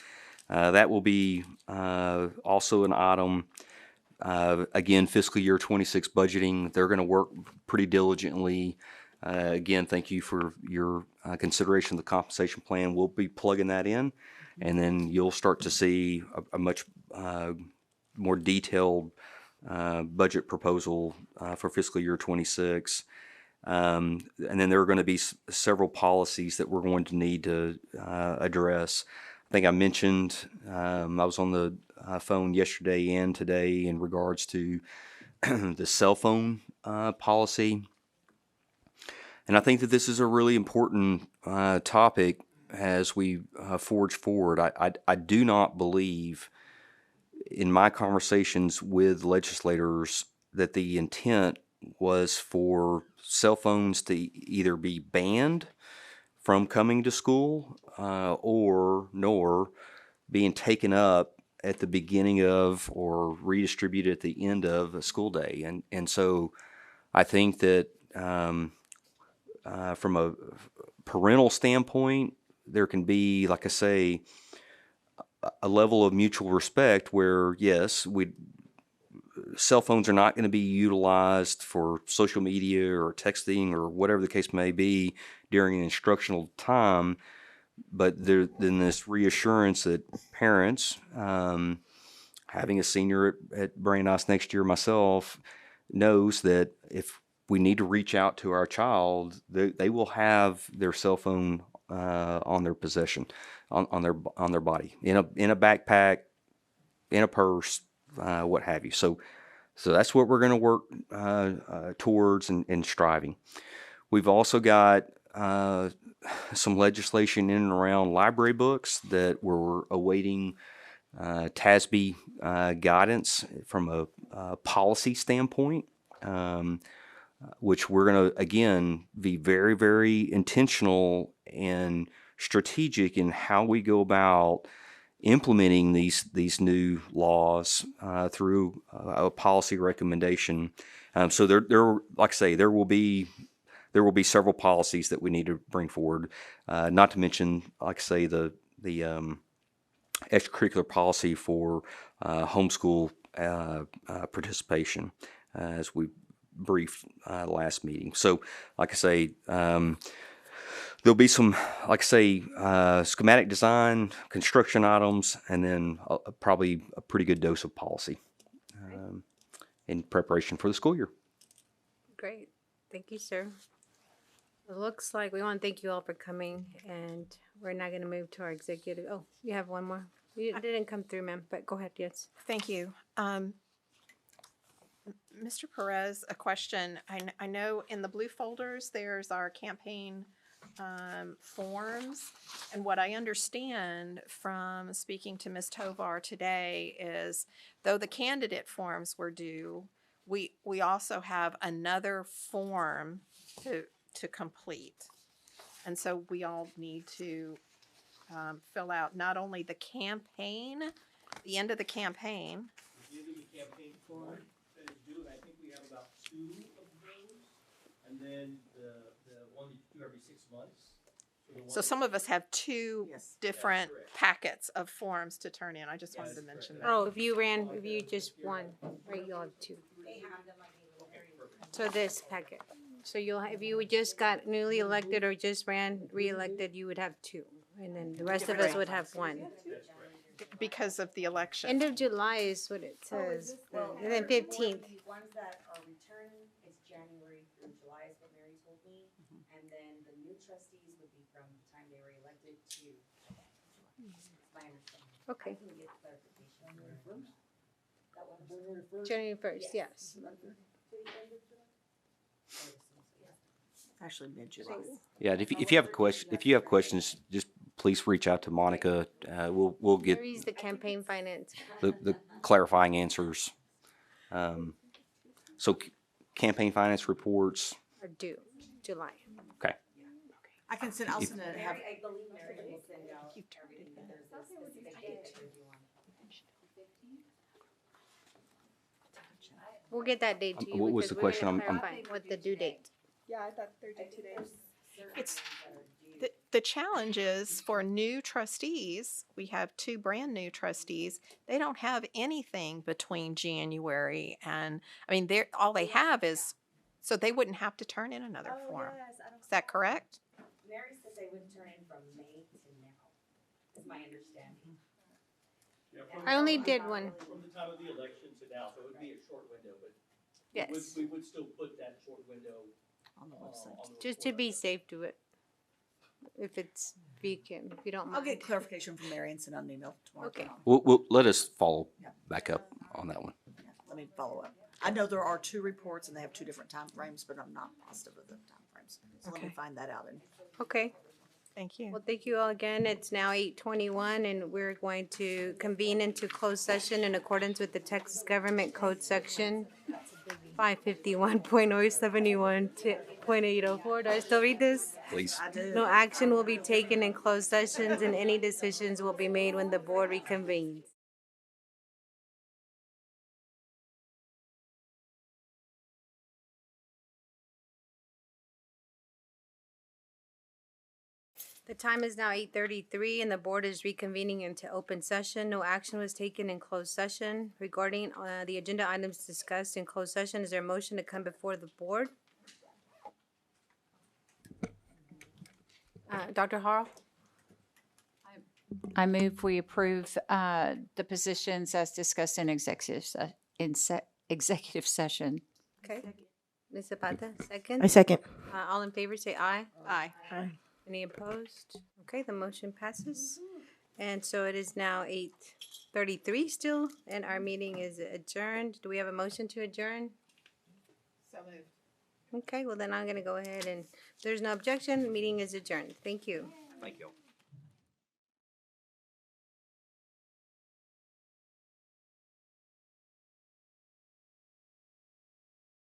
that will be also an item. Again, fiscal year 26 budgeting, they're going to work pretty diligently. Again, thank you for your consideration of the compensation plan. We'll be plugging that in, and then you'll start to see a much more detailed budget proposal for fiscal year 26. And then there are going to be several policies that we're going to need to address. I think I mentioned I was on the phone yesterday and today in regards to the cell phone policy. And I think that this is a really important topic as we forge forward. I do not believe in my conversations with legislators that the intent was for cell phones to either be banned from coming to school nor being taken up at the beginning of or redistributed at the end of a school day. And so I think that from a parental standpoint, there can be, like I say, a level of mutual respect where, yes, cell phones are not going to be utilized for social media or texting or whatever the case may be during an instructional time. But then this reassurance that parents, having a senior at Brandeis next year myself, knows that if we need to reach out to our child, they will have their cell phone on their possession, on their body, in a backpack, in a purse, what have you. So that's what we're going to work towards and striving. We've also got some legislation in and around library books that we're awaiting TASB guidance from a policy standpoint, which we're going to, again, be very, very intentional and strategic in how we go about implementing these new laws through a policy recommendation. So there, like I say, there will be several policies that we need to bring forward. Not to mention, like I say, the extracurricular policy for homeschool participation, as we briefed last meeting. So, like I say, there'll be some, like I say, schematic design, construction items, and then probably a pretty good dose of policy in preparation for the school year. Great. Thank you, sir. It looks like we want to thank you all for coming, and we're now going to move to our executive. Oh, you have one more. You didn't come through, ma'am, but go ahead, yes. Thank you. Mr. Perez, a question. I know in the blue folders, there's our campaign forms. And what I understand from speaking to Ms. Tovar today is, though the candidate forms were due, we also have another form to complete. And so we all need to fill out not only the campaign, the end of the campaign. If you do the campaign form that is due, I think we have about 2 of those, and then the one that you do every 6 months. So some of us have 2 different correct. packets of forms to turn in. I just wanted to mention that. Oh, if you just one, right, you'll have 2. So this packet. So if you just got newly elected or just ran re-elected, you would have 2. And then the rest of us would have 1. Because of the election. End of July is what it says. And then 15th. The ones that are returning, it's January through July is what Mary told me. And then the new trustees would be from the time they were elected to my understanding. Okay. I can get clarification. January 1st, yes. Actually, mid-July. Yeah, if you have questions, just please reach out to Monica. We'll get Mary's the campaign finance. the clarifying answers. So campaign finance reports. Are due July. Okay. I can send, I'll send it. I believe Mary will send out everything that there's a specific date to review on. We'll get that date to you. What was because the we're question? gonna I'm- clarify what the due date. Yeah, I thought 32 days. It's, that are due. the challenge is for new trustees, we have two brand new trustees. They don't have anything between January and, I mean, they're, all they have is, so they wouldn't have to turn in another Oh, form. yes, I don't. Is that correct? Mary said they would turn in from May to now, is my understanding. Yeah, I only did one. From the time of the election to now, so it would be a short window, but Yes, we would still put that short window On the on website. the just to report. be safe, do it. If it's vacant, if you don't I'll mind. get clarification from Mary and send out an email tomorrow. Okay. We'll let us follow Yeah. back up on that one. Yeah, let me follow up. I know there are two reports and they have two different time frames, but I'm not positive of the time frames. So let me Okay. find that out and Okay, Thank you. well, thank you all again. It's now 8:21 and we're going to convene into closed session in accordance with the Texas Government Code Section 551.071.804. Do I still read this? Please. I do. No action will be taken in closed sessions and any decisions will be made when the board reconvenes. The time is now 8:33 and the board is reconvening into open session. No action was taken in closed session. Regarding the agenda items discussed in closed session, is there a motion to come before the board? Dr. Harrell? I move we approve the positions as discussed in executive session. Okay. Ms. Zapata, second? I second. All in favor, say aye. Aye. Any opposed? Okay, the motion passes. And so it is now 8:33 still, and our meeting is adjourned. Do we have a motion to adjourn? So moved. Okay, well then I'm gonna go ahead and, if there's no objection, meeting is adjourned. Thank you. Thank you.